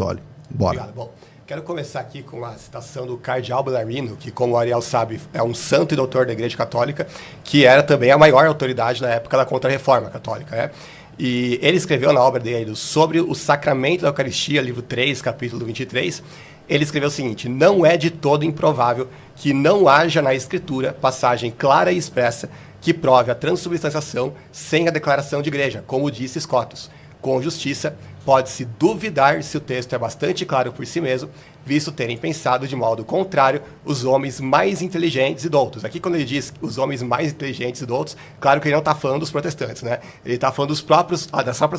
católico. Bora. Obrigado. Bom, quero começar aqui com a citação do cardeal Bellarmino, que, como o Ariel sabe, é um santo e doutor da Igreja Católica, que era também a maior autoridade na época da Contra-Reforma Católica, né? E ele escreveu na obra dele sobre o sacramento da Eucaristia, livro 3, capítulo 23, ele escreveu o seguinte: não é de todo improvável que não haja na Escritura passagem clara e expressa que prove a transubstanciação sem a declaração de igreja, como disse Scotus. Com justiça, pode-se duvidar se o texto é bastante claro por si mesmo, visto terem pensado de modo contrário os homens mais inteligentes e doutos. Aqui, quando ele diz os homens mais inteligentes e doutos, claro que ele não está falando dos protestantes, né? Ele está falando das próprias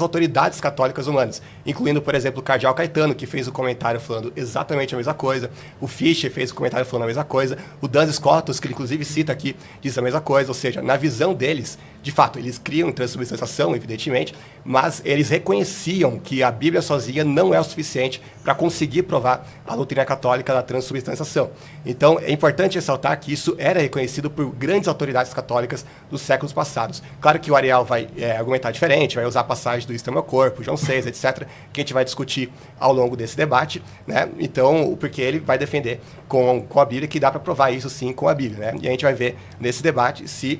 autoridades católicas humanas, incluindo, por exemplo, o cardeal Caetano, que fez o comentário falando exatamente a mesma coisa, o Fischer fez o comentário falando a mesma coisa, o Duns Scotus, que ele inclusive cita aqui, diz a mesma coisa, ou seja, na visão deles, de fato, eles criam transubstanciação, evidentemente, mas eles reconheciam que a Bíblia sozinha não é o suficiente para conseguir provar a doutrina católica da transubstanciação. Então, é importante ressaltar que isso era reconhecido por grandes autoridades católicas dos séculos passados. Claro que o Ariel vai argumentar diferente, vai usar passagens do Isto é meu corpo, João 6, etc., que a gente vai discutir ao longo desse debate, né? Então, porque ele vai defender com a Bíblia que dá para provar isso sim com a Bíblia, né? E a gente vai ver nesse debate se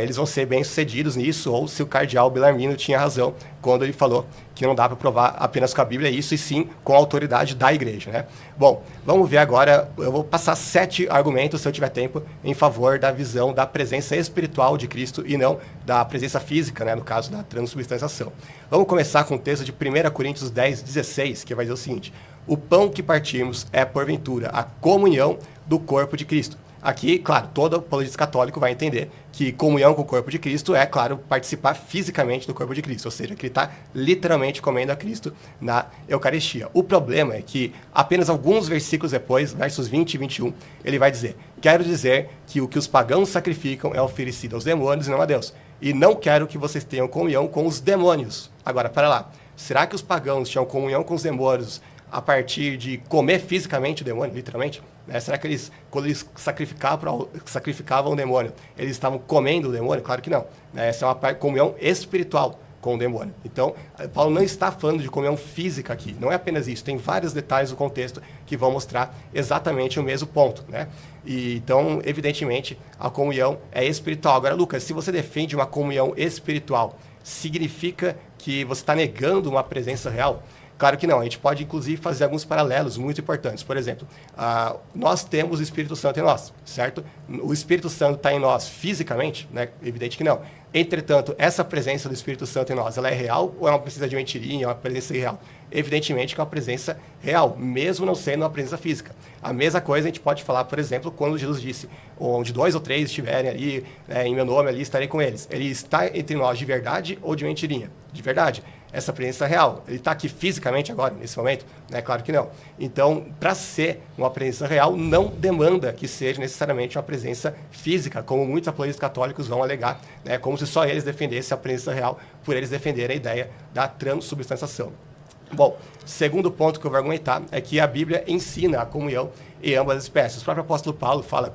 eles vão ser bem-sucedidos nisso ou se o cardeal Bellarmino tinha razão quando ele falou que não dá para provar apenas com a Bíblia isso, e sim com a autoridade da igreja, né? Bom, vamos ver agora, eu vou passar 7 argumentos, se eu tiver tempo, em favor da visão da presença espiritual de Cristo e não da presença física, né, no caso da transubstanciação. Vamos começar com o texto de 1 Coríntios 10, 16, que vai dizer o seguinte: o pão que partimos é, porventura, a comunhão do corpo de Cristo. Aqui, claro, todo apologista católico vai entender que comunhão com o corpo de Cristo é, claro, participar fisicamente do corpo de Cristo, ou seja, que ele está literalmente comendo a Cristo na Eucaristia. O problema é que apenas alguns versículos depois, versos 20 e 21, ele vai dizer: quero dizer que o que os pagãos sacrificam é oferecido aos demônios e não a Deus. E não quero que vocês tenham comunhão com os demônios. Agora, para lá, será que os pagãos tinham comunhão com os demônios a partir de comer fisicamente o demônio, literalmente? Será que eles, quando eles sacrificavam o demônio, eles estavam comendo o demônio? Claro que não. Essa é uma comunhão espiritual com o demônio. Então, Paulo não está falando de comunhão física aqui. Não é apenas isso. Tem vários detalhes do contexto que vão mostrar exatamente o mesmo ponto, né? E, então, evidentemente, a comunhão é espiritual. Agora, Lucas, se você defende uma comunhão espiritual, significa que você está negando uma presença real? Claro que não, a gente pode inclusive fazer alguns paralelos muito importantes. Por exemplo, nós temos o Espírito Santo em nós, certo? O Espírito Santo está em nós fisicamente, né? Evidente que não. Entretanto, essa presença do Espírito Santo em nós, ela é real ou é uma presença de mentirinha, é uma presença irreal? Evidentemente que é uma presença real, mesmo não sendo uma presença física. A mesma coisa a gente pode falar, por exemplo, quando Jesus disse: onde 2 ou 3 estiverem ali, em meu nome, ali estarei com eles. Ele está entre nós de verdade ou de mentirinha? De verdade. Essa presença real. Ele está aqui fisicamente agora, nesse momento? Claro que não. Então, para ser uma presença real, não demanda que seja necessariamente uma presença física, como muitos apologistas católicos vão alegar, né? Como se só eles defendessem a presença real, por eles defenderem a ideia da transubstanciação. Bom, segundo ponto que eu vou argumentar é que a Bíblia ensina a comunhão em ambas as espécies. O próprio apóstolo Paulo fala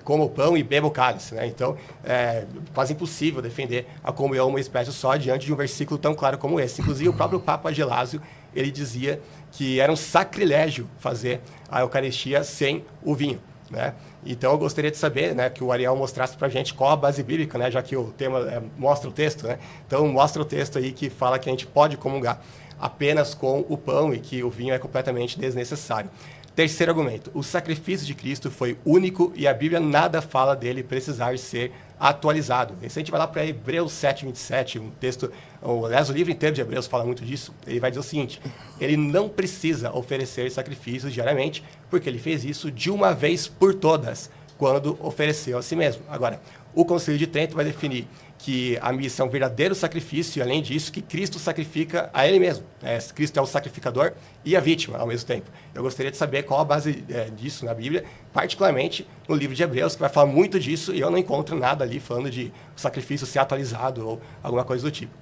como o pão e beba o cálice, né? Então, é quase impossível defender a comunhão uma espécie só diante de um versículo tão claro como esse. Inclusive, o próprio Papa Gelásio, ele dizia que era um sacrilégio fazer a Eucaristia sem o vinho, né? Então, eu gostaria de saber, né, que o Ariel mostrasse para a gente qual a base bíblica, né, já que o tema mostra o texto, né? Então, mostra o texto aí que fala que a gente pode comungar apenas com o pão e que o vinho é completamente desnecessário. Terceiro argumento: o sacrifício de Cristo foi único e a Bíblia nada fala dele precisar ser atualizado. E se a gente vai lá para Hebreus 7, 27, um texto, aliás, o livro inteiro de Hebreus fala muito disso, ele vai dizer o seguinte: ele não precisa oferecer sacrifícios diariamente, porque ele fez isso de uma vez por todas, quando ofereceu a si mesmo. Agora, o Concílio de Trento vai definir que a missa é um verdadeiro sacrifício e, além disso, que Cristo sacrifica a Ele mesmo. Cristo é o sacrificador e a vítima ao mesmo tempo. Eu gostaria de saber qual a base disso na Bíblia, particularmente no livro de Hebreus, que vai falar muito disso, e eu não encontro nada ali falando de sacrifício ser atualizado ou alguma coisa do tipo.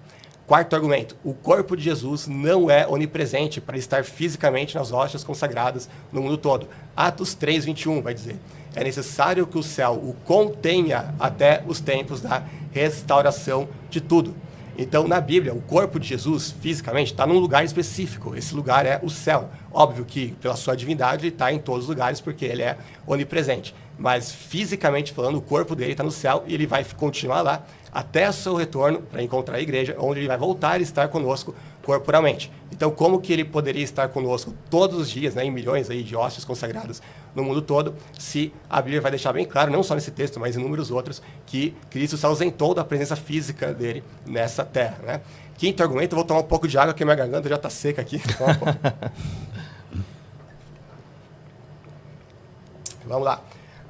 Quarto argumento: o corpo de Jesus não é onipresente para estar fisicamente nas hóstias consagradas no mundo todo. Atos 3, 21 vai dizer: é necessário que o céu o contenha até os tempos da restauração de tudo. Então, na Bíblia, o corpo de Jesus, fisicamente, está num lugar específico. Esse lugar é o céu. Óbvio que, pela sua divindade, ele está em todos os lugares, porque ele é onipresente. Mas, fisicamente falando, o corpo dele está no céu e ele vai continuar lá até o seu retorno para encontrar a igreja, onde ele vai voltar a estar conosco corporalmente. Então, como que ele poderia estar conosco todos os dias, né, em milhões aí de hóstias consagradas no mundo todo, se a Bíblia vai deixar bem claro, não só nesse texto, mas em inúmeros outros, que Cristo se ausentou da presença física dele nessa terra, né? Quinto argumento, eu vou tomar um pouco de água, porque minha garganta já está seca aqui. Vamos lá.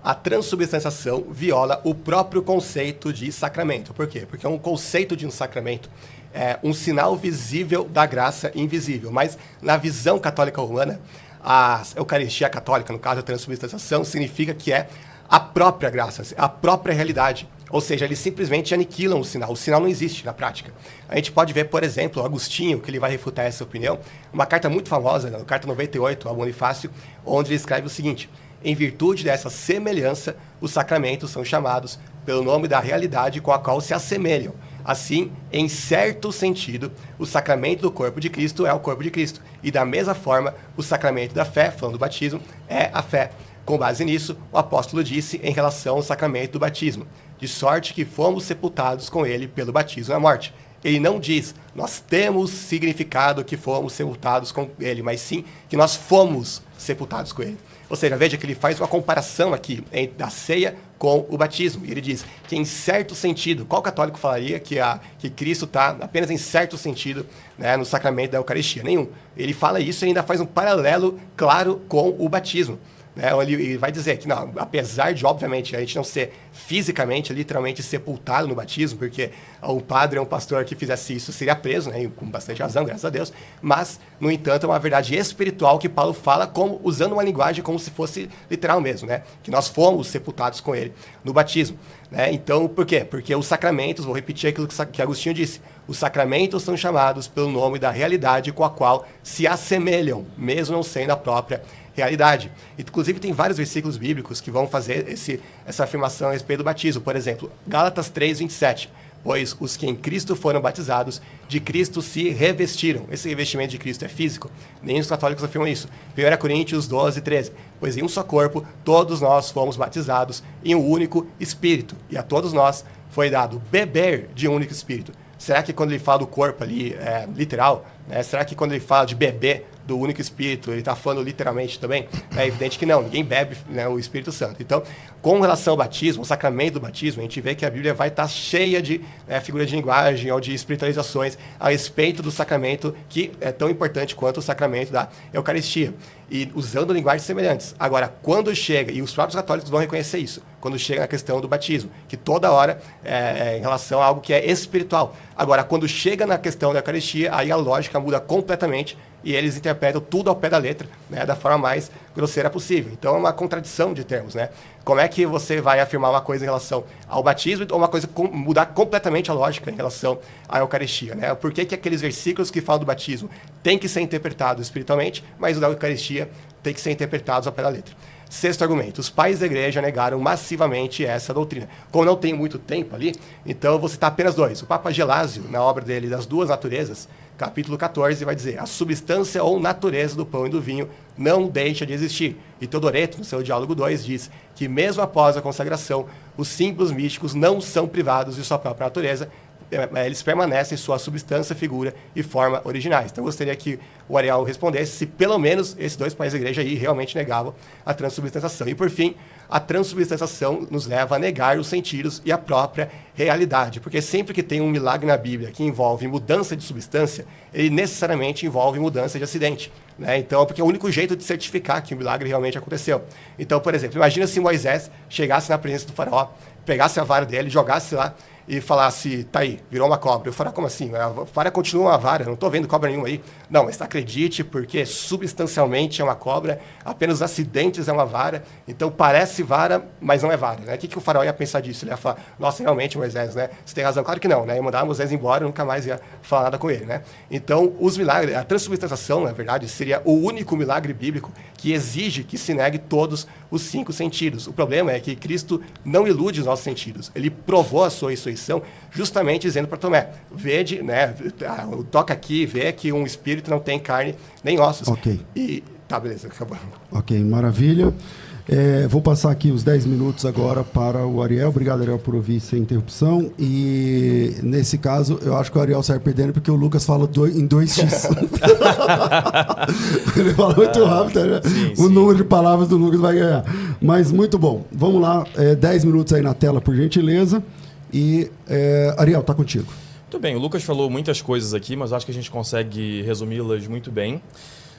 A transubstanciação viola o próprio conceito de sacramento. Por quê? Porque um conceito de um sacramento é um sinal visível da graça invisível. Mas, na visão católica romana, a Eucaristia católica, no caso a transubstanciação, significa que é a própria graça, a própria realidade. Ou seja, eles simplesmente aniquilam o sinal. O sinal não existe na prática. A gente pode ver, por exemplo, Agostinho, que ele vai refutar essa opinião, uma carta muito famosa, na carta 98, a Bonifácio, onde ele escreve o seguinte: em virtude dessa semelhança, os sacramentos são chamados pelo nome da realidade com a qual se assemelham. Assim, em certo sentido, o sacramento do corpo de Cristo é o corpo de Cristo. E da mesma forma, o sacramento da fé, falando do batismo, é a fé. Com base nisso, o apóstolo disse em relação ao sacramento do batismo: de sorte que fomos sepultados com ele pelo batismo na morte. Ele não diz, nós temos significado que fomos sepultados com ele, mas sim que nós fomos sepultados com ele. Ou seja, veja que ele faz uma comparação aqui da ceia com o batismo. E ele diz que em certo sentido, qual católico falaria que Cristo está apenas em certo sentido, né, no sacramento da Eucaristia? Nenhum. Ele fala isso e ainda faz um paralelo claro com o batismo. Ele vai dizer que, não, apesar de, obviamente, a gente não ser fisicamente, literalmente sepultado no batismo, porque um padre ou um pastor que fizesse isso seria preso, né, com bastante razão, graças a Deus, mas, no entanto, é uma verdade espiritual que Paulo fala usando uma linguagem como se fosse literal mesmo, né, que nós fomos sepultados com ele no batismo. Né? Então, por quê? Porque os sacramentos, vou repetir aquilo que Agostinho disse, os sacramentos são chamados pelo nome da realidade com a qual se assemelham, mesmo não sendo a própria realidade. Inclusive, tem vários versículos bíblicos que vão fazer essa afirmação a respeito do batismo. Por exemplo, Gálatas 3:27. Pois os que em Cristo foram batizados, de Cristo se revestiram. Esse revestimento de Cristo é físico? Nem os católicos afirmam isso. 1 Coríntios 12:13. Pois em um só corpo, todos nós fomos batizados em um único Espírito. E a todos nós foi dado beber de um único Espírito. Será que quando ele fala do corpo ali, literal, né? Será que quando ele fala de beber do único Espírito, ele está falando literalmente também? É evidente que não, ninguém bebe, né, o Espírito Santo. Então, com relação ao batismo, o sacramento do batismo, a gente vê que a Bíblia vai estar cheia de figuras de linguagem ou de espiritualizações a respeito do sacramento, que é tão importante quanto o sacramento da Eucaristia, e usando linguagens semelhantes. Agora, quando chega, e os próprios católicos vão reconhecer isso, quando chega na questão do batismo, que toda hora em relação a algo que é espiritual. Agora, quando chega na questão da Eucaristia, aí a lógica muda completamente e eles interpretam tudo ao pé da letra, né, da forma mais grosseira possível. Então, é uma contradição de termos, né? Como é que você vai afirmar uma coisa em relação ao batismo ou uma coisa mudar completamente a lógica em relação à Eucaristia, né? Por que aqueles versículos que falam do batismo têm que ser interpretados espiritualmente, mas o da Eucaristia tem que ser interpretados ao pé da letra? Sexto argumento, os pais da igreja negaram massivamente essa doutrina. Como não tem muito tempo ali, então eu vou citar apenas dois. O Papa Gelásio, na obra dele Das Duas Naturezas, capítulo 14, vai dizer: a substância ou natureza do pão e do vinho não deixa de existir. E Teodoreto, no seu Diálogo 2, diz que mesmo após a consagração, os símbolos místicos não são privados de sua própria natureza, eles permanecem em sua substância, figura e forma originais. Então eu gostaria que o Ariel respondesse se pelo menos esses dois pais da igreja aí realmente negavam a transubstanciação. E por fim, a transubstanciação nos leva a negar os sentidos e a própria realidade, porque sempre que tem um milagre na Bíblia que envolve mudança de substância, ele necessariamente envolve mudança de acidente, né? Então, porque é o único jeito de certificar que o milagre realmente aconteceu. Então, por exemplo, imagina se Moisés chegasse na presença do faraó, pegasse a vara dele, jogasse lá e falasse, tá aí, virou uma cobra. Eu falaria, como assim? A vara continua uma vara, não estou vendo cobra nenhuma aí. Não, mas acredite, porque substancialmente é uma cobra, apenas os acidentes é uma vara, então parece vara, mas não é vara, né? O que o faraó ia pensar disso? Ele ia falar, nossa, realmente, Moisés, né? Você tem razão. Claro que não, né? Ia mandar Moisés embora, nunca mais ia falar nada com ele, né? Então, os milagres, a transubstanciação, na verdade, seria o único milagre bíblico que exige que se negue todos os 5 sentidos. O problema é que Cristo não ilude os nossos sentidos. Ele provou a sua ressurreição ressurreição, justamente dizendo para Tomé, vede, né, toca aqui, vê que um espírito não tem carne nem ossos. Ok. E tá, beleza, acabou. Ok, maravilha. Vou passar aqui os 10 minutos agora para o Ariel. Obrigado, Ariel, por ouvir sem interrupção. E, nesse caso, eu acho que o Ariel sai perdendo porque o Lucas fala em 2x. Ele fala muito rápido, né? O número de palavras do Lucas vai ganhar. Mas muito bom. Vamos lá, 10 minutos aí na tela, por gentileza. E, Ariel, tá contigo. Muito bem, o Lucas falou muitas coisas aqui, mas acho que a gente consegue resumi-las muito bem.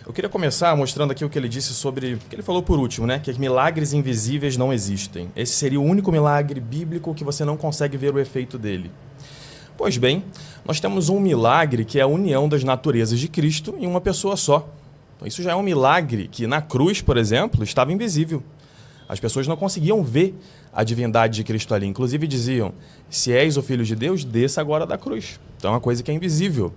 Eu queria começar mostrando aqui o que ele disse sobre... o que ele falou por último, né? Que milagres invisíveis não existem. Esse seria o único milagre bíblico que você não consegue ver o efeito dele. Pois bem, nós temos um milagre que é a união das naturezas de Cristo em uma pessoa só. Então, isso já é um milagre que na cruz, por exemplo, estava invisível. As pessoas não conseguiam ver a divindade de Cristo ali. Inclusive diziam, se és o Filho de Deus, desça agora da cruz. Então é uma coisa que é invisível.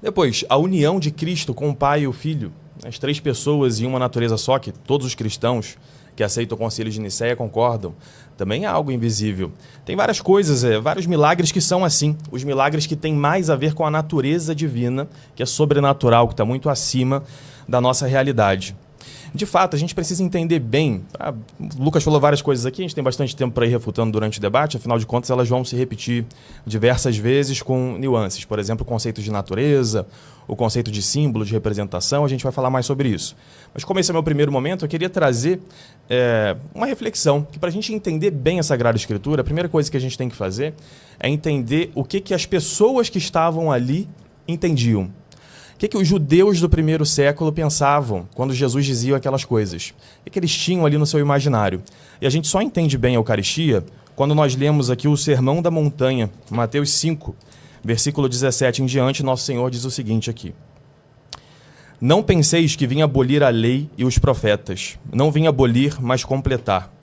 Depois, a união de Cristo com o Pai e o Filho, as três pessoas em uma natureza só, que todos os cristãos que aceitam o Concílio de Nicéia concordam, também é algo invisível. Tem várias coisas, vários milagres que são assim, os milagres que têm mais a ver com a natureza divina, que é sobrenatural, que está muito acima da nossa realidade. De fato, a gente precisa entender bem. O Lucas falou várias coisas aqui, a gente tem bastante tempo para ir refutando durante o debate, afinal de contas elas vão se repetir diversas vezes com nuances. Por exemplo, o conceito de natureza, o conceito de símbolo, de representação, a gente vai falar mais sobre isso. Mas como esse é o meu primeiro momento, eu queria trazer uma reflexão, que para a gente entender bem a Sagrada Escritura, a primeira coisa que a gente tem que fazer é entender o que as pessoas que estavam ali entendiam. O que os judeus do primeiro século pensavam quando Jesus dizia aquelas coisas? O que eles tinham ali no seu imaginário? E a gente só entende bem a Eucaristia quando nós lemos aqui o Sermão da Montanha, Mateus 5, versículo 17 em diante, nosso Senhor diz o seguinte aqui. Não penseis que vim abolir a lei e os profetas. Não vim abolir, mas completar.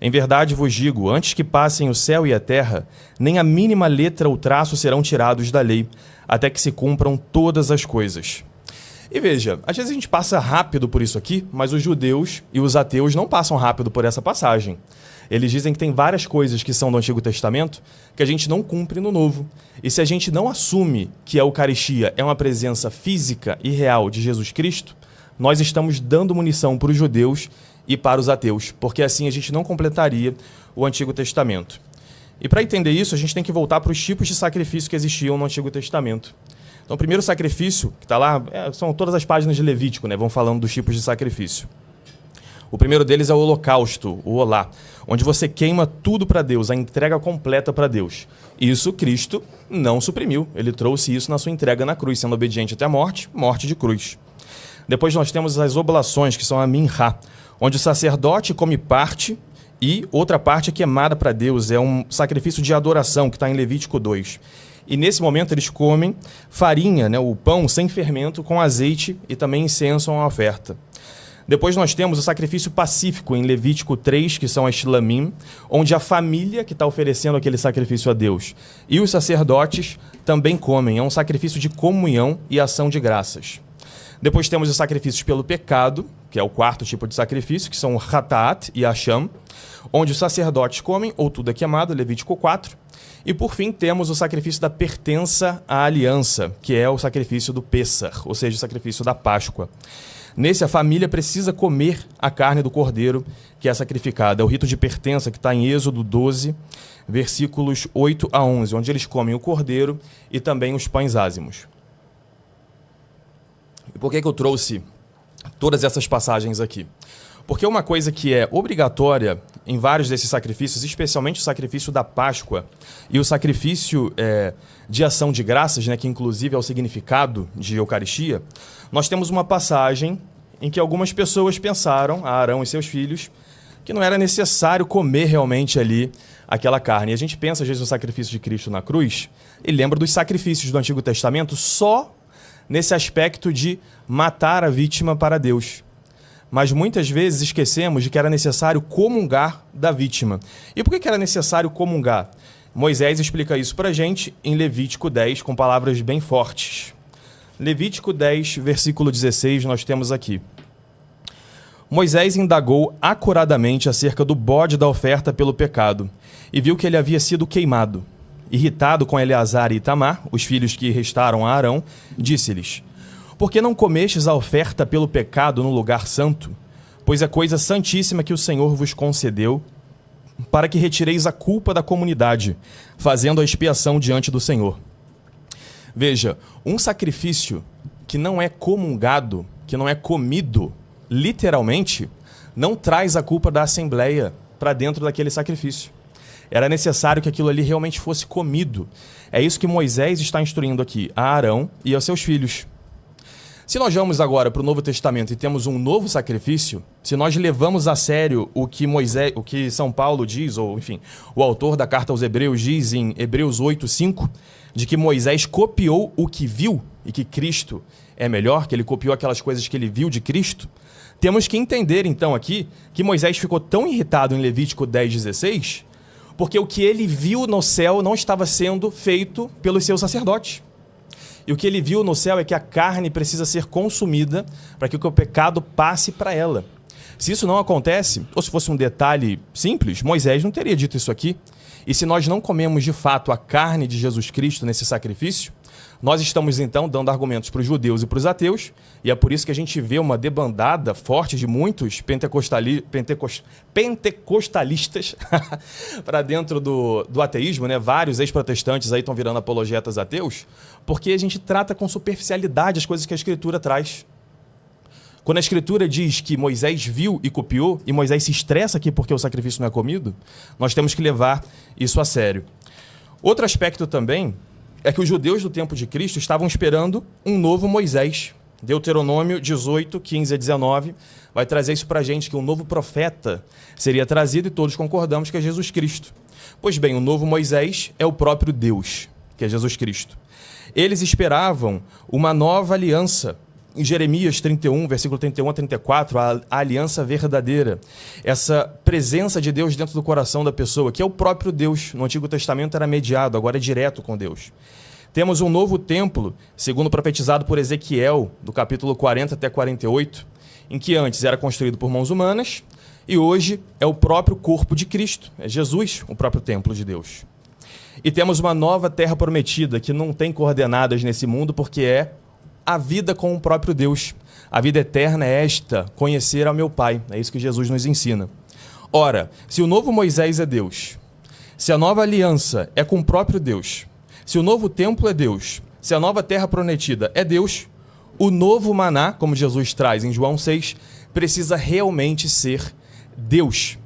Em verdade vos digo, antes que passem o céu e a terra, nem a mínima letra ou traço serão tirados da lei, até que se cumpram todas as coisas. E veja, às vezes a gente passa rápido por isso aqui, mas os judeus e os ateus não passam rápido por essa passagem. Eles dizem que tem várias coisas que são do Antigo Testamento que a gente não cumpre no Novo. E se a gente não assume que a Eucaristia é uma presença física e real de Jesus Cristo, nós estamos dando munição para os judeus e para os ateus, porque assim a gente não completaria o Antigo Testamento. E para entender isso, a gente tem que voltar para os tipos de sacrifício que existiam no Antigo Testamento. Então, o primeiro sacrifício, que está lá, são todas as páginas de Levítico, né? Vão falando dos tipos de sacrifício. O primeiro deles é o holocausto, o olá, onde você queima tudo para Deus, a entrega completa para Deus. Isso Cristo não suprimiu, ele trouxe isso na sua entrega na cruz, sendo obediente até a morte, morte de cruz. Depois nós temos as oblações, que são a minhá, onde o sacerdote come parte e outra parte é queimada para Deus, é um sacrifício de adoração que está em Levítico 2. E nesse momento eles comem farinha, né, o pão sem fermento, com azeite e também incenso a oferta. Depois nós temos o sacrifício pacífico em Levítico 3, que são as shlamim, onde a família que está oferecendo aquele sacrifício a Deus e os sacerdotes também comem. É um sacrifício de comunhão e ação de graças. Depois temos os sacrifícios pelo pecado, que é o quarto tipo de sacrifício, que são o hatat e asham, onde os sacerdotes comem, ou tudo é queimado, Levítico 4. E por fim temos o sacrifício da pertença à aliança, que é o sacrifício do Pêssar, ou seja, o sacrifício da Páscoa. Nesse, a família precisa comer a carne do cordeiro que é sacrificada. É o rito de pertença que está em Êxodo 12, versículos 8 a 11, onde eles comem o cordeiro e também os pães ázimos. E por que eu trouxe todas essas passagens aqui? Porque uma coisa que é obrigatória em vários desses sacrifícios, especialmente o sacrifício da Páscoa e o sacrifício de ação de graças, né, que inclusive é o significado de Eucaristia, nós temos uma passagem em que algumas pessoas pensaram, Arão e seus filhos, que não era necessário comer realmente ali aquela carne. E a gente pensa, às vezes, no sacrifício de Cristo na cruz e lembra dos sacrifícios do Antigo Testamento só nesse aspecto de matar a vítima para Deus. Mas muitas vezes esquecemos de que era necessário comungar da vítima. E por que era necessário comungar? Moisés explica isso para a gente em Levítico 10, com palavras bem fortes. Levítico 10, versículo 16, nós temos aqui. Moisés indagou acuradamente acerca do bode da oferta pelo pecado e viu que ele havia sido queimado. Irritado com Eleazar e Itamar, os filhos que restaram a Arão, disse-lhes: Por que não comestes a oferta pelo pecado no lugar santo? Pois é coisa santíssima que o Senhor vos concedeu, para que retireis a culpa da comunidade, fazendo a expiação diante do Senhor. Veja, um sacrifício que não é comungado, que não é comido, literalmente, não traz a culpa da assembleia para dentro daquele sacrifício. Era necessário que aquilo ali realmente fosse comido. É isso que Moisés está instruindo aqui a Arão e aos seus filhos. Se nós vamos agora para o Novo Testamento e temos um novo sacrifício, se nós levamos a sério o que São Paulo diz, ou enfim, o autor da carta aos Hebreus diz em Hebreus 8:5, de que Moisés copiou o que viu e que Cristo é melhor, que ele copiou aquelas coisas que ele viu de Cristo, temos que entender então aqui que Moisés ficou tão irritado em Levítico 10:16, porque o que ele viu no céu não estava sendo feito pelos seus sacerdotes. E o que ele viu no céu é que a carne precisa ser consumida para que o pecado passe para ela. Se isso não acontece, ou se fosse um detalhe simples, Moisés não teria dito isso aqui. E se nós não comemos de fato a carne de Jesus Cristo nesse sacrifício, nós estamos então dando argumentos para os judeus e para os ateus, e é por isso que a gente vê uma debandada forte de muitos pentecostalistas para dentro do ateísmo, né? Vários ex-protestantes aí estão virando apologetas ateus, porque a gente trata com superficialidade as coisas que a Escritura traz. Quando a Escritura diz que Moisés viu e copiou, e Moisés se estressa aqui porque o sacrifício não é comido, nós temos que levar isso a sério. Outro aspecto também é que os judeus do tempo de Cristo estavam esperando um novo Moisés. Deuteronômio 18, 15 a 19 vai trazer isso para a gente, que um novo profeta seria trazido, e todos concordamos que é Jesus Cristo. Pois bem, o novo Moisés é o próprio Deus, que é Jesus Cristo. Eles esperavam uma nova aliança. Em Jeremias 31, versículo 31 a 34, a aliança verdadeira. Essa presença de Deus dentro do coração da pessoa, que é o próprio Deus. No Antigo Testamento era mediado, agora é direto com Deus. Temos um novo templo, segundo profetizado por Ezequiel, do capítulo 40 até 48, em que antes era construído por mãos humanas, e hoje é o próprio corpo de Cristo. É Jesus, o próprio templo de Deus. E temos uma nova terra prometida, que não tem coordenadas nesse mundo, porque é a vida com o próprio Deus. A vida eterna é esta, conhecer ao meu Pai. É isso que Jesus nos ensina. Ora, se o novo Moisés é Deus, se a nova aliança é com o próprio Deus, se o novo templo é Deus, se a nova terra prometida é Deus, o novo maná, como Jesus traz em João 6, precisa realmente ser Deus.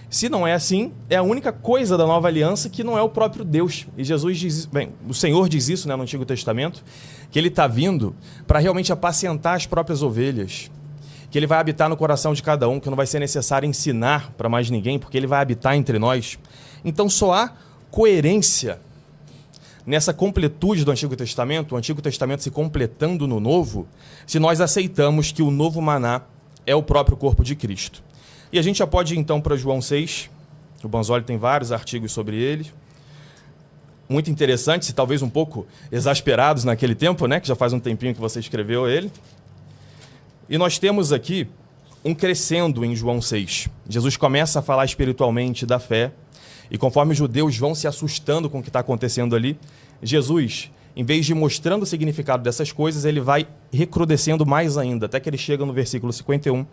Se não é assim, é a única coisa da nova aliança que não é o próprio Deus. E Jesus diz, o Senhor diz isso, né, no Antigo Testamento, que ele está vindo para realmente apacentar as próprias ovelhas, que ele vai habitar no coração de cada um, que não vai ser necessário ensinar para mais ninguém, porque ele vai habitar entre nós. Então só há coerência nessa completude do Antigo Testamento, o Antigo Testamento se completando no Novo, se nós aceitamos que o novo maná é o próprio corpo de Cristo. E a gente já pode ir então para João 6, o Banzoli tem vários artigos sobre ele, muito interessantes e talvez um pouco exasperados naquele tempo, né? Que já faz um tempinho que você escreveu ele. E nós temos aqui um crescendo em João 6. Jesus começa a falar espiritualmente da fé, e conforme os judeus vão se assustando com o que está acontecendo ali, Jesus, em vez de mostrando o significado dessas coisas, ele vai recrudescendo mais ainda, até que ele chega no versículo 51,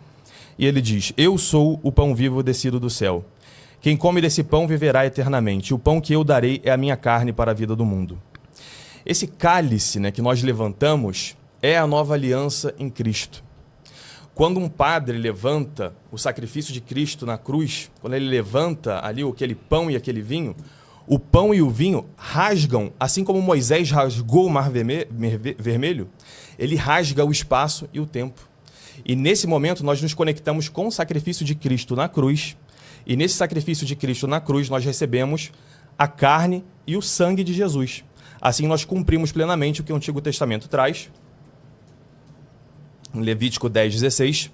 e ele diz: Eu sou o pão vivo descido do céu. Quem come desse pão viverá eternamente. O pão que eu darei é a minha carne para a vida do mundo. Esse cálice, né, que nós levantamos é a nova aliança em Cristo. Quando um padre levanta o sacrifício de Cristo na cruz, quando ele levanta ali aquele pão e aquele vinho, o pão e o vinho rasgam, assim como Moisés rasgou o mar vermelho, ele rasga o espaço e o tempo. E nesse momento nós nos conectamos com o sacrifício de Cristo na cruz, e nesse sacrifício de Cristo na cruz nós recebemos a carne e o sangue de Jesus. Assim nós cumprimos plenamente o que o Antigo Testamento traz, em Levítico 10:16,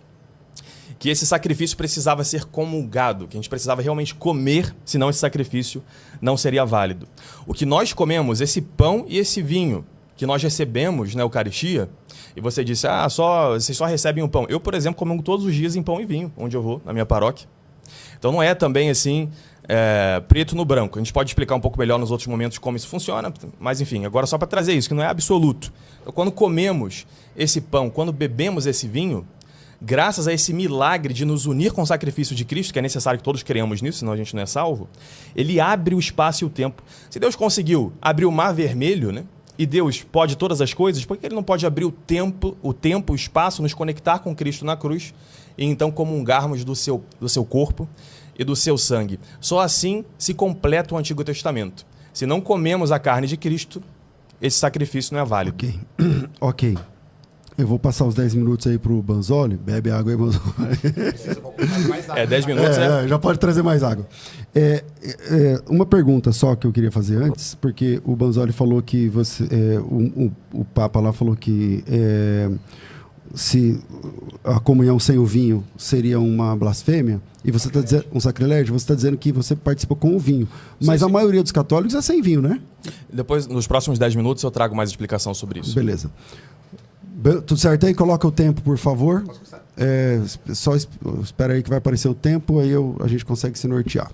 que esse sacrifício precisava ser comungado, que a gente precisava realmente comer, senão esse sacrifício não seria válido. O que nós comemos, esse pão e esse vinho, que nós recebemos na Eucaristia, e você disse, vocês só recebem o pão. Eu, por exemplo, comungo todos os dias em pão e vinho, onde eu vou, na minha paróquia. Então não é também assim, preto no branco. A gente pode explicar um pouco melhor nos outros momentos como isso funciona, mas enfim, agora só para trazer isso, que não é absoluto. Então, quando comemos esse pão, quando bebemos esse vinho, graças a esse milagre de nos unir com o sacrifício de Cristo, que é necessário que todos creamos nisso, senão a gente não é salvo, ele abre o espaço e o tempo. Se Deus conseguiu abrir o Mar Vermelho, né? E Deus pode todas as coisas, por que ele não pode abrir o tempo, o espaço, nos conectar com Cristo na cruz e então comungarmos do seu corpo e do seu sangue? Só assim se completa o Antigo Testamento. Se não comemos a carne de Cristo, esse sacrifício não é válido. Ok. Eu vou passar os 10 minutos aí pro Banzoli. Bebe água aí, Banzoli. Precisa completar mais água. 10 minutos já pode trazer mais água. Uma pergunta só que eu queria fazer antes, porque o Banzoli falou que o Papa lá falou que se a comunhão sem o vinho seria uma blasfêmia, e você está dizendo um sacrilégio, você está dizendo que você participou com o vinho. Mas a maioria dos católicos é sem vinho, né? Depois, nos próximos 10 minutos, eu trago mais explicação sobre isso. Beleza. Tudo certo aí? Coloca o tempo, por favor. Posso começar? Só espera aí que vai aparecer o tempo, aí a gente consegue se nortear.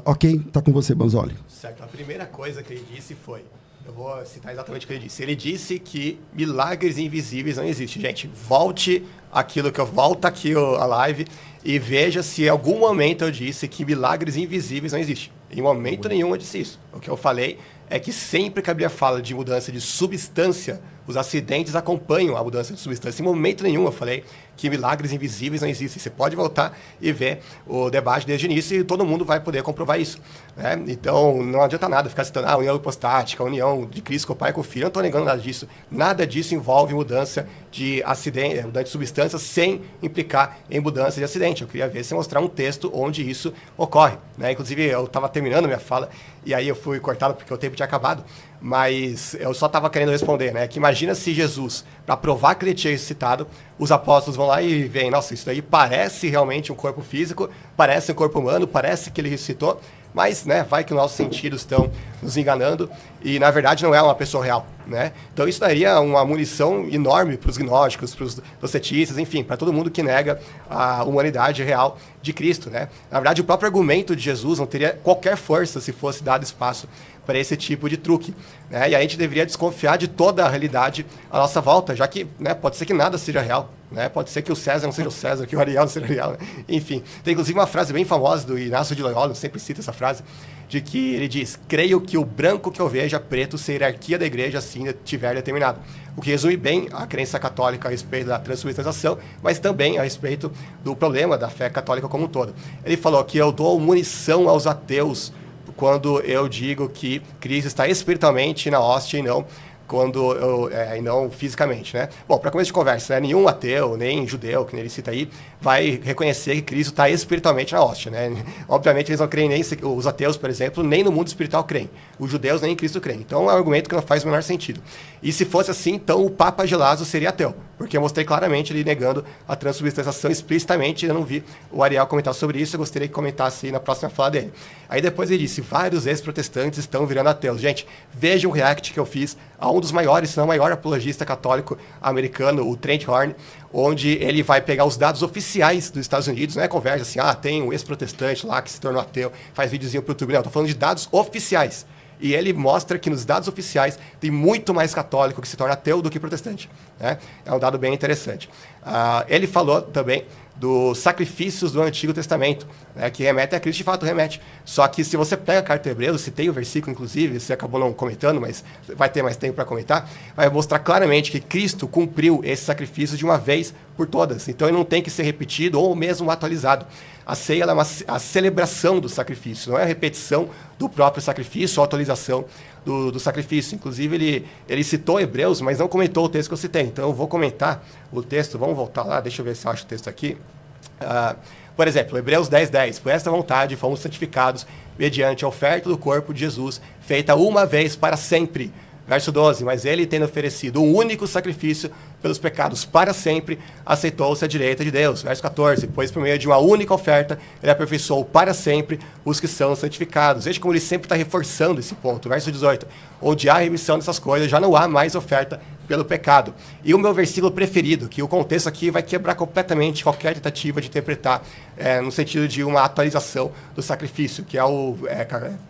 Ok, tá com você, Banzoli. Certo. A primeira coisa que ele disse foi, eu vou citar exatamente o que ele disse. Ele disse que milagres invisíveis não existem. Gente, volta aqui a live e veja se em algum momento eu disse que milagres invisíveis não existem. Em momento nenhum eu disse isso. O que eu falei é que sempre que a Bíblia fala de mudança de substância, os acidentes acompanham a mudança de substância. Em momento nenhum eu falei que milagres invisíveis não existem. Você pode voltar e ver o debate desde o início e todo mundo vai poder comprovar isso, né? Então, não adianta nada ficar citando a união hipostática, a união de Cristo com o Pai e com o Filho. Eu não estou negando nada disso. Nada disso envolve mudança de acidente, mudança de substância sem implicar em mudança de acidente. Eu queria ver se mostrar um texto onde isso ocorre, né? Inclusive, eu estava terminando minha fala e aí eu fui cortado porque o tempo tinha acabado, mas eu só estava querendo responder, né? Que imagina se Jesus, para provar que ele tinha ressuscitado, os apóstolos vão lá e veem, nossa, isso daí parece realmente um corpo físico, parece um corpo humano, parece que ele ressuscitou, mas, né, vai que os nossos sentidos estão nos enganando e, na verdade, não é uma pessoa real, né? Então, isso daria uma munição enorme para os gnósticos, para os docetistas, enfim, para todo mundo que nega a humanidade real de Cristo, né? Na verdade, o próprio argumento de Jesus não teria qualquer força se fosse dado espaço para esse tipo de truque, né? E a gente deveria desconfiar de toda a realidade à nossa volta, já que, né, pode ser que nada seja real, né? Pode ser que o César não seja o César, que o Ariel não seja o Ariel, né? Enfim, tem inclusive uma frase bem famosa do Inácio de Loyola, eu sempre cito essa frase, de que ele diz, creio que o branco que eu vejo é preto se a hierarquia da igreja assim tiver determinado. O que resume bem a crença católica a respeito da transubstanciação, mas também a respeito do problema da fé católica como um todo. Ele falou que eu dou munição aos ateus quando eu digo que Cristo está espiritualmente na hóstia e não e não fisicamente, né? Bom, para começo de conversa, né? Nenhum ateu, nem judeu, que ele cita aí, vai reconhecer que Cristo está espiritualmente na hóstia, né? Obviamente eles não creem nem, os ateus, por exemplo, nem no mundo espiritual creem. Os judeus nem em Cristo creem. Então é um argumento que não faz o menor sentido. E se fosse assim, então o Papa Gelasio seria ateu, porque eu mostrei claramente ele negando a transubstanciação explicitamente, eu não vi o Ariel comentar sobre isso, eu gostaria que comentasse na próxima fala dele. Aí depois ele disse, vários ex-protestantes estão virando ateus. Gente, vejam o react que eu fiz a um dos maiores, se não o maior apologista católico americano, o Trent Horn, onde ele vai pegar os dados oficiais dos Estados Unidos, não é conversa assim, tem um ex-protestante lá que se tornou ateu, faz videozinho pro YouTube, não, estou falando de dados oficiais. E ele mostra que nos dados oficiais tem muito mais católico que se torna ateu do que protestante, né? É um dado bem interessante. Ele falou também dos sacrifícios do Antigo Testamento, né, que remete a Cristo, de fato remete. Só que se você pega a carta de Hebreus, citei o versículo, inclusive, você acabou não comentando, mas vai ter mais tempo para comentar, vai mostrar claramente que Cristo cumpriu esse sacrifício de uma vez por todas. Então ele não tem que ser repetido ou mesmo atualizado. A ceia é a celebração do sacrifício, não é a repetição do próprio sacrifício ou a atualização do sacrifício. Inclusive, ele citou Hebreus, mas não comentou o texto que eu citei. Então, eu vou comentar o texto. Vamos voltar lá, deixa eu ver se eu acho o texto aqui. Por exemplo, Hebreus 10:10. Por esta vontade fomos santificados mediante a oferta do corpo de Jesus, feita uma vez para sempre. Verso 12. Mas ele, tendo oferecido um único sacrifício pelos pecados para sempre, aceitou-se à direita de Deus. Verso 14, pois por meio de uma única oferta, ele aperfeiçoou para sempre os que são santificados. Veja como ele sempre está reforçando esse ponto. Verso 18, onde há remissão dessas coisas, já não há mais oferta pelo pecado. E o meu versículo preferido, que o contexto aqui vai quebrar completamente qualquer tentativa de interpretar no sentido de uma atualização do sacrifício, que é o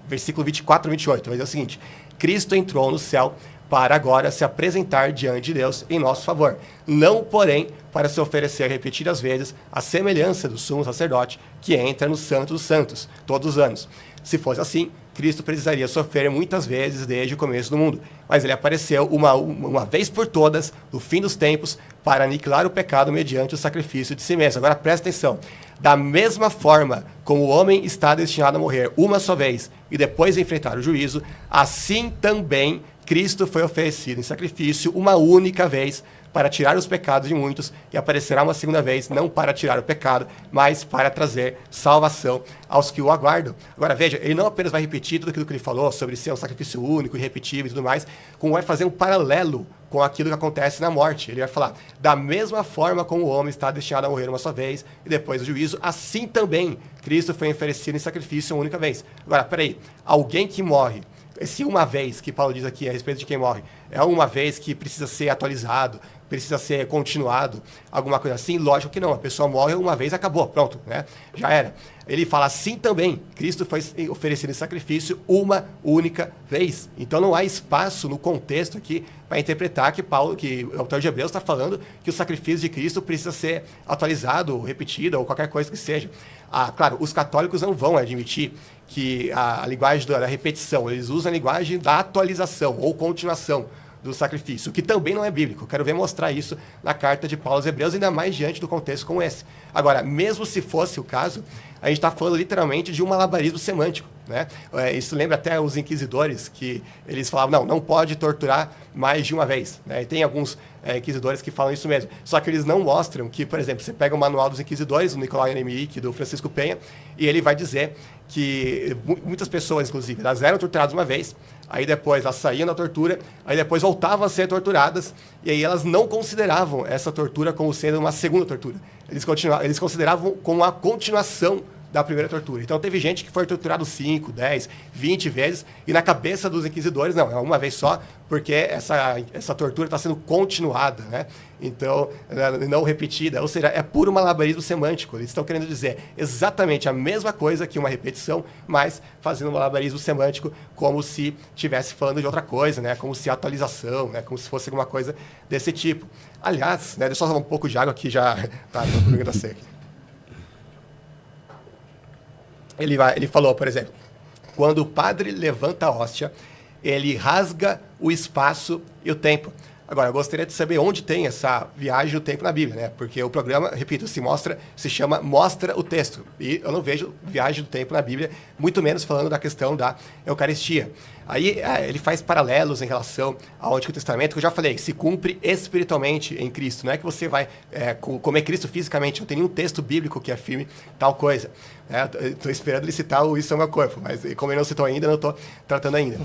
versículo 24 e 28. Vai dizer o seguinte: Cristo entrou no céu para agora se apresentar diante de Deus em nosso favor. Não, porém, para se oferecer repetidas vezes a semelhança do sumo sacerdote que entra no Santo dos Santos todos os anos. Se fosse assim, Cristo precisaria sofrer muitas vezes desde o começo do mundo. Mas ele apareceu uma vez por todas, no fim dos tempos, para aniquilar o pecado mediante o sacrifício de si mesmo. Agora presta atenção. Da mesma forma como o homem está destinado a morrer uma só vez e depois enfrentar o juízo, assim também Cristo foi oferecido em sacrifício uma única vez para tirar os pecados de muitos, e aparecerá uma segunda vez, não para tirar o pecado, mas para trazer salvação aos que o aguardam. Agora veja, ele não apenas vai repetir tudo aquilo que ele falou sobre ser um sacrifício único, irrepetível e tudo mais, como vai fazer um paralelo com aquilo que acontece na morte. Ele vai falar, da mesma forma como o homem está destinado a morrer uma só vez, e depois do juízo, assim também Cristo foi oferecido em sacrifício uma única vez. Agora, peraí, alguém que morre, esse uma vez que Paulo diz aqui a respeito de quem morre, é uma vez que precisa ser atualizado, precisa ser continuado, alguma coisa assim? Lógico que não. A pessoa morre uma vez, acabou, pronto, né? Já era. Ele fala assim também, Cristo foi oferecido em sacrifício uma única vez. Então não há espaço no contexto aqui para interpretar que o autor de Hebreus está falando que o sacrifício de Cristo precisa ser atualizado, repetido ou qualquer coisa que seja. Claro, os católicos não vão admitir que a linguagem da repetição, eles usam a linguagem da atualização ou continuação do sacrifício, o que também não é bíblico. Quero ver mostrar isso na carta de Paulo aos Hebreus, ainda mais diante do contexto como esse. Agora, mesmo se fosse o caso, a gente está falando literalmente de um malabarismo semântico, né? Isso lembra até os inquisidores, que eles falavam, não pode torturar mais de uma vez, né? E tem alguns inquisidores que falam isso mesmo. Só que eles não mostram que, por exemplo, você pega o manual dos inquisidores, do Nicolau Emmerich, do Francisco Penha, e ele vai dizer que muitas pessoas, inclusive, elas eram torturadas uma vez, aí depois elas saíam da tortura, aí depois voltavam a ser torturadas, e aí elas não consideravam essa tortura como sendo uma segunda tortura. Eles consideravam como a continuação da primeira tortura. Então teve gente que foi torturado 5, 10, 20 vezes, e na cabeça dos inquisidores, não, é uma vez só, porque essa tortura está sendo continuada, né? Então, não repetida, ou seja, é puro malabarismo semântico. Eles estão querendo dizer exatamente a mesma coisa que uma repetição, mas fazendo um malabarismo semântico como se estivesse falando de outra coisa, né? Como se atualização, né? Como se fosse alguma coisa desse tipo. Aliás, né? Deixa eu só dar um pouco de água aqui, já tá pergunta seca. Ele falou, por exemplo, quando o padre levanta a hóstia, ele rasga o espaço e o tempo. Agora, eu gostaria de saber onde tem essa viagem do tempo na Bíblia, né? Porque o programa, repito, se chama Mostra o Texto. E eu não vejo viagem do tempo na Bíblia, muito menos falando da questão da Eucaristia. Aí ele faz paralelos em relação ao Antigo Testamento, que eu já falei, se cumpre espiritualmente em Cristo. Não é que você vai comer Cristo fisicamente, não tem nenhum texto bíblico que afirme tal coisa. Estou esperando ele citar o Isso é o meu corpo, mas como ele não citou ainda, não estou tratando ainda.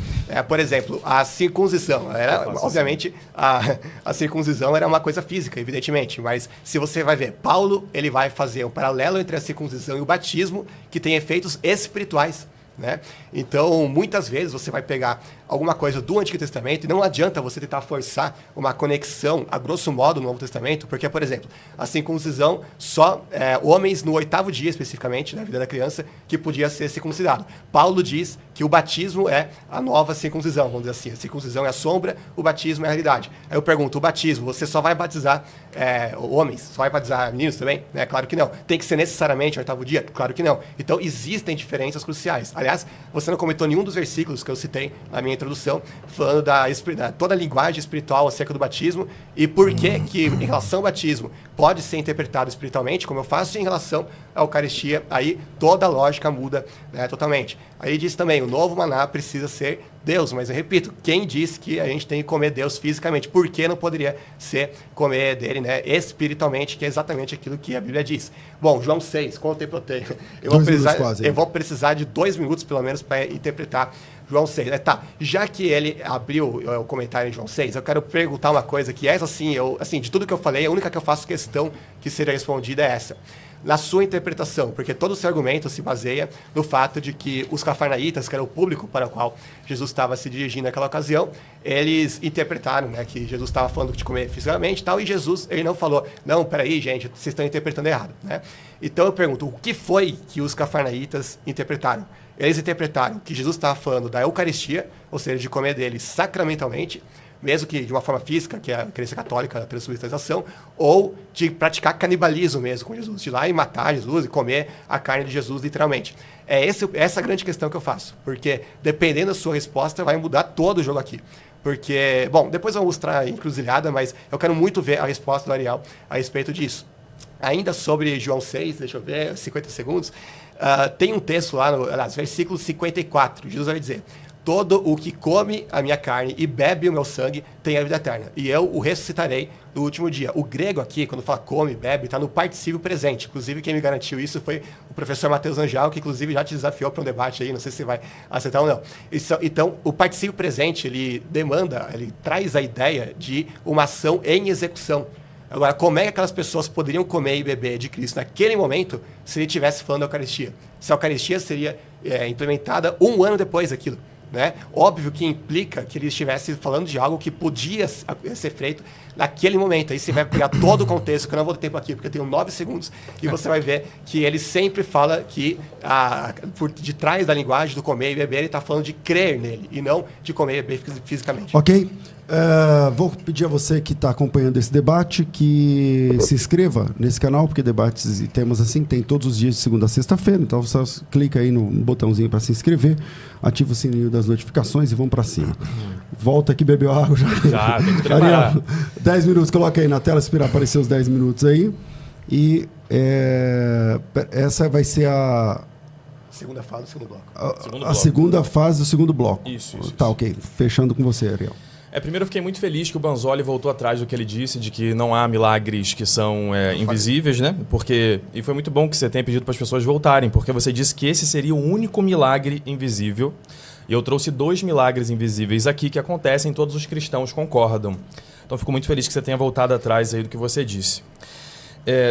Por exemplo, a circuncisão. Obviamente, a circuncisão era uma coisa física, evidentemente, mas se você vai ver, Paulo ele vai fazer um paralelo entre a circuncisão e o batismo, que tem efeitos espirituais. Né? Então, muitas vezes você vai pegar alguma coisa do Antigo Testamento e não adianta você tentar forçar uma conexão, a grosso modo, no Novo Testamento, porque, por exemplo, a circuncisão, só homens no 8º dia, especificamente, na vida da criança, que podia ser circuncidado. Paulo diz que o batismo é a nova circuncisão, vamos dizer assim. A circuncisão é a sombra, o batismo é a realidade. Aí eu pergunto, o batismo, você só vai batizar homens? Só vai batizar meninos também? Claro que não. Tem que ser necessariamente no 8º dia? Claro que não. Então, existem diferenças cruciais. Aliás, você não comentou nenhum dos versículos que eu citei na minha introdução, falando da toda a linguagem espiritual acerca do batismo e por que em relação ao batismo pode ser interpretado espiritualmente, como eu faço, em relação à Eucaristia, aí toda a lógica muda, né, totalmente. Aí diz também, o novo maná precisa ser Deus, mas eu repito, quem disse que a gente tem que comer Deus fisicamente? Por que não poderia ser comer dele, né, espiritualmente, que é exatamente aquilo que a Bíblia diz? Bom, João 6, quanto tempo eu tenho? Eu vou precisar de 2 minutos, pelo menos, para interpretar João 6. Tá, já que ele abriu o comentário em João 6, eu quero perguntar uma coisa que essa, assim, de tudo que eu falei, a única que eu faço questão que seja respondida é essa. Na sua interpretação, porque todo o seu argumento se baseia no fato de que os cafarnaítas, que era o público para o qual Jesus estava se dirigindo naquela ocasião, eles interpretaram, né, que Jesus estava falando de comer fisicamente e tal, e Jesus, ele não falou, não, peraí, gente, vocês estão interpretando errado, né? Então eu pergunto, o que foi que os cafarnaítas interpretaram? Eles interpretaram que Jesus estava falando da Eucaristia, ou seja, de comer dele sacramentalmente, mesmo que de uma forma física, que é a crença católica da transubstanciação, ou de praticar canibalismo mesmo com Jesus, de ir lá e matar Jesus e comer a carne de Jesus literalmente. É essa a grande questão que eu faço, porque dependendo da sua resposta vai mudar todo o jogo aqui. Porque, bom, depois eu vou mostrar a encruzilhada, mas eu quero muito ver a resposta do Ariel a respeito disso. Ainda sobre João 6, deixa eu ver, 50 segundos, tem um texto lá, no versículo 54, Jesus vai dizer: todo o que come a minha carne e bebe o meu sangue tem a vida eterna, e eu o ressuscitarei no último dia. O grego aqui, quando fala come, bebe, está no particípio presente. Inclusive, quem me garantiu isso foi o professor Matheus Angel, que inclusive já te desafiou para um debate aí, não sei se você vai aceitar ou não. Então, o particípio presente, ele traz a ideia de uma ação em execução. Agora, como é que aquelas pessoas poderiam comer e beber de Cristo naquele momento se ele estivesse falando da Eucaristia? Se a Eucaristia seria implementada 1 ano depois daquilo, né? Óbvio que implica que ele estivesse falando de algo que podia ser feito naquele momento. Aí você vai pegar todo o contexto, que eu não vou ter tempo aqui, porque eu tenho 9 segundos, e você vai ver que ele sempre fala que por detrás da linguagem do comer e beber, ele está falando de crer nele, e não de comer e beber fisicamente. Ok. Vou pedir a você que está acompanhando esse debate que se inscreva nesse canal, porque debates e temas assim tem todos os dias de segunda a sexta-feira, então você clica aí no botãozinho para se inscrever, ativa o sininho das notificações e vamos para cima. Volta aqui, bebeu água já. Tem que preparar. Ariel, 10 minutos, coloca aí na tela, espera aparecer os 10 minutos aí. E essa vai ser a segunda fase do segundo bloco. A segunda fase do segundo bloco. Isso. Tá, ok. Fechando com você, Ariel. Primeiro eu fiquei muito feliz que o Banzoli voltou atrás do que ele disse, de que não há milagres que são invisíveis, né? E foi muito bom que você tenha pedido para as pessoas voltarem, porque você disse que esse seria o único milagre invisível. E eu trouxe 2 milagres invisíveis aqui que acontecem, todos os cristãos concordam. Então eu fico muito feliz que você tenha voltado atrás aí do que você disse.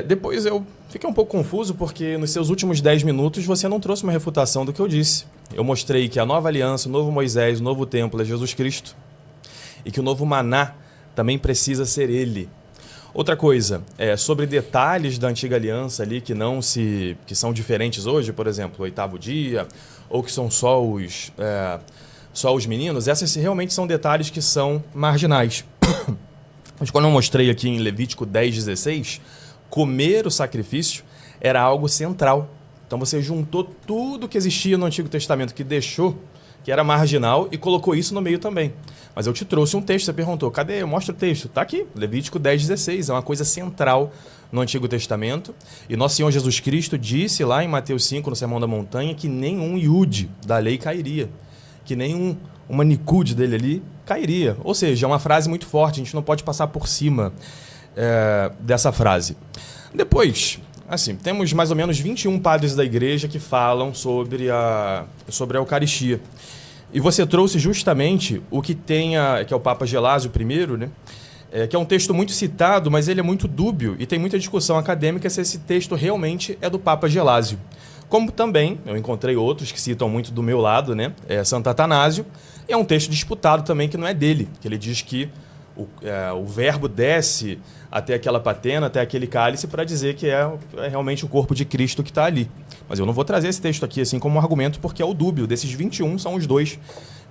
Depois eu fiquei um pouco confuso, porque nos seus últimos 10 minutos você não trouxe uma refutação do que eu disse. Eu mostrei que a nova aliança, o novo Moisés, o novo templo é Jesus Cristo. E que o novo maná também precisa ser ele. Outra coisa, sobre detalhes da antiga aliança ali que são diferentes hoje, por exemplo, o 8º dia, ou que são só os meninos, essas realmente são detalhes que são marginais. Mas quando eu mostrei aqui em Levítico 10:16, comer o sacrifício era algo central. Então você juntou tudo que existia no Antigo Testamento que deixou, que era marginal, e colocou isso no meio também. Mas eu te trouxe um texto, você perguntou, cadê? Eu mostro o texto. Está aqui, Levítico 10:16, é uma coisa central no Antigo Testamento. E nosso Senhor Jesus Cristo disse lá em Mateus 5, no Sermão da Montanha, que nenhum iude da lei cairia, que uma nicude dele ali cairia. Ou seja, é uma frase muito forte, a gente não pode passar por cima dessa frase. Depois, assim, temos mais ou menos 21 padres da igreja que falam sobre a Eucaristia. E você trouxe justamente o que que é o Papa Gelásio I, né? Que é um texto muito citado, mas ele é muito dúbio e tem muita discussão acadêmica se esse texto realmente é do Papa Gelásio. Como também, eu encontrei outros que citam muito do meu lado, né? Santo Atanásio, é um texto disputado também que não é dele, que ele diz que o verbo desce até aquela patena, até aquele cálice, para dizer que é realmente o corpo de Cristo que está ali. Mas eu não vou trazer esse texto aqui assim como um argumento, porque é o dúbio. Desses 21, são os 2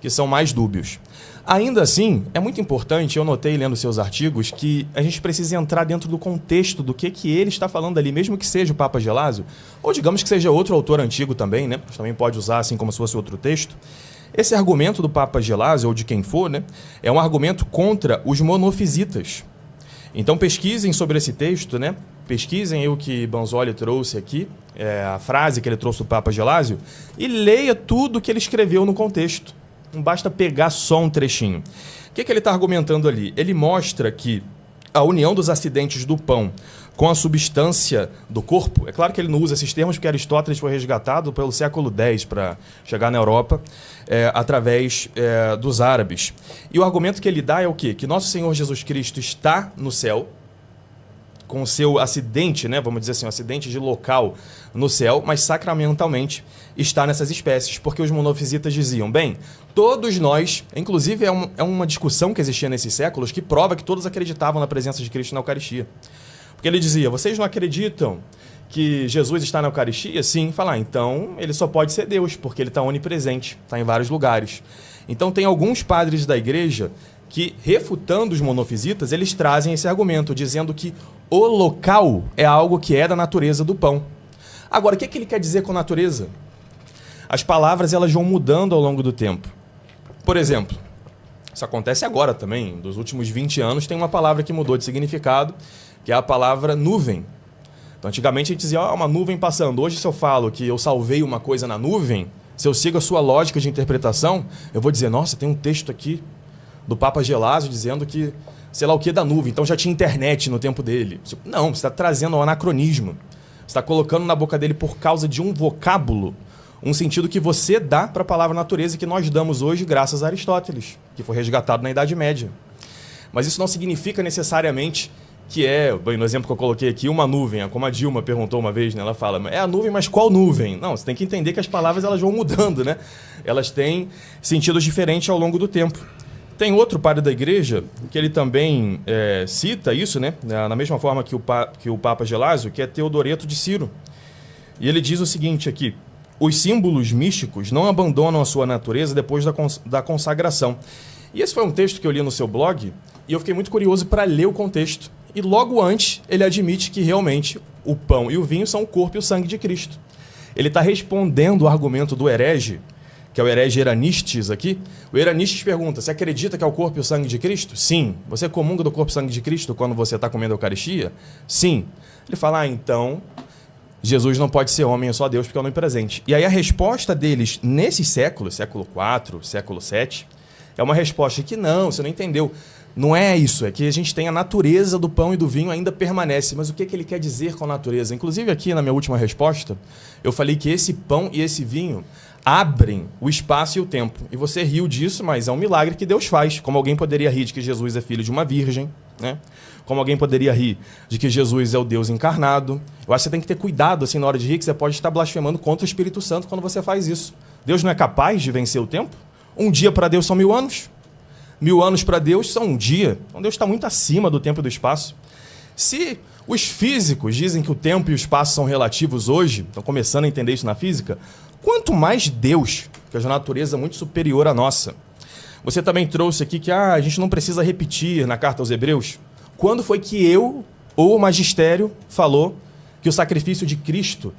que são mais dúbios. Ainda assim, é muito importante, eu notei lendo seus artigos, que a gente precisa entrar dentro do contexto do que ele está falando ali, mesmo que seja o Papa Gelásio, ou digamos que seja outro autor antigo também, né? A gente também pode usar assim como se fosse outro texto. Esse argumento do Papa Gelásio, ou de quem for, né, é um argumento contra os monofisitas. Então pesquisem sobre esse texto, né? Pesquisem o que Banzoli trouxe aqui, a frase que ele trouxe do Papa Gelásio, e leia tudo que ele escreveu no contexto. Não basta pegar só um trechinho. O que ele está argumentando ali? Ele mostra que a união dos acidentes do pão com a substância do corpo. É claro que ele não usa esses termos porque Aristóteles foi resgatado pelo século X para chegar na Europa através dos árabes. E o argumento que ele dá é o quê? Que nosso Senhor Jesus Cristo está no céu, com o seu acidente, né, vamos dizer assim, um acidente de local no céu, mas sacramentalmente está nessas espécies, porque os monofisitas diziam, bem, todos nós, inclusive é uma discussão que existia nesses séculos, que prova que todos acreditavam na presença de Cristo na Eucaristia. Porque ele dizia, vocês não acreditam que Jesus está na Eucaristia? Sim, falar, então ele só pode ser Deus, porque ele está onipresente, está em vários lugares. Então tem alguns padres da igreja que, refutando os monofisitas, eles trazem esse argumento, dizendo que o local é algo que é da natureza do pão. Agora, o que ele quer dizer com natureza? As palavras elas vão mudando ao longo do tempo. Por exemplo, isso acontece agora também, dos últimos 20 anos, tem uma palavra que mudou de significado, que é a palavra nuvem. Então, antigamente a gente dizia, uma nuvem passando. Hoje, se eu falo que eu salvei uma coisa na nuvem, se eu sigo a sua lógica de interpretação, eu vou dizer, nossa, tem um texto aqui do Papa Gelásio dizendo que, sei lá o que, da nuvem. Então já tinha internet no tempo dele. Não, você está trazendo um anacronismo. Você está colocando na boca dele por causa de um vocábulo, um sentido que você dá para a palavra natureza e que nós damos hoje graças a Aristóteles, que foi resgatado na Idade Média. Mas isso não significa necessariamente que bem, no exemplo que eu coloquei aqui, uma nuvem, como a Dilma perguntou uma vez, né? Ela fala, é a nuvem, mas qual nuvem? Não, você tem que entender que as palavras elas vão mudando, né? Elas têm sentidos diferentes ao longo do tempo. Tem outro padre da igreja que ele também cita isso, né? Na mesma forma que o Papa Gelásio, que é Teodoreto de Ciro. E ele diz o seguinte aqui, os símbolos místicos não abandonam a sua natureza depois da consagração. E esse foi um texto que eu li no seu blog e eu fiquei muito curioso para ler o contexto. E logo antes ele admite que realmente o pão e o vinho são o corpo e o sangue de Cristo. Ele está respondendo o argumento do herege, que é o herege Eranistes aqui. O Eranistes pergunta, você acredita que é o corpo e o sangue de Cristo? Sim. Você comunga do corpo e sangue de Cristo quando você está comendo a Eucaristia? Sim. Ele fala, então, Jesus não pode ser homem, é só Deus, porque é onipresente. E aí a resposta deles, nesses séculos, século IV, século VII, é uma resposta que não, você não entendeu. Não é isso, é que a gente tem a natureza do pão e do vinho ainda permanece. Mas o que ele quer dizer com a natureza? Inclusive aqui na minha última resposta, eu falei que esse pão e esse vinho abrem o espaço e o tempo. E você riu disso, mas é um milagre que Deus faz. Como alguém poderia rir de que Jesus é filho de uma virgem, né? Como alguém poderia rir de que Jesus é o Deus encarnado. Eu acho que você tem que ter cuidado assim, na hora de rir, que você pode estar blasfemando contra o Espírito Santo quando você faz isso. Deus não é capaz de vencer o tempo? Um dia para Deus são 1000 anos. 1000 anos para Deus são um dia. Então Deus está muito acima do tempo e do espaço. Se os físicos dizem que o tempo e o espaço são relativos hoje, estão começando a entender isso na física, quanto mais Deus, que é a natureza muito superior à nossa. Você também trouxe aqui que a gente não precisa repetir na carta aos Hebreus. Quando foi que eu, ou o magistério, falou que o sacrifício de Cristo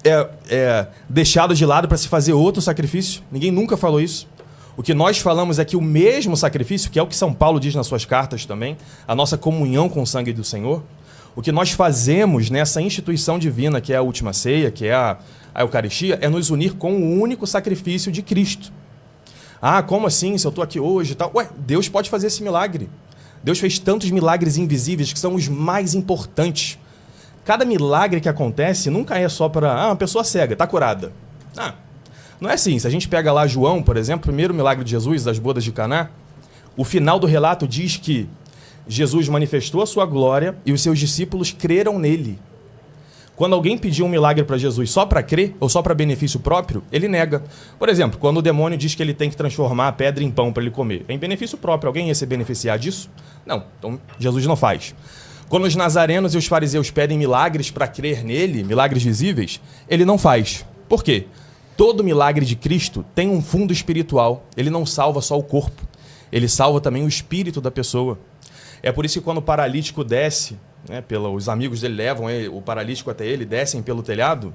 é deixado de lado para se fazer outro sacrifício? Ninguém nunca falou isso. O que nós falamos é que o mesmo sacrifício, que é o que São Paulo diz nas suas cartas também, a nossa comunhão com o sangue do Senhor, o que nós fazemos nessa instituição divina, que é a última ceia, que é a Eucaristia, é nos unir com o único sacrifício de Cristo. Ah, como assim? Se eu estou aqui hoje e tal? Ué, Deus pode fazer esse milagre. Deus fez tantos milagres invisíveis que são os mais importantes. Cada milagre que acontece nunca é só para... uma pessoa cega, está curada. Não é assim. Se a gente pega lá João, por exemplo, o primeiro milagre de Jesus, das bodas de Caná, o final do relato diz que Jesus manifestou a sua glória e os seus discípulos creram nele. Quando alguém pediu um milagre para Jesus só para crer ou só para benefício próprio, ele nega. Por exemplo, quando o demônio diz que ele tem que transformar a pedra em pão para ele comer, é em benefício próprio. Alguém ia se beneficiar disso? Não. Então, Jesus não faz. Quando os nazarenos e os fariseus pedem milagres para crer nele, milagres visíveis, ele não faz. Por quê? Todo milagre de Cristo tem um fundo espiritual. Ele não salva só o corpo. Ele salva também o espírito da pessoa. É por isso que quando o paralítico desce, né, os amigos dele levam o paralítico até ele, descem pelo telhado,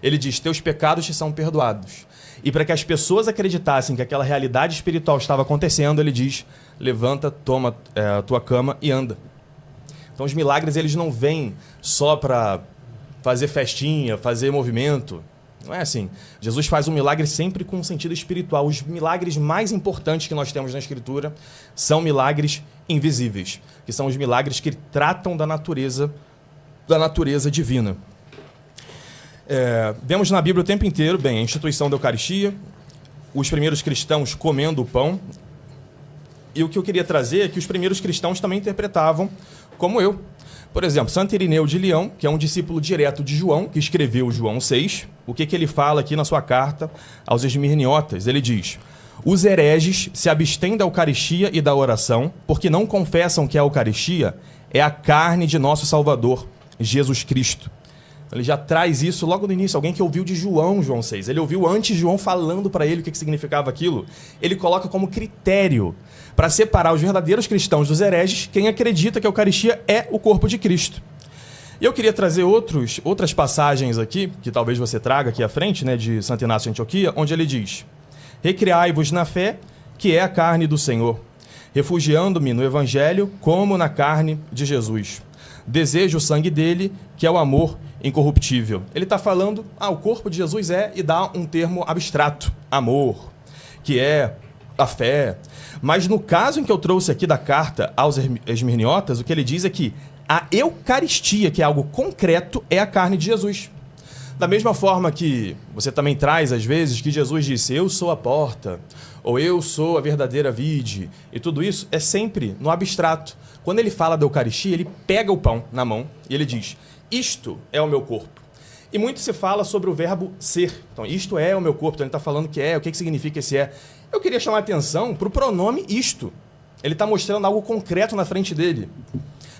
ele diz, teus pecados te são perdoados. E para que as pessoas acreditassem que aquela realidade espiritual estava acontecendo, ele diz, levanta, toma a tua cama e anda. Então os milagres eles não vêm só para fazer festinha, fazer movimento. Não é assim. Jesus faz um milagre sempre com um sentido espiritual. Os milagres mais importantes que nós temos na Escritura são milagres invisíveis, que são os milagres que tratam da natureza da natureza divina. Vemos na Bíblia o tempo inteiro, a instituição da Eucaristia, os primeiros cristãos comendo o pão. E o que eu queria trazer é que os primeiros cristãos também interpretavam como eu. Por exemplo, Santo Irineu de Leão, que é um discípulo direto de João, que escreveu João 6, o que ele fala aqui na sua carta aos esmirniotas? Ele diz: os hereges se abstêm da Eucaristia e da oração, porque não confessam que a Eucaristia é a carne de nosso Salvador, Jesus Cristo. Ele já traz isso logo no início, alguém que ouviu de João 6. Ele ouviu antes João falando para ele o que significava aquilo. Ele coloca como critério para separar os verdadeiros cristãos dos hereges quem acredita que a Eucaristia é o corpo de Cristo. E eu queria trazer outras passagens aqui, que talvez você traga aqui à frente, de Santo Inácio de Antioquia, onde ele diz: recriai-vos na fé, que é a carne do Senhor, refugiando-me no Evangelho como na carne de Jesus. Desejo o sangue dele, que é o amor incorruptível. Ele está falando, o corpo de Jesus e dá um termo abstrato, amor, que é a fé. Mas no caso em que eu trouxe aqui da carta aos esmirniotas, o que ele diz é que a Eucaristia, que é algo concreto, é a carne de Jesus. Da mesma forma que você também traz, às vezes, que Jesus disse: eu sou a porta, ou eu sou a verdadeira vide, e tudo isso é sempre no abstrato. Quando ele fala da Eucaristia, ele pega o pão na mão e ele diz: isto é o meu corpo. E muito se fala sobre o verbo ser. Então, isto é o meu corpo. Então, ele está falando que é, o que significa esse é. Eu queria chamar a atenção para o pronome isto. Ele está mostrando algo concreto na frente dele.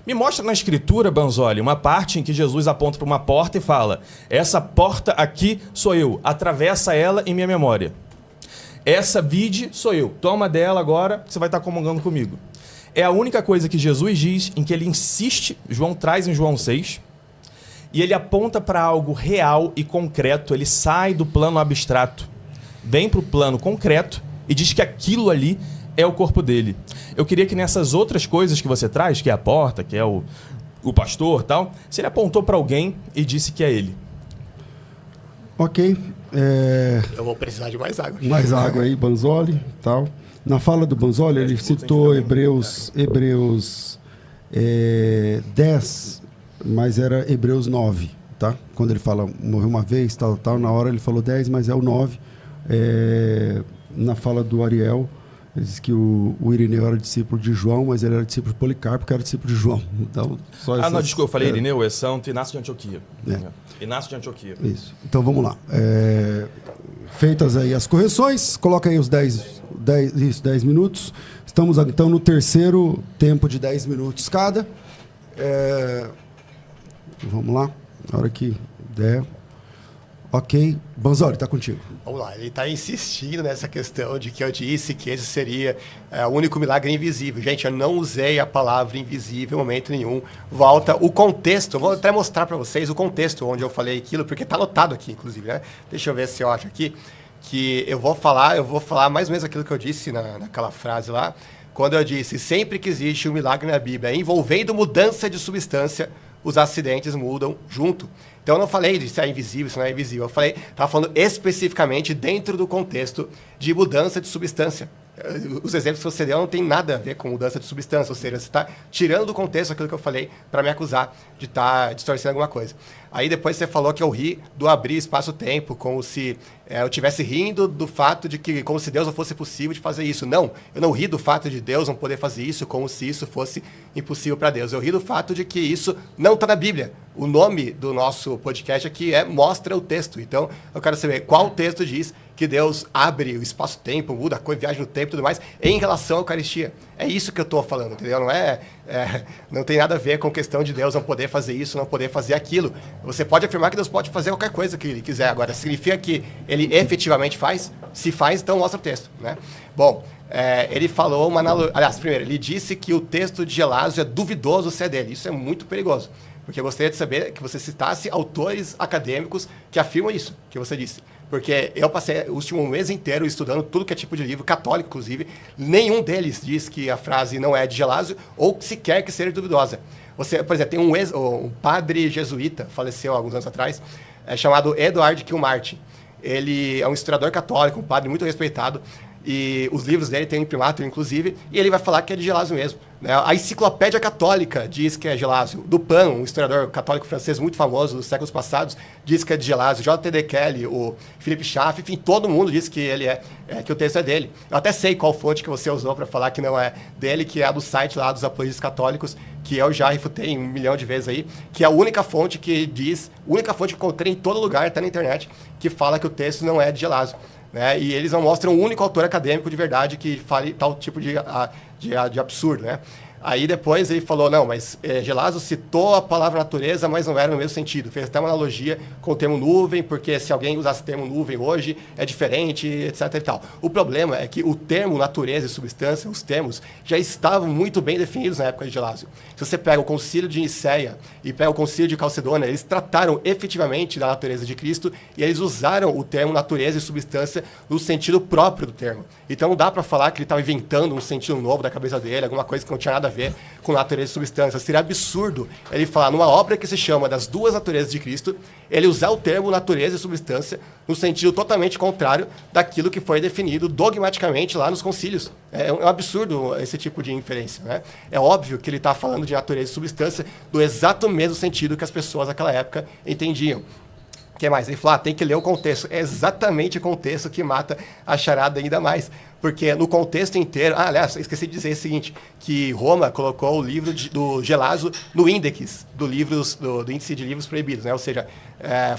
Me mostra na Escritura, Banzoli, uma parte em que Jesus aponta para uma porta e fala: essa porta aqui sou eu, atravessa ela em minha memória. Essa vide sou eu, toma dela agora, você vai estar comungando comigo. É a única coisa que Jesus diz em que ele insiste, João traz em João 6, e ele aponta para algo real e concreto. Ele sai do plano abstrato, vem para o plano concreto e diz que aquilo ali é o corpo dele. Eu queria que nessas outras coisas que você traz, que é a porta, que é o pastor e tal, se ele apontou para alguém e disse que é ele. Ok. Eu vou precisar de mais água. Mais água aí, Banzoli, tal. Na fala do Banzoli, ele citou Hebreus 10, mas era Hebreus 9, tá? Quando ele fala, morreu uma vez, tal, na hora ele falou 10, mas é o 9. Na fala do Ariel, ele diz que o Irineu era discípulo de João, mas ele era discípulo de Policarpo, que era discípulo de João. Então, não, desculpa, eu falei Irineu, é Santo Inácio de Antioquia. Inácio de Antioquia. Isso. Então, vamos lá. Feitas aí as correções, coloca aí os 10 minutos. Estamos, então, no terceiro tempo de 10 minutos cada. Vamos lá, na hora que der. Ok. Banzoli, está contigo. Vamos lá, ele está insistindo nessa questão de que eu disse que esse seria o único milagre invisível. Gente, eu não usei a palavra invisível em momento nenhum. Volta o contexto, eu vou até mostrar para vocês o contexto onde eu falei aquilo, porque está anotado aqui, inclusive, né? Deixa eu ver se eu acho aqui, que eu vou falar mais ou menos aquilo que eu disse naquela frase lá, quando eu disse: sempre que existe um milagre na Bíblia envolvendo mudança de substância, os acidentes mudam junto. Então, eu não falei de se é invisível, se não é invisível. Eu estava falando especificamente dentro do contexto de mudança de substância. Os exemplos que você deu não tem nada a ver com mudança de substância, ou seja, você está tirando do contexto aquilo que eu falei para me acusar de estar distorcendo alguma coisa. Aí depois você falou que eu ri do abrir espaço-tempo, como se eu estivesse rindo do fato de que, como se Deus não fosse possível de fazer isso. Não, eu não ri do fato de Deus não poder fazer isso como se isso fosse impossível para Deus. Eu ri do fato de que isso não está na Bíblia. O nome do nosso podcast aqui Mostra o Texto. Então, eu quero saber qual texto diz que Deus abre o espaço-tempo, muda a coisa, viagem no tempo e tudo mais, em relação à Eucaristia. É isso que eu estou falando, entendeu? Não tem nada a ver com questão de Deus não poder fazer isso, não poder fazer aquilo. Você pode afirmar que Deus pode fazer qualquer coisa que Ele quiser. Agora, significa que Ele efetivamente faz? Se faz, então mostra o texto, né? Bom, ele falou uma analogia... Aliás, primeiro, ele disse que o texto de Gelásio é duvidoso se é dele. Isso é muito perigoso, porque eu gostaria de saber que você citasse autores acadêmicos que afirmam isso, que você disse. Porque eu passei o último mês inteiro estudando tudo que é tipo de livro, católico inclusive, nenhum deles diz que a frase não é de Gelásio ou sequer que seja duvidosa. Você, por exemplo, tem um padre jesuíta, faleceu há alguns anos atrás, chamado Edward Kilmartin. Ele é um historiador católico, um padre muito respeitado, e os livros dele têm um imprimatur, inclusive, e ele vai falar que é de Gelásio mesmo. Né? A Enciclopédia Católica diz que é Gelásio. Dupin, um historiador católico francês muito famoso dos séculos passados, diz que é de Gelásio. J.T.D. Kelly, o Philippe Schaff, enfim, todo mundo diz que ele que o texto é dele. Eu até sei qual fonte que você usou para falar que não é dele, que é a do site lá dos apologistas católicos, que eu já refutei 1 milhão de vezes aí, que é a única fonte que diz, única fonte que encontrei em todo lugar, até na internet, que fala que o texto não é de Gelásio. Né? E eles não mostram o único autor acadêmico de verdade que fale tal tipo de absurdo, né? Aí depois ele falou, não, mas Gelásio citou a palavra natureza, mas não era no mesmo sentido. Fez até uma analogia com o termo nuvem, porque se alguém usasse o termo nuvem hoje, é diferente, etc. e tal. O problema é que o termo natureza e substância, os termos, já estavam muito bem definidos na época de Gelásio. Se você pega o Concílio de Nicéia e pega o Concílio de Calcedônia, eles trataram efetivamente da natureza de Cristo e eles usaram o termo natureza e substância no sentido próprio do termo. Então não dá para falar que ele estava inventando um sentido novo da cabeça dele, alguma coisa que não tinha nada a ver com natureza e substância. Seria absurdo ele falar numa obra que se chama Das Duas Naturezas de Cristo, ele usar o termo natureza e substância no sentido totalmente contrário daquilo que foi definido dogmaticamente lá nos concílios. É um absurdo esse tipo de inferência. Né? É óbvio que ele está falando de natureza e substância do exato mesmo sentido que as pessoas naquela época entendiam. O que mais? Ele falou, tem que ler o contexto. É exatamente o contexto que mata a charada ainda mais. Porque no contexto inteiro... aliás, esqueci de dizer o seguinte, que Roma colocou o livro do Gelásio no índex do índice de livros proibidos, né? Ou seja,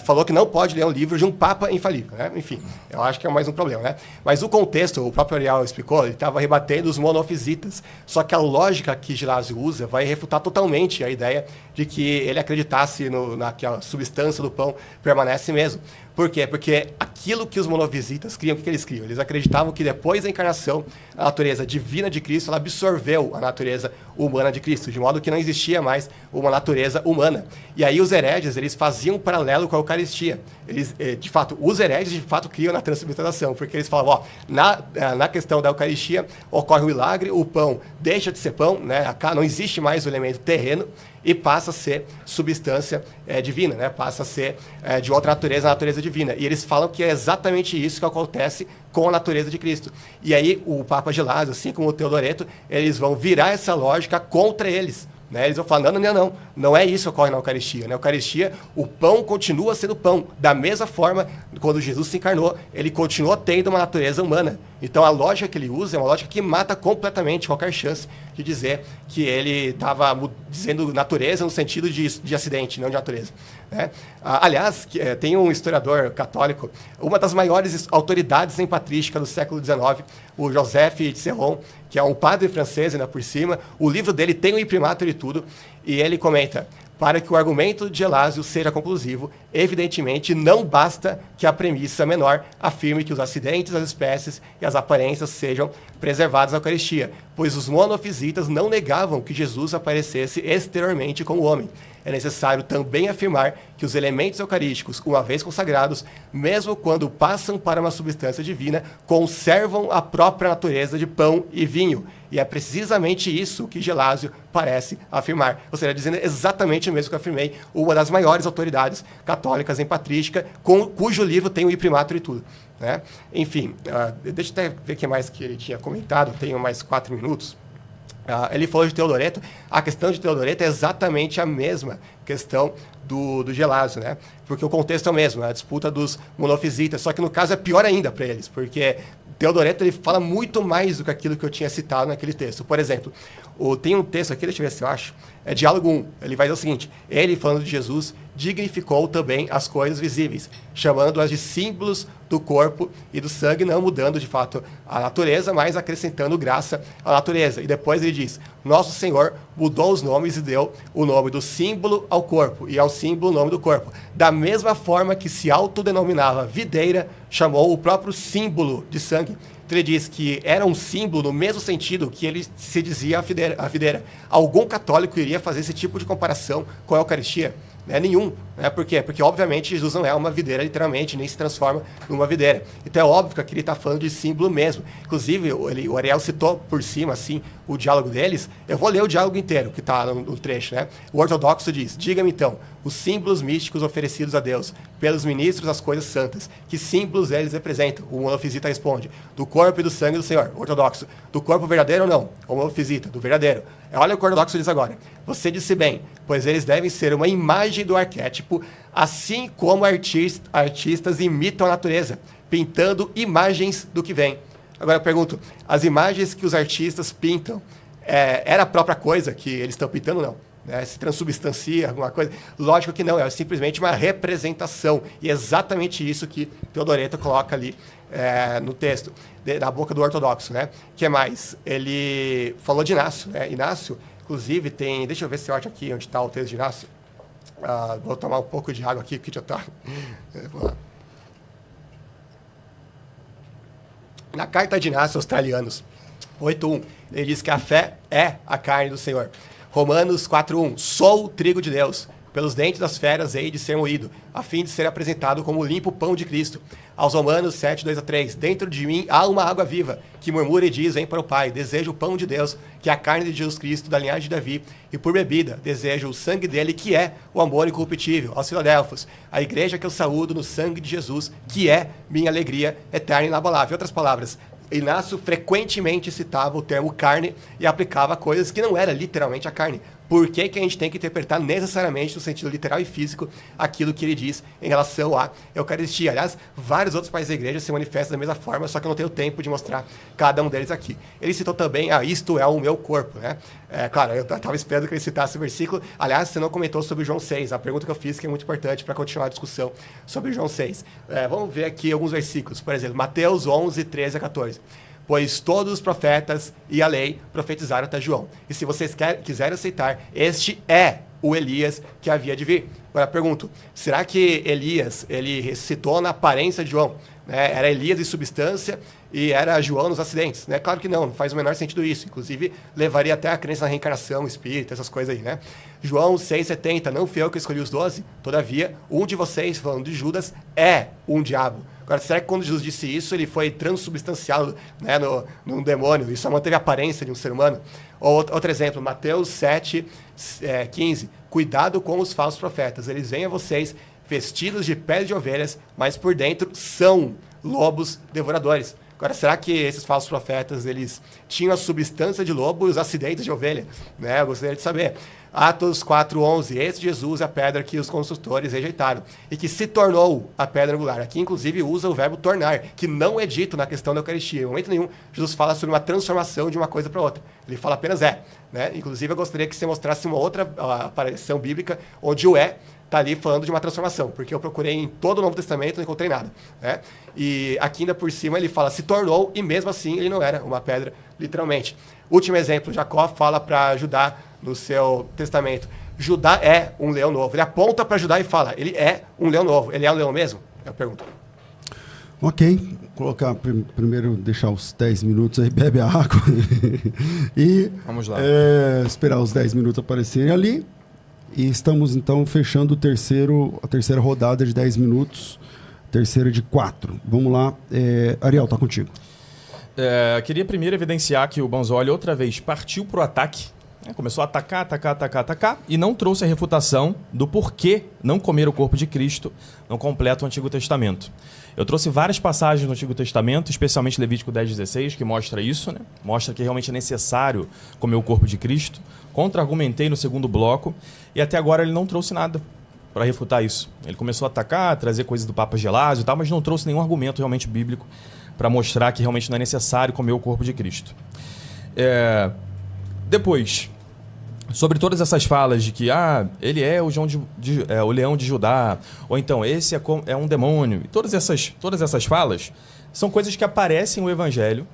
falou que não pode ler um livro de um papa infalível, né? Enfim, eu acho que é mais um problema, né? Mas o contexto, o próprio Ariel explicou, ele estava rebatendo os monofisitas. Só que a lógica que Gelásio usa vai refutar totalmente a ideia de que ele acreditasse que a substância do pão permanece mesmo. Por quê? Porque aquilo que os monofisitas criam, o que eles criam? Eles acreditavam que depois da encarnação, a natureza divina de Cristo, ela absorveu a natureza humana de Cristo, de modo que não existia mais uma natureza humana. E aí os hereges, eles faziam um paralelo com a Eucaristia. Eles, os hereges, de fato, criam na transubstanciação, porque eles falavam, na questão da Eucaristia, ocorre um milagre, o pão deixa de ser pão, né? Não existe mais o elemento terreno, e passa a ser substância divina, né? Passa a ser de outra natureza, a natureza divina. E eles falam que é exatamente isso que acontece com a natureza de Cristo. E aí o Papa Gelásio, assim como o Teodoreto, eles vão virar essa lógica contra eles. Né? Eles vão falar, não é isso que ocorre na Eucaristia. Na Eucaristia, o pão continua sendo pão. Da mesma forma, quando Jesus se encarnou, ele continuou tendo uma natureza humana. Então, a lógica que ele usa é uma lógica que mata completamente qualquer chance de dizer que ele estava dizendo natureza no sentido de acidente, não de natureza. Né? Aliás, tem um historiador católico, uma das maiores autoridades em patrística do século XIX, o Joseph de Serron, que é um padre francês, ainda por cima. O livro dele tem o imprimatur e tudo, e ele comenta: para que o argumento de Gelásio seja conclusivo, evidentemente não basta que a premissa menor afirme que os acidentes, as espécies e as aparências sejam preservados na Eucaristia, pois os monofisitas não negavam que Jesus aparecesse exteriormente como homem. É necessário também afirmar que os elementos eucarísticos, uma vez consagrados, mesmo quando passam para uma substância divina, conservam a própria natureza de pão e vinho. E é precisamente isso que Gelásio parece afirmar. Ou seja, dizendo exatamente o mesmo que eu afirmei, uma das maiores autoridades católicas em patrística, cujo livro tem o imprimatur e tudo. Né? Enfim, deixa eu até ver o que mais que ele tinha comentado, tenho mais 4 minutos. Ele falou de Teodoreto. A questão de Teodoreto é exatamente a mesma questão do Gelásio, né? Porque o contexto é o mesmo, é a disputa dos monofisitas, só que no caso é pior ainda para eles, porque Teodoreto ele fala muito mais do que aquilo que eu tinha citado naquele texto. Por exemplo, tem um texto aqui, deixa eu ver se eu acho, é Diálogo 1. Ele vai dizer o seguinte: ele, falando de Jesus, dignificou também as coisas visíveis, chamando-as de símbolos do corpo e do sangue, não mudando de fato a natureza, mas acrescentando graça à natureza. E depois ele diz: nosso Senhor mudou os nomes e deu o nome do símbolo ao corpo, e ao símbolo o nome do corpo. Da mesma forma que se autodenominava videira, chamou o próprio símbolo de sangue. Então ele diz que era um símbolo no mesmo sentido que ele se dizia a videira. Algum católico iria fazer esse tipo de comparação com a Eucaristia? Nenhum. Né? Por quê? Porque, obviamente, Jesus não é uma videira, literalmente, nem se transforma numa videira. Então, é óbvio que aqui ele está falando de símbolo mesmo. Inclusive, o Ariel citou por cima, assim, o diálogo deles, eu vou ler o diálogo inteiro, que está no trecho, né? O ortodoxo diz: diga-me então, os símbolos místicos oferecidos a Deus pelos ministros das coisas santas, que símbolos eles representam? O monofisita responde: do corpo e do sangue do Senhor. O ortodoxo: do corpo verdadeiro ou não? O monofisita: do verdadeiro. Olha o que o ortodoxo diz agora: você disse bem, pois eles devem ser uma imagem do arquétipo, assim como artistas imitam a natureza, pintando imagens do que vem. Agora eu pergunto, as imagens que os artistas pintam, era a própria coisa que eles estão pintando, não? Se transubstancia alguma coisa? Lógico que não, é simplesmente uma representação. E é exatamente isso que Teodoreto coloca ali no texto, na boca do ortodoxo. Né? O que mais? Ele falou de Inácio. Né? Inácio, inclusive, tem... Deixa eu ver se eu acho aqui onde está o texto de Inácio. Vou tomar um pouco de água aqui, porque já está... Vamos lá. Na carta de Inácio aos Tralianos, 8.1, ele diz que a fé é a carne do Senhor. Romanos 4.1, sou o trigo de Deus, pelos dentes das feras hei de ser moído, a fim de ser apresentado como o limpo pão de Cristo. Aos Romanos 7.2-3, dentro de mim há uma água viva, que murmura e diz, vem para o Pai, desejo o pão de Deus, que é a carne de Jesus Cristo, da linhagem de Davi, e por bebida, desejo o sangue dele, que é o amor incorruptível. Aos Filadelfos, a igreja que eu saúdo no sangue de Jesus, que é minha alegria eterna e inabalável. Em outras palavras, Inácio frequentemente citava o termo carne e aplicava a coisas que não era literalmente a carne. Por que a gente tem que interpretar necessariamente no sentido literal e físico aquilo que ele diz em relação à Eucaristia? Aliás, vários outros países da igreja se manifestam da mesma forma, só que eu não tenho tempo de mostrar cada um deles aqui. Ele citou também, isto é o meu corpo, né? Claro, eu estava esperando que ele citasse o versículo. Aliás, você não comentou sobre João 6, a pergunta que eu fiz que é muito importante para continuar a discussão sobre João 6. Vamos ver aqui alguns versículos, por exemplo, Mateus 11, 13 a 14. Pois todos os profetas e a lei profetizaram até João. E se vocês quiserem aceitar, este é o Elias que havia de vir. Agora pergunto, será que Elias, ele ressuscitou na aparência de João? Era Elias em substância e era João nos acidentes? Claro que não faz o menor sentido isso. Inclusive, levaria até a crença na reencarnação, espírita, essas coisas aí, né? João 6,70, não fui eu que escolhi os 12, todavia, um de vocês, falando de Judas, é um diabo. Agora, será que quando Jesus disse isso, ele foi transubstanciado num demônio? Isso só manteve a aparência de um ser humano? Outro exemplo, Mateus 7,15. Cuidado com os falsos profetas. Eles vêm a vocês vestidos de pele de ovelhas, mas por dentro são lobos devoradores. Agora, será que esses falsos profetas, eles tinham a substância de lobo e os acidentes de ovelha? Eu gostaria de saber. Atos 4:11, esse Jesus é a pedra que os construtores rejeitaram e que se tornou a pedra angular. Aqui, inclusive, usa o verbo tornar, que não é dito na questão da Eucaristia. Em momento nenhum, Jesus fala sobre uma transformação de uma coisa para outra. Ele fala apenas Inclusive, eu gostaria que você mostrasse uma outra aparição bíblica onde o está ali falando de uma transformação, porque eu procurei em todo o Novo Testamento e não encontrei nada. E aqui ainda por cima ele fala, se tornou, e mesmo assim ele não era uma pedra, literalmente. Último exemplo, Jacó fala para Judá no seu testamento, Judá é um leão novo. Ele aponta para Judá e fala, ele é um leão novo. Ele é um leão mesmo? Eu pergunto. Ok, colocar primeiro, deixar os 10 minutos aí, bebe a água e vamos lá. Esperar os 10 minutos aparecerem ali. E estamos, então, fechando a terceira rodada de 10 minutos, terceira de 4. Vamos lá. Ariel, tá contigo. Queria primeiro evidenciar que o Banzoli, outra vez, partiu para o ataque. Começou a atacar, e não trouxe a refutação do porquê não comer o corpo de Cristo não completa o Antigo Testamento. Eu trouxe várias passagens no Antigo Testamento, especialmente Levítico 10:16, que mostra isso, mostra que realmente é necessário comer o corpo de Cristo. Contra-argumentei no segundo bloco, e até agora ele não trouxe nada para refutar isso. Ele começou a atacar, trazer coisas do Papa Gelásio e tal, mas não trouxe nenhum argumento realmente bíblico para mostrar que realmente não é necessário comer o corpo de Cristo. Depois, sobre todas essas falas de que ele é o leão de Judá, ou então esse é um demônio, e todas essas falas são coisas que aparecem no Evangelho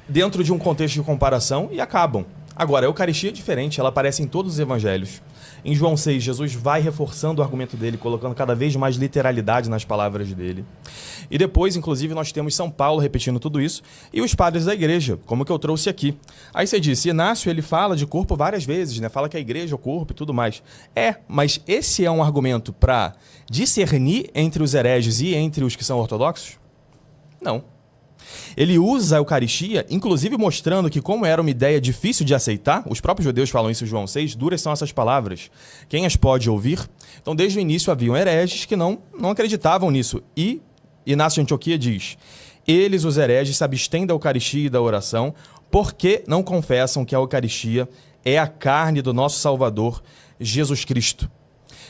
dentro de um contexto de comparação e acabam. Agora, a Eucaristia é diferente, ela aparece em todos os Evangelhos. Em João 6, Jesus vai reforçando o argumento dele, colocando cada vez mais literalidade nas palavras dele. E depois, inclusive, nós temos São Paulo repetindo tudo isso, e os padres da igreja, como que eu trouxe aqui. Aí você disse, Inácio, ele fala de corpo várias vezes, fala que a igreja é o corpo e tudo mais. Mas esse é um argumento para discernir entre os hereges e entre os que são ortodoxos? Não. Ele usa a Eucaristia, inclusive mostrando que, como era uma ideia difícil de aceitar, os próprios judeus falam isso em João 6, duras são essas palavras, quem as pode ouvir? Então, desde o início haviam hereges que não acreditavam nisso. E Inácio de Antioquia diz: eles, os hereges, se abstêm da Eucaristia e da oração, porque não confessam que a Eucaristia é a carne do nosso Salvador, Jesus Cristo.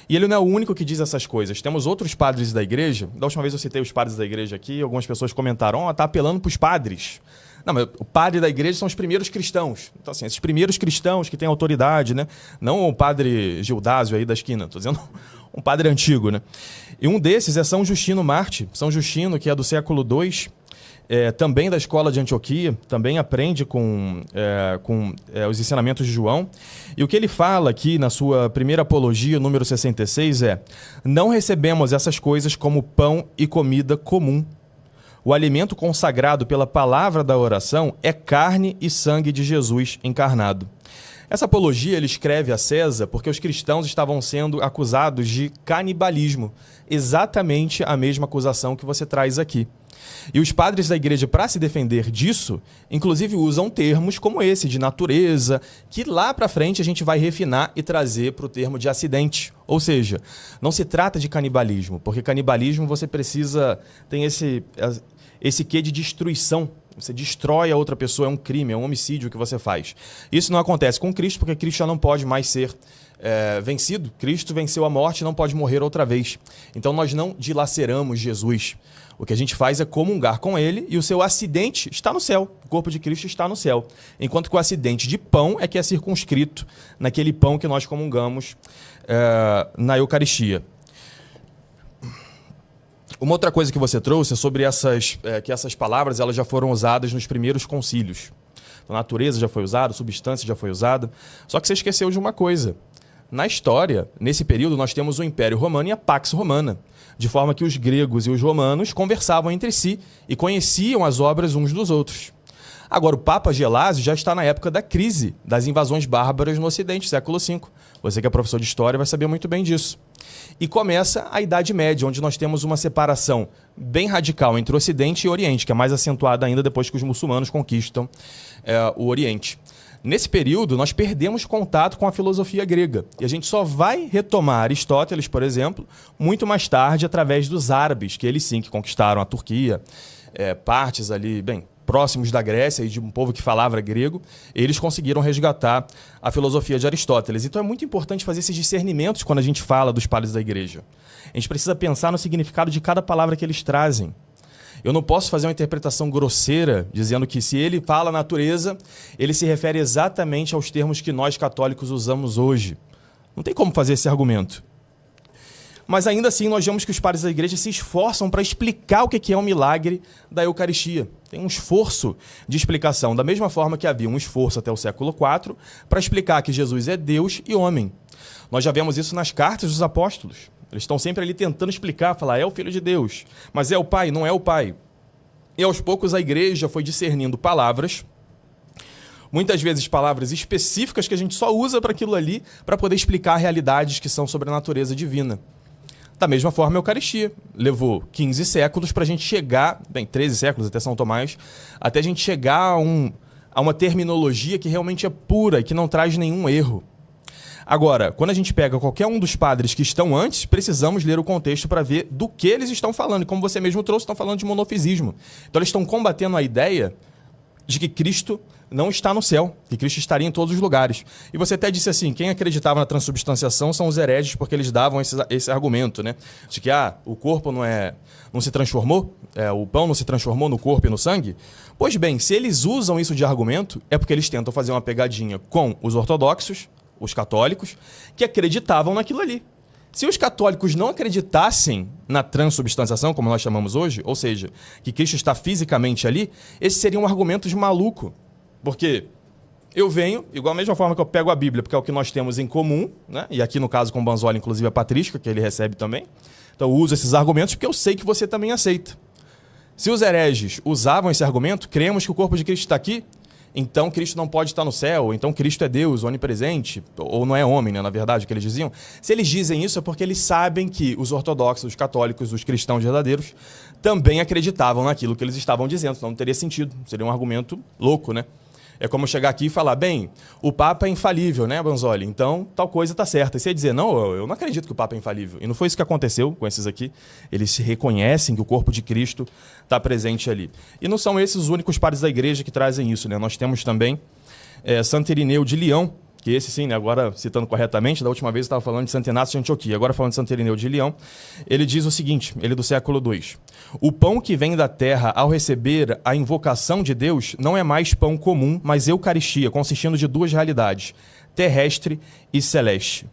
E ele não é o único que diz essas coisas. Temos outros padres da igreja. Da última vez eu citei os padres da igreja aqui, algumas pessoas comentaram: tá apelando para os padres. Não, mas o padre da igreja são os primeiros cristãos. Então, assim, esses primeiros cristãos que têm autoridade, né? Não o padre Gildásio aí da esquina, estou dizendo um padre antigo, né? E um desses é São Justino Marte. São Justino, que é do século II, também da escola de Antioquia, também aprende com os ensinamentos de João. E o que ele fala aqui na sua primeira apologia, número 66, é: não recebemos essas coisas como pão e comida comum. O alimento consagrado pela palavra da oração é carne e sangue de Jesus encarnado. Essa apologia ele escreve a César porque os cristãos estavam sendo acusados de canibalismo. Exatamente a mesma acusação que você traz aqui. E os padres da igreja, para se defender disso, inclusive usam termos como esse, de natureza, que lá para frente a gente vai refinar e trazer para o termo de acidente. Ou seja, não se trata de canibalismo, porque canibalismo você precisa... tem esse quê de destruição. Você destrói a outra pessoa, é um crime, é um homicídio que você faz. Isso não acontece com Cristo, porque Cristo já não pode mais ser vencido. Cristo venceu a morte e não pode morrer outra vez. Então nós não dilaceramos Jesus. O que a gente faz é comungar com ele e o seu acidente está no céu. O corpo de Cristo está no céu. Enquanto que o acidente de pão é que é circunscrito naquele pão que nós comungamos na Eucaristia. Uma outra coisa que você trouxe é sobre que essas palavras elas já foram usadas nos primeiros concílios. A natureza já foi usada, a substância já foi usada. Só que você esqueceu de uma coisa. Na história, nesse período, nós temos o Império Romano e a Pax Romana, de forma que os gregos e os romanos conversavam entre si e conheciam as obras uns dos outros. Agora, o Papa Gelásio já está na época da crise das invasões bárbaras no Ocidente, século V. Você que é professor de história vai saber muito bem disso. E começa a Idade Média, onde nós temos uma separação bem radical entre o Ocidente e o Oriente, que é mais acentuada ainda depois que os muçulmanos conquistam o Oriente. Nesse período, nós perdemos contato com a filosofia grega. E a gente só vai retomar Aristóteles, por exemplo, muito mais tarde, através dos árabes, que eles sim que conquistaram a Turquia, partes ali, bem, próximos da Grécia e de um povo que falava grego, eles conseguiram resgatar a filosofia de Aristóteles. Então é muito importante fazer esses discernimentos quando a gente fala dos padres da igreja. A gente precisa pensar no significado de cada palavra que eles trazem. Eu não posso fazer uma interpretação grosseira dizendo que se ele fala natureza, ele se refere exatamente aos termos que nós católicos usamos hoje. Não tem como fazer esse argumento. Mas ainda assim nós vemos que os padres da igreja se esforçam para explicar o que é o milagre da Eucaristia. Tem um esforço de explicação, da mesma forma que havia um esforço até o século IV para explicar que Jesus é Deus e homem. Nós já vemos isso nas cartas dos apóstolos. Eles estão sempre ali tentando explicar, falar, é o Filho de Deus, mas é o Pai, não é o Pai. E aos poucos a igreja foi discernindo palavras, muitas vezes palavras específicas que a gente só usa para aquilo ali, para poder explicar realidades que são sobre a natureza divina. Da mesma forma, a Eucaristia levou 15 séculos para a gente chegar, 13 séculos até São Tomás, até a gente chegar a uma terminologia que realmente é pura e que não traz nenhum erro. Agora, quando a gente pega qualquer um dos padres que estão antes, precisamos ler o contexto para ver do que eles estão falando. E como você mesmo trouxe, estão falando de monofisismo. Então eles estão combatendo a ideia de que Cristo não está no céu, que Cristo estaria em todos os lugares. E você até disse assim, quem acreditava na transubstanciação são os hereges, porque eles davam esse argumento, né? De que o corpo não se transformou, o pão não se transformou no corpo e no sangue. Pois bem, se eles usam isso de argumento, é porque eles tentam fazer uma pegadinha com os ortodoxos, os católicos, que acreditavam naquilo ali. Se os católicos não acreditassem na transubstanciação, como nós chamamos hoje, ou seja, que Cristo está fisicamente ali, esse seria um argumento de maluco. Porque eu venho, igual a mesma forma que eu pego a Bíblia, porque é o que nós temos em comum, né? E aqui no caso com o Banzoli, inclusive a patrística, que ele recebe também. Então eu uso esses argumentos porque eu sei que você também aceita. Se os hereges usavam esse argumento, cremos que o corpo de Cristo está aqui, então Cristo não pode estar no céu, então Cristo é Deus, onipresente, ou não é homem, né, na verdade, o que eles diziam. Se eles dizem isso é porque eles sabem que os ortodoxos, os católicos, os cristãos verdadeiros também acreditavam naquilo que eles estavam dizendo, senão não teria sentido, seria um argumento louco, né? É como chegar aqui e falar, bem, o Papa é infalível, né, Banzoli? Então, tal coisa está certa. E você ia dizer, não, eu não acredito que o Papa é infalível. E não foi isso que aconteceu com esses aqui. Eles reconhecem que o corpo de Cristo está presente ali. E não são esses os únicos padres da igreja que trazem isso, né? Nós temos também Santo Irineu de Leão, que esse sim, né, agora citando corretamente, da última vez eu estava falando de Santo Inácio de Antioquia, agora falando de Santo Irineu de Leão, ele diz o seguinte, ele é do século II, o pão que vem da terra ao receber a invocação de Deus não é mais pão comum, mas eucaristia, consistindo de duas realidades, terrestre e celeste.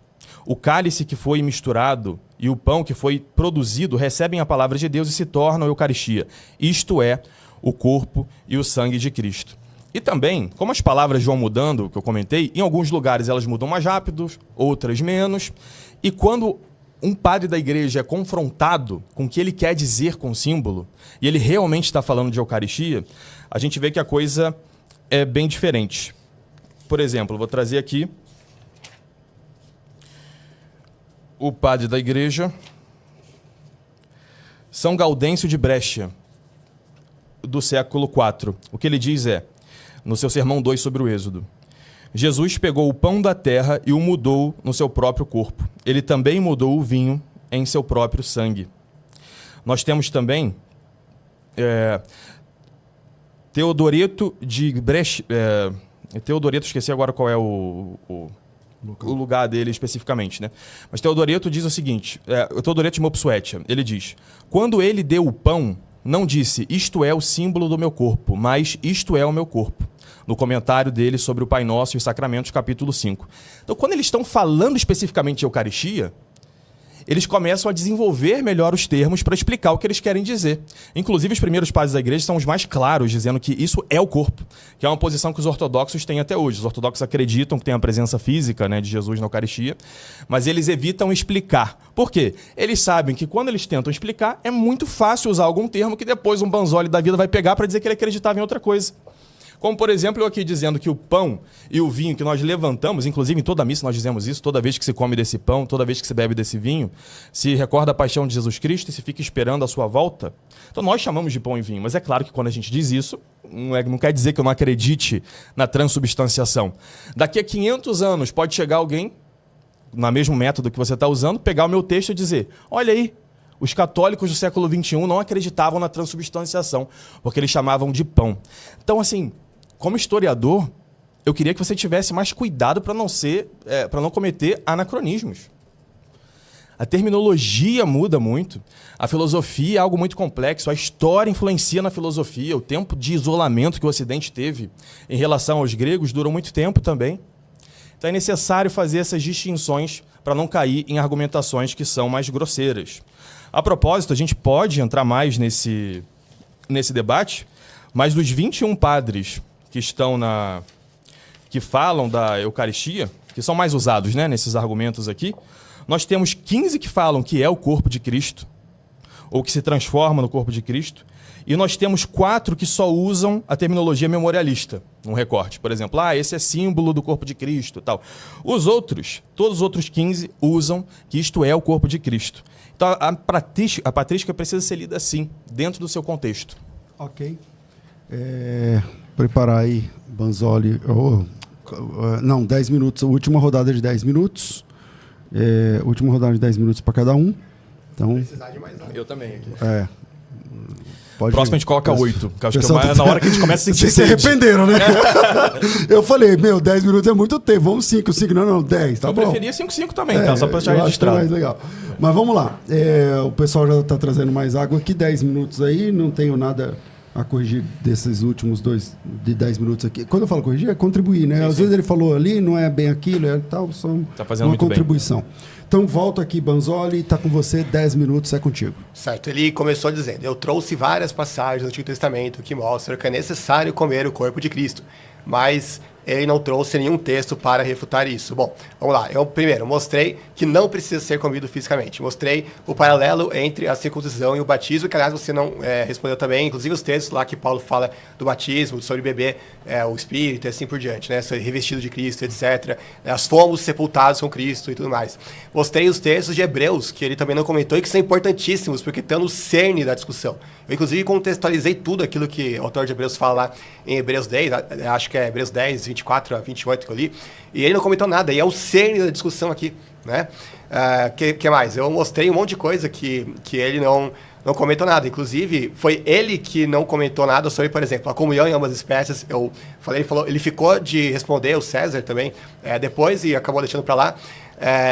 O cálice que foi misturado e o pão que foi produzido recebem a palavra de Deus e se tornam eucaristia, isto é, o corpo e o sangue de Cristo. E também, como as palavras vão mudando, que eu comentei, em alguns lugares elas mudam mais rápido, outras menos. E quando um padre da igreja é confrontado com o que ele quer dizer com o símbolo, e ele realmente está falando de Eucaristia, a gente vê que a coisa é bem diferente. Por exemplo, vou trazer aqui o padre da igreja, São Gaudêncio de Brescia, do século IV. O que ele diz é, no seu sermão 2 sobre o Êxodo, Jesus pegou o pão da terra e o mudou no seu próprio corpo. Ele também mudou o vinho em seu próprio sangue. Nós temos também Teodoreto de Brescia. Teodoreto, esqueci agora qual é o lugar dele especificamente, né? Mas Teodoreto diz o seguinte, Teodoreto de Mopsuetia, ele diz, quando ele deu o pão, não disse, isto é o símbolo do meu corpo, mas isto é o meu corpo. No comentário dele sobre o Pai Nosso e os Sacramentos, capítulo 5. Então, quando eles estão falando especificamente de Eucaristia, eles começam a desenvolver melhor os termos para explicar o que eles querem dizer. Inclusive, os primeiros padres da igreja são os mais claros, dizendo que isso é o corpo, que é uma posição que os ortodoxos têm até hoje. Os ortodoxos acreditam que tem a presença física, né, de Jesus na Eucaristia, mas eles evitam explicar. Por quê? Eles sabem que quando eles tentam explicar, é muito fácil usar algum termo que depois um Banzoli da vida vai pegar para dizer que ele acreditava em outra coisa. Como, por exemplo, eu aqui dizendo que o pão e o vinho que nós levantamos, inclusive em toda a missa nós dizemos isso, toda vez que se come desse pão, toda vez que se bebe desse vinho, se recorda a paixão de Jesus Cristo e se fica esperando a sua volta. Então nós chamamos de pão e vinho, mas é claro que quando a gente diz isso, não quer dizer que eu não acredite na transubstanciação. Daqui a 500 anos pode chegar alguém, no mesmo método que você está usando, pegar o meu texto e dizer, olha aí, os católicos do século XXI não acreditavam na transubstanciação, porque eles chamavam de pão. Então, assim, como historiador, eu queria que você tivesse mais cuidado para não cometer anacronismos. A terminologia muda muito, a filosofia é algo muito complexo, a história influencia na filosofia, o tempo de isolamento que o Ocidente teve em relação aos gregos durou muito tempo também. Então é necessário fazer essas distinções para não cair em argumentações que são mais grosseiras. A propósito, a gente pode entrar mais nesse debate, mas dos 21 padres que falam da Eucaristia, que são mais usados, né, nesses argumentos aqui, nós temos 15 que falam que é o corpo de Cristo, ou que se transforma no corpo de Cristo, e nós temos 4 que só usam a terminologia memorialista, num recorte. Por exemplo, esse é símbolo do corpo de Cristo, tal. Todos os outros 15 usam que isto é o corpo de Cristo. Então, a patrística precisa ser lida assim, dentro do seu contexto. Ok. Preparar aí, Banzoli. 10 minutos. Última rodada de 10 minutos. Última rodada de 10 minutos para cada um. Então, precisar de mais nada. Eu também aqui. Próximo a gente coloca 8. Que acho que é na hora que a gente começa a sentir. Vocês se arrependeram, né? Eu falei, 10 minutos é muito tempo. Vamos 5, não, 10. Tá eu bom. preferia 5 também, tá? Só para deixar registrado. Mais legal. Mas vamos lá. O pessoal já está trazendo mais água aqui. 10 minutos aí. Não tenho nada a corrigir desses últimos 2 de 10 minutos aqui. Quando eu falo corrigir, é contribuir, né? Às vezes ele falou ali, não é bem aquilo, tal. Só tá fazendo uma muito contribuição. Bem. Então, volta aqui, Banzoli, está com você, 10 minutos, é contigo. Certo, ele começou dizendo, eu trouxe várias passagens do Antigo Testamento que mostram que é necessário comer o corpo de Cristo, mas ele não trouxe nenhum texto para refutar isso. Bom, vamos lá. Eu primeiro mostrei que não precisa ser comido fisicamente. Mostrei o paralelo entre a circuncisão e o batismo, que aliás você não respondeu também, inclusive os textos lá que Paulo fala do batismo, sobre beber o Espírito e assim por diante, né? Ser revestido de Cristo, etc. Nós fomos sepultados com Cristo e tudo mais. Mostrei os textos de Hebreus, que ele também não comentou e que são importantíssimos, porque estão no cerne da discussão. Eu, inclusive, contextualizei tudo aquilo que o autor de Hebreus fala lá em Hebreus 10, acho que é Hebreus 10, 24 a 28 que eu li, e ele não comentou nada, e é o cerne da discussão aqui, né? Que mais? Eu mostrei um monte de coisa que ele não comentou nada, inclusive foi ele que não comentou nada sobre, por exemplo, a comunhão em ambas espécies. Ele ficou de responder, o César também, depois, e acabou deixando para lá.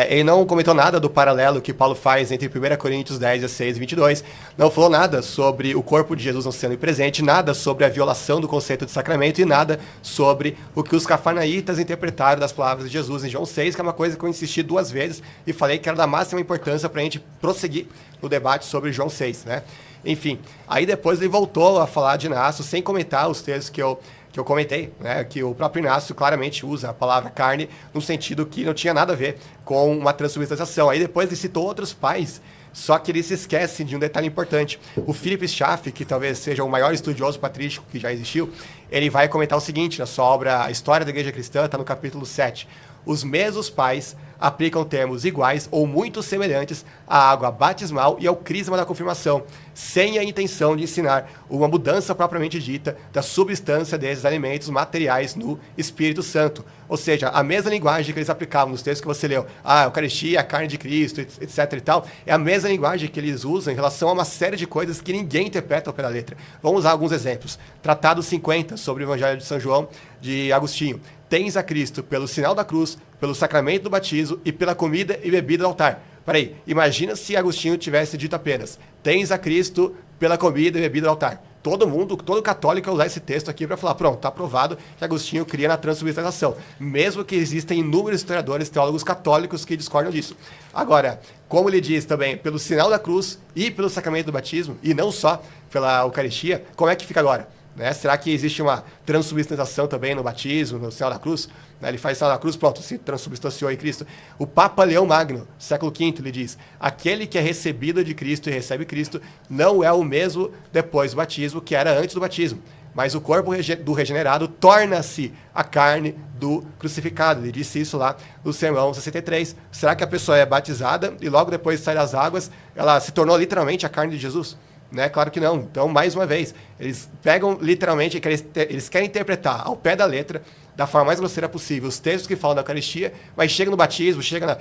Ele não comentou nada do paralelo que Paulo faz entre 1 Coríntios 10, 16 e 22. Não falou nada sobre o corpo de Jesus não sendo presente, nada sobre a violação do conceito de sacramento e nada sobre o que os cafarnaítas interpretaram das palavras de Jesus em João 6, que é uma coisa que eu insisti 2 vezes e falei que era da máxima importância para a gente prosseguir no debate sobre João 6, né? Enfim, aí depois ele voltou a falar de Inácio sem comentar os textos que eu comentei, né, que o próprio Inácio claramente usa a palavra carne no sentido que não tinha nada a ver com uma transubstanciação. Aí depois ele citou outros pais, só que ele se esquece de um detalhe importante. O Philip Schaff, que talvez seja o maior estudioso patrístico que já existiu, ele vai comentar o seguinte na sua obra A História da Igreja Cristã, está no capítulo 7. Os mesmos pais aplicam termos iguais ou muito semelhantes à água batismal e ao crisma da confirmação, sem a intenção de ensinar uma mudança propriamente dita da substância desses alimentos materiais no Espírito Santo. Ou seja, a mesma linguagem que eles aplicavam nos textos que você leu, a Eucaristia, a carne de Cristo, etc. e tal, é a mesma linguagem que eles usam em relação a uma série de coisas que ninguém interpreta pela letra. Vamos usar alguns exemplos. Tratado 50, sobre o Evangelho de São João, de Agostinho. Tens a Cristo pelo sinal da cruz, pelo sacramento do batismo e pela comida e bebida do altar. Peraí, imagina se Agostinho tivesse dito apenas: tens a Cristo pela comida e bebida do altar. Todo católico vai usar esse texto aqui para falar, pronto, está aprovado que Agostinho cria na transubstanciação. Mesmo que existem inúmeros historiadores, teólogos católicos que discordam disso. Agora, como ele diz também, pelo sinal da cruz e pelo sacramento do batismo, e não só pela Eucaristia, como é que fica agora? Né? Será que existe uma transubstanciação também no batismo, no sinal da cruz? Né? Ele faz o sinal da cruz, pronto, se transubstanciou em Cristo. O Papa Leão Magno, século V, ele diz: aquele que é recebido de Cristo e recebe Cristo não é o mesmo depois do batismo que era antes do batismo, mas o corpo do regenerado torna-se a carne do crucificado. Ele disse isso lá no Sermão 63. Será que a pessoa é batizada e logo depois de sair das águas, ela se tornou literalmente a carne de Jesus? Né? Claro que não. Então, mais uma vez, eles pegam literalmente, eles querem interpretar ao pé da letra, da forma mais grosseira possível, os textos que falam da Eucaristia, mas chega no batismo, chega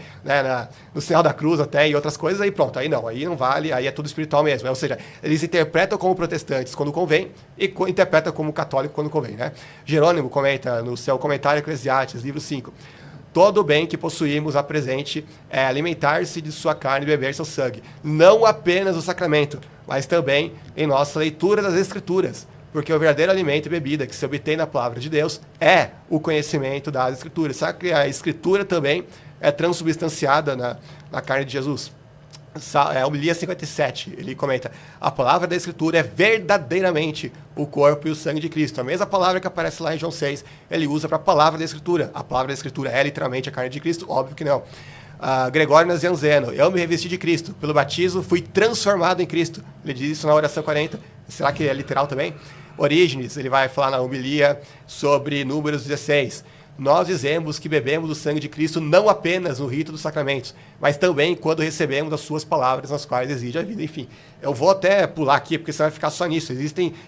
no sinal da cruz até e outras coisas, aí pronto, aí não vale, aí é tudo espiritual mesmo. Ou seja, eles interpretam como protestantes quando convém e interpretam como católico quando convém. Né? Jerônimo comenta no seu comentário Eclesiastes, livro 5. Todo bem que possuímos a presente é alimentar-se de sua carne e beber seu sangue. Não apenas o sacramento, mas também em nossa leitura das Escrituras. Porque o verdadeiro alimento e bebida que se obtém na palavra de Deus é o conhecimento das Escrituras. Sabe que a Escritura também é transubstanciada na carne de Jesus? Homilia 57, ele comenta: a palavra da Escritura é verdadeiramente o corpo e o sangue de Cristo. A mesma palavra que aparece lá em João 6, ele usa para a palavra da Escritura. A palavra da Escritura é literalmente a carne de Cristo? Óbvio que não. Gregório Nazianzeno: eu me revesti de Cristo, pelo batismo fui transformado em Cristo. Ele diz isso na oração 40. Será que é literal também? Orígenes, ele vai falar na homilia sobre Números 16. Nós dizemos que bebemos o sangue de Cristo não apenas no rito dos sacramentos, mas também quando recebemos as suas palavras, nas quais exige a vida. Enfim, eu vou até pular aqui, porque você vai ficar só nisso.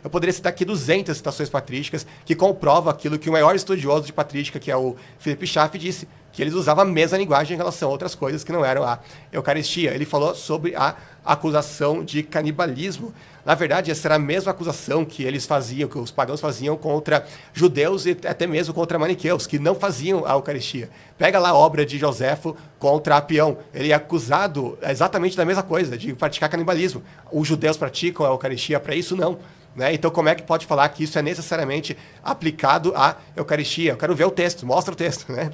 Eu poderia citar aqui 200 citações patrísticas que comprovam aquilo que o maior estudioso de patrística, que é o Philip Schaff, disse, que eles usavam a mesma linguagem em relação a outras coisas que não eram a Eucaristia. Ele falou sobre a acusação de canibalismo. Na verdade, essa era a mesma acusação que eles faziam, que os pagãos faziam contra judeus e até mesmo contra maniqueus, que não faziam a Eucaristia. Pega lá a obra de Joséfo contra Apião. Ele é acusado exatamente da mesma coisa, de praticar canibalismo. Os judeus praticam a Eucaristia para isso? Não. Né? Então, como é que pode falar que isso é necessariamente aplicado à Eucaristia? Eu quero ver o texto, mostra o texto. Né?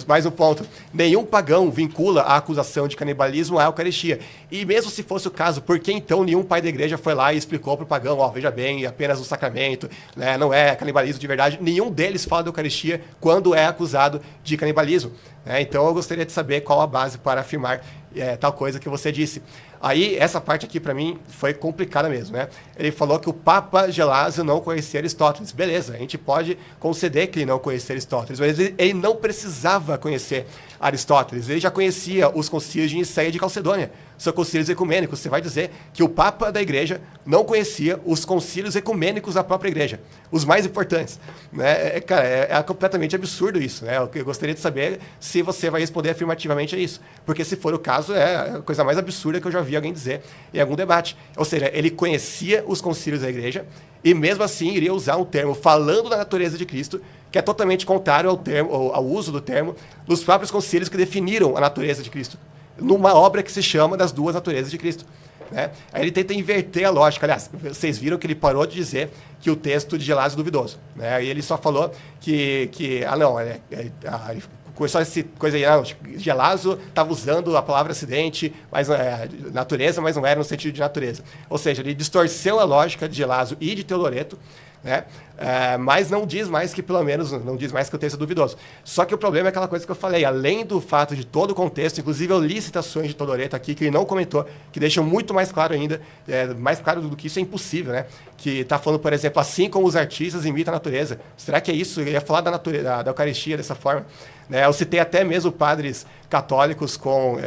Mais um ponto. Nenhum pagão vincula a acusação de canibalismo à Eucaristia. E mesmo se fosse o caso, por que então nenhum pai da igreja foi lá e explicou para o pagão, veja bem, apenas o sacramento, né? Não é canibalismo de verdade. Nenhum deles fala da Eucaristia quando é acusado de canibalismo. Né? Então, eu gostaria de saber qual a base para afirmar tal coisa que você disse. Aí, essa parte aqui, para mim, foi complicada mesmo, né? Ele falou que o Papa Gelásio não conhecia Aristóteles. Beleza, a gente pode conceder que ele não conhecia Aristóteles, mas ele não precisava conhecer Aristóteles. Ele já conhecia os concílios de Nicéia e de Calcedônia. São concílios ecumênicos. Você vai dizer que o Papa da Igreja não conhecia os concílios ecumênicos da própria Igreja, os mais importantes. Né? Cara, é completamente absurdo isso. Né? Eu gostaria de saber se você vai responder afirmativamente a isso. Porque, se for o caso, é a coisa mais absurda que eu já vi alguém dizer em algum debate. Ou seja, ele conhecia os concílios da Igreja e, mesmo assim, iria usar um termo falando da natureza de Cristo, que é totalmente contrário ao uso do termo dos próprios concílios que definiram a natureza de Cristo, numa obra que se chama Das Duas Naturezas de Cristo. Né? Aí ele tenta inverter a lógica. Aliás, vocês viram que ele parou de dizer que o texto de Gelásio é duvidoso. Né? Aí ele só falou que começou essa coisa aí, Gelásio estava usando a palavra acidente, natureza, mas não era no sentido de natureza. Ou seja, ele distorceu a lógica de Gelásio e de Teodoreto, né? Mas não diz mais que, pelo menos, não diz mais que o texto é duvidoso. Só que o problema é aquela coisa que eu falei, além do fato de todo o contexto, inclusive eu li citações de Teodoreto aqui, que ele não comentou, que deixam muito mais claro ainda, mais claro do que isso é impossível, né? Que está falando, por exemplo, assim como os artistas imitam a natureza. Será que é isso? Ele ia falar da Eucaristia dessa forma. Né? Eu citei até mesmo padres católicos com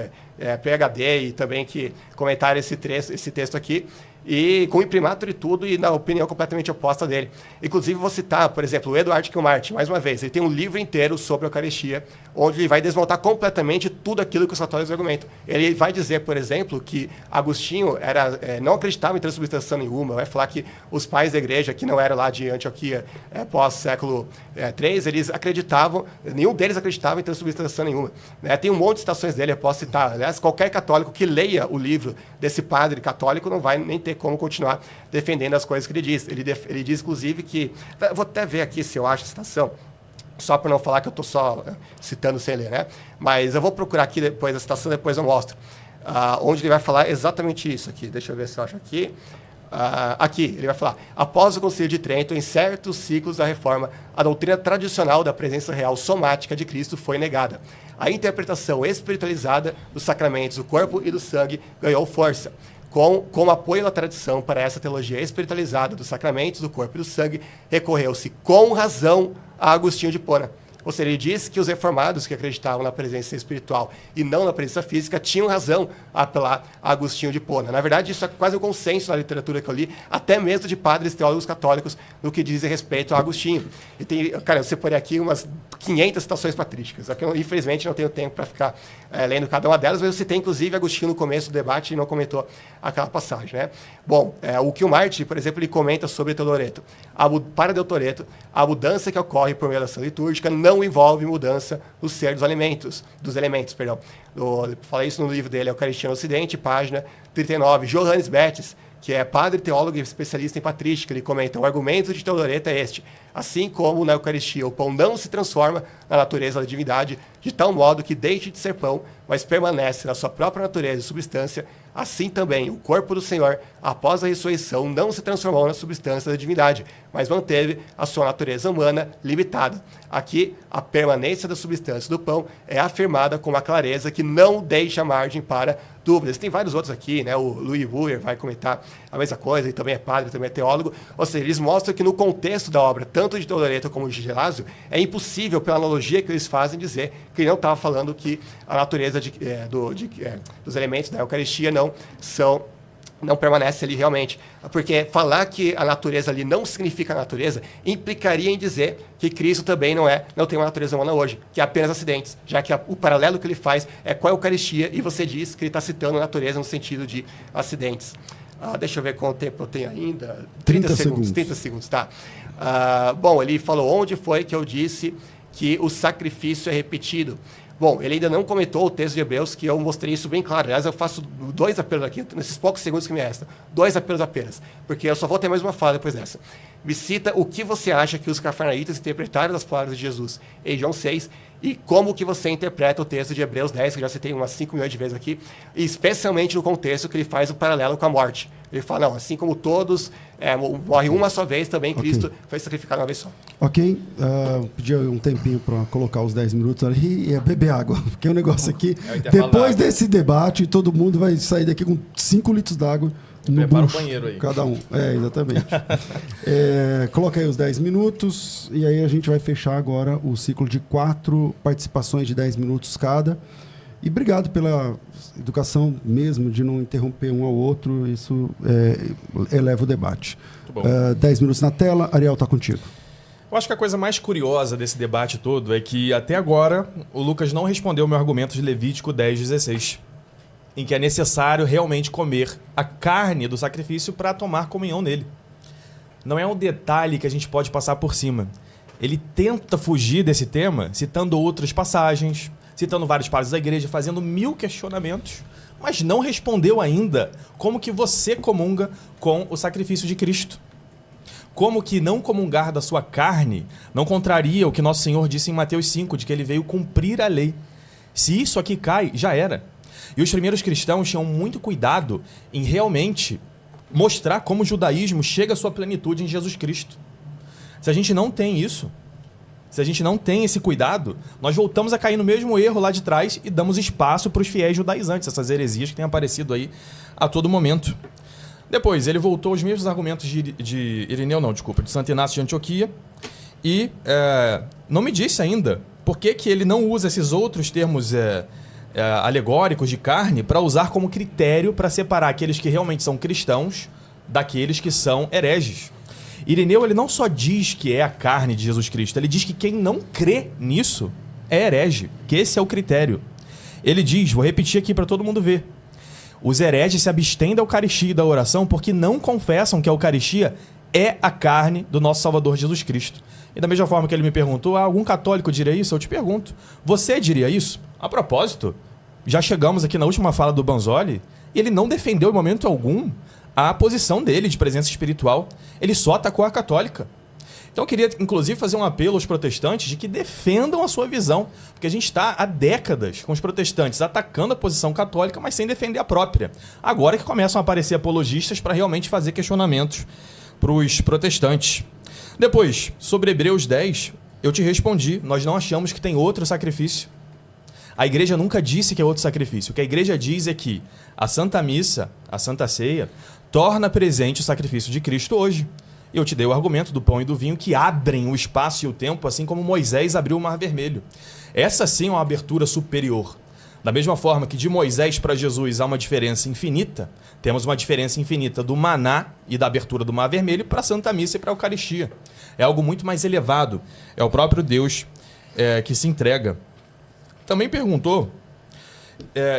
PhD e também que comentaram esse texto aqui, e com imprimatur e tudo, e na opinião completamente oposta dele. Inclusive, vou citar, por exemplo, o Eduardo Kilmart, mais uma vez. Ele tem um livro inteiro sobre a Eucaristia, onde ele vai desmontar completamente tudo aquilo que os católicos argumentam. Ele vai dizer, por exemplo, que Agostinho não acreditava em transubstanciação nenhuma, vai falar que os pais da igreja, que não eram lá de Antioquia pós-século III, eles acreditavam, nenhum deles acreditava em transubstanciação nenhuma. Né? Tem um monte de citações dele, eu posso citar. Aliás, qualquer católico que leia o livro desse padre católico não vai nem ter como continuar defendendo as coisas que ele diz. Ele diz, inclusive, que... Vou até ver aqui se eu acho a citação, só para não falar que eu estou só citando sem ler, né? Mas eu vou procurar aqui depois a citação, depois eu mostro. Onde ele vai falar exatamente isso aqui. Deixa eu ver se eu acho aqui. Aqui, ele vai falar: após o Concílio de Trento, em certos ciclos da Reforma, a doutrina tradicional da presença real somática de Cristo foi negada. A interpretação espiritualizada dos sacramentos do corpo e do sangue ganhou força. Com apoio da tradição para essa teologia espiritualizada dos sacramentos do corpo e do sangue, recorreu-se com razão a Agostinho de Hipona. Ou seja, ele diz que os reformados que acreditavam na presença espiritual e não na presença física tinham razão a apelar a Agostinho de Hipona. Na verdade, isso é quase um consenso na literatura que eu li, até mesmo de padres teólogos católicos, no que dizem respeito a Agostinho. E tem, cara, eu separei aqui umas 500 citações patrísticas. Aqui eu, infelizmente, não tenho tempo para ficar lendo cada uma delas, mas eu citei, inclusive, Agostinho no começo do debate e não comentou aquela passagem. Né? Bom, o Kilmart, por exemplo, ele comenta sobre Teodoreto. Para Teodoreto, a mudança que ocorre por meio da ação litúrgica não envolve mudança no ser dos elementos. Falei isso no livro dele, Eucaristia no Ocidente, página 39. Johannes Bethes, que é padre, teólogo e especialista em patrística, ele comenta: o argumento de Teodoreto é este: assim como na Eucaristia o pão não se transforma na natureza da divindade, de tal modo que deixe de ser pão, mas permanece na sua própria natureza e substância, assim também o corpo do Senhor, após a ressurreição, não se transformou na substância da divindade, mas manteve a sua natureza humana limitada. Aqui, a permanência da substância do pão é afirmada com uma clareza que não deixa margem para dúvidas. Tem vários outros aqui, né? O Louis Buer vai comentar a mesma coisa, ele também é padre, também é teólogo. Ou seja, eles mostram que no contexto da obra, tanto de Teodoreto como de Gelásio, é impossível, pela analogia que eles fazem, dizer que ele não estava falando que a natureza dos elementos da Eucaristia não permanece ali realmente. Porque falar que a natureza ali não significa a natureza implicaria em dizer que Cristo também não tem uma natureza humana hoje, que é apenas acidentes, já que o paralelo que ele faz é com a Eucaristia, e você diz que ele está citando a natureza no sentido de acidentes. Deixa eu ver quanto tempo eu tenho ainda. 30 segundos. 30 segundos, tá. Bom, ele falou: onde foi que eu disse que o sacrifício é repetido? Bom, ele ainda não comentou o texto de Hebreus, que eu mostrei isso bem claro. Aliás, eu faço 2 apelos aqui, nesses poucos segundos que me restam. 2 apelos apenas, porque eu só vou ter mais uma fala depois dessa. Me cita o que você acha que os cafarnaítas interpretaram das palavras de Jesus em João 6 e como que você interpreta o texto de Hebreus 10, que eu já citei umas 5 milhões de vezes aqui, e especialmente no contexto que ele faz o paralelo com a morte. Ele fala, não, assim como todos morrem uma só vez, também Cristo foi sacrificado uma vez só. Ok, pedi um tempinho para colocar os 10 minutos ali e beber água, porque o negócio aqui, depois desse debate, todo mundo vai sair daqui com 5 litros d'água no Prepara bucho, o banheiro aí. cada um. Exatamente. Coloca aí os 10 minutos e aí a gente vai fechar agora o ciclo de 4 participações de 10 minutos cada. E obrigado pela educação mesmo, de não interromper um ao outro, isso eleva o debate. 10 minutos na tela, Ariel, está contigo. Eu acho que a coisa mais curiosa desse debate todo é que, até agora, o Lucas não respondeu o meu argumento de Levítico 10:16, em que é necessário realmente comer a carne do sacrifício para tomar comunhão nele. Não é um detalhe que a gente pode passar por cima. Ele tenta fugir desse tema, citando outras passagens, citando vários padres da igreja, fazendo 1000 questionamentos, mas não respondeu ainda como que você comunga com o sacrifício de Cristo. Como que não comungar da sua carne não contraria o que nosso Senhor disse em Mateus 5, de que ele veio cumprir a lei. Se isso aqui cai, já era. E os primeiros cristãos tinham muito cuidado em realmente mostrar como o judaísmo chega à sua plenitude em Jesus Cristo. Se a gente não tem isso, se a gente não tem esse cuidado, nós voltamos a cair no mesmo erro lá de trás e damos espaço para os fiéis judaizantes, essas heresias que têm aparecido aí a todo momento. Depois, ele voltou aos mesmos argumentos de Santo Inácio de Antioquia e não me disse ainda por que ele não usa esses outros termos alegóricos de carne para usar como critério para separar aqueles que realmente são cristãos daqueles que são hereges. Irineu, ele não só diz que é a carne de Jesus Cristo, ele diz que quem não crê nisso é herege, que esse é o critério. Ele diz, vou repetir aqui para todo mundo ver, os hereges se abstêm da Eucaristia e da oração porque não confessam que a Eucaristia é a carne do nosso Salvador Jesus Cristo. E da mesma forma que ele me perguntou, algum católico diria isso? Eu te pergunto, você diria isso? A propósito, já chegamos aqui na última fala do Banzoli e ele não defendeu em momento algum a posição dele de presença espiritual. Ele só atacou a católica. Então eu queria, inclusive, fazer um apelo aos protestantes de que defendam a sua visão, porque a gente está há décadas com os protestantes atacando a posição católica, mas sem defender a própria. Agora que começam a aparecer apologistas para realmente fazer questionamentos para os protestantes. Depois, sobre Hebreus 10, eu te respondi, nós não achamos que tem outro sacrifício. A igreja nunca disse que é outro sacrifício. O que a igreja diz é que a Santa Missa, a Santa Ceia, torna presente o sacrifício de Cristo hoje. Eu te dei o argumento do pão e do vinho que abrem o espaço e o tempo, assim como Moisés abriu o Mar Vermelho. Essa sim é uma abertura superior. Da mesma forma que de Moisés para Jesus há uma diferença infinita, temos uma diferença infinita do maná e da abertura do Mar Vermelho para a Santa Missa e para a Eucaristia. É algo muito mais elevado. É o próprio Deus que se entrega. Também perguntou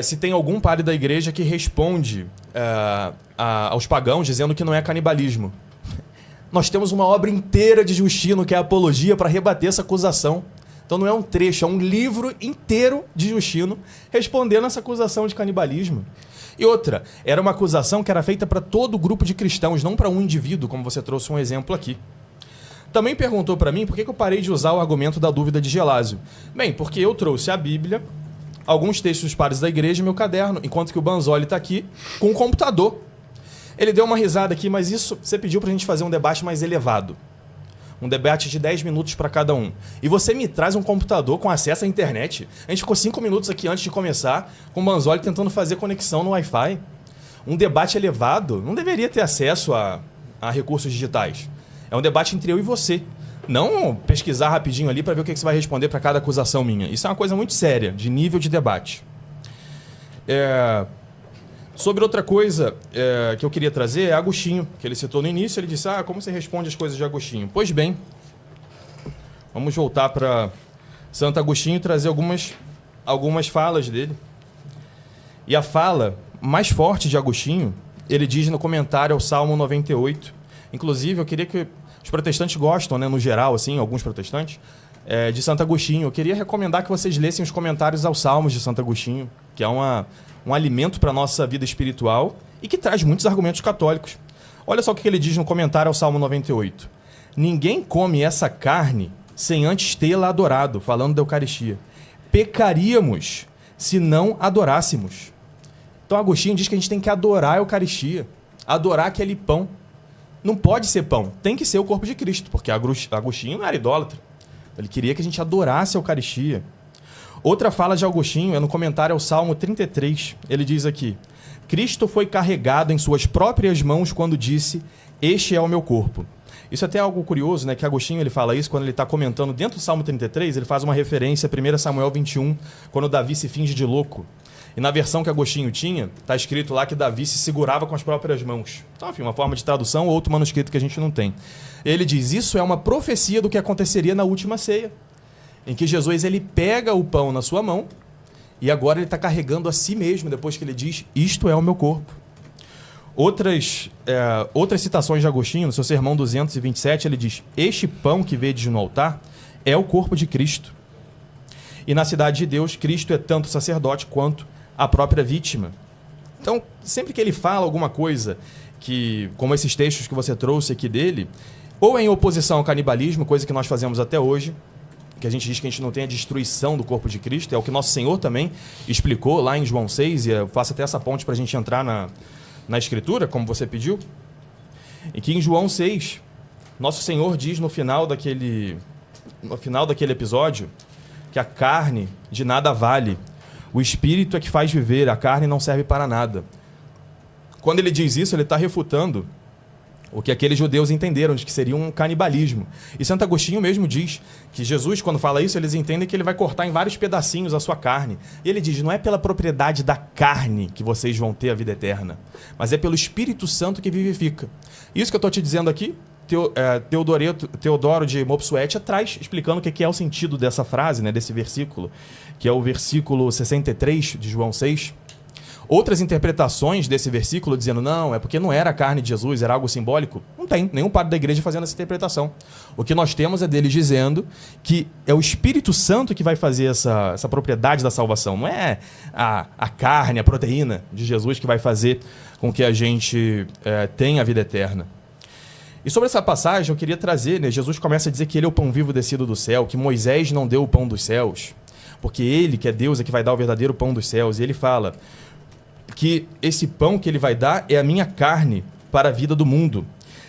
se tem algum padre da igreja que responde aos pagãos dizendo que não é canibalismo. Nós temos uma obra inteira de Justino, que é a Apologia, para rebater essa acusação. Então não é um trecho, é um livro inteiro de Justino respondendo essa acusação de canibalismo. E outra, era uma acusação que era feita para todo o grupo de cristãos, não para um indivíduo, como você trouxe um exemplo aqui. Também perguntou para mim por que eu parei de usar o argumento da dúvida de Gelásio. Bem, porque eu trouxe a Bíblia, alguns textos dos padres da igreja e meu caderno, enquanto que o Banzoli está aqui com um computador. Ele deu uma risada aqui, mas isso você pediu para a gente fazer um debate mais elevado. Um debate de 10 minutos para cada um. E você me traz um computador com acesso à internet. A gente ficou 5 minutos aqui antes de começar com o Banzoli tentando fazer conexão no Wi-Fi. Um debate elevado não deveria ter acesso a recursos digitais. É um debate entre eu e você. Não pesquisar rapidinho ali para ver o que você vai responder para cada acusação minha. Isso é uma coisa muito séria, de nível de debate. Sobre outra coisa que eu queria trazer é Agostinho, que ele citou no início. Ele disse, como você responde as coisas de Agostinho? Pois bem, vamos voltar para Santo Agostinho e trazer algumas falas dele. E a fala mais forte de Agostinho, ele diz no comentário ao Salmo 98. Inclusive, eu queria que os protestantes gostam, né, no geral, assim, alguns protestantes, de Santo Agostinho. Eu queria recomendar que vocês lessem os comentários aos Salmos de Santo Agostinho, que é um alimento para a nossa vida espiritual e que traz muitos argumentos católicos. Olha só o que ele diz no comentário ao Salmo 98. Ninguém come essa carne sem antes tê-la adorado, falando da Eucaristia. Pecaríamos se não adorássemos. Então Agostinho diz que a gente tem que adorar a Eucaristia, adorar aquele pão. Não pode ser pão, tem que ser o corpo de Cristo, porque Agostinho não era idólatra. Ele queria que a gente adorasse a Eucaristia. Outra fala de Agostinho é no comentário ao Salmo 33. Ele diz aqui: Cristo foi carregado em suas próprias mãos quando disse, este é o meu corpo. Isso é até algo curioso, né? Que Agostinho ele fala isso quando ele está comentando dentro do Salmo 33, ele faz uma referência a 1 Samuel 21, quando Davi se finge de louco. E na versão que Agostinho tinha, está escrito lá que Davi se segurava com as próprias mãos. Então, enfim, uma forma de tradução ou outro manuscrito que a gente não tem. Ele diz, isso é uma profecia do que aconteceria na última ceia, em que Jesus ele pega o pão na sua mão e agora ele está carregando a si mesmo, depois que ele diz, isto é o meu corpo. Outras citações de Agostinho, no seu sermão 227, ele diz, este pão que vedes no altar é o corpo de Cristo. E na cidade de Deus, Cristo é tanto sacerdote quanto a própria vítima. Então, sempre que ele fala alguma coisa, como esses textos que você trouxe aqui dele, ou é em oposição ao canibalismo, coisa que nós fazemos até hoje, que a gente diz que a gente não tem a destruição do corpo de Cristo, é o que nosso Senhor também explicou lá em João 6, e eu faço até essa ponte para a gente entrar na Escritura, como você pediu, e que em João 6, nosso Senhor diz no final daquele episódio que a carne de nada vale, o Espírito é que faz viver, a carne não serve para nada. Quando ele diz isso, ele está refutando o que aqueles judeus entenderam de que seria um canibalismo. E Santo Agostinho mesmo diz que Jesus, quando fala isso, eles entendem que ele vai cortar em vários pedacinhos a sua carne. E ele diz, não é pela propriedade da carne que vocês vão ter a vida eterna, mas é pelo Espírito Santo que vivifica. Isso que eu estou te dizendo aqui, Teodoro de Mopsuete atrás, explicando o que é o sentido dessa frase, né, desse versículo, que é o versículo 63 de João 6. Outras interpretações desse versículo dizendo, não, é porque não era a carne de Jesus, era algo simbólico. Não tem nenhum padre da igreja fazendo essa interpretação. O que nós temos é deles dizendo que é o Espírito Santo que vai fazer essa propriedade da salvação. Não é a carne, a proteína de Jesus que vai fazer com que a gente tenha a vida eterna. E sobre essa passagem eu queria trazer, né, Jesus começa a dizer que ele é o pão vivo descido do céu, que Moisés não deu o pão dos céus, porque ele, que é Deus, é que vai dar o verdadeiro pão dos céus. E ele fala que esse pão que ele vai dar é a minha carne para a vida do mundo.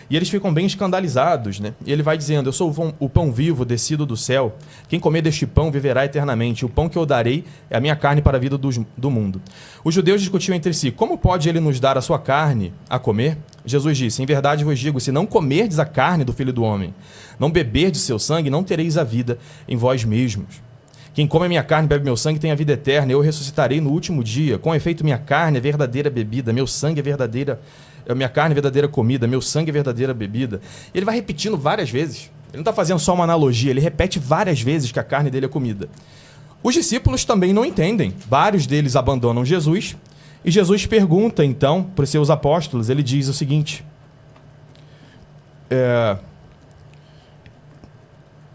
E eles ficam bem escandalizados, né? E ele vai dizendo, eu sou o pão vivo descido do céu, quem comer deste pão viverá eternamente, o pão que eu darei é a minha carne para a vida do mundo. Os judeus discutiam entre si, como pode ele nos dar a sua carne a comer? Jesus disse, em verdade vos digo, se não comerdes a carne do Filho do Homem, não beberdes seu sangue, não tereis a vida em vós mesmos. Quem come a minha carne e bebe meu sangue tem a vida eterna, eu ressuscitarei no último dia. Com efeito, minha carne é verdadeira bebida, meu sangue é verdadeira... Minha carne é verdadeira comida, meu sangue é verdadeira bebida. Ele vai repetindo várias vezes. Ele não está fazendo só uma analogia, ele repete várias vezes que a carne dele é comida. Os discípulos também não entendem. Vários deles abandonam Jesus. E Jesus pergunta, então, para os seus apóstolos, ele diz o seguinte...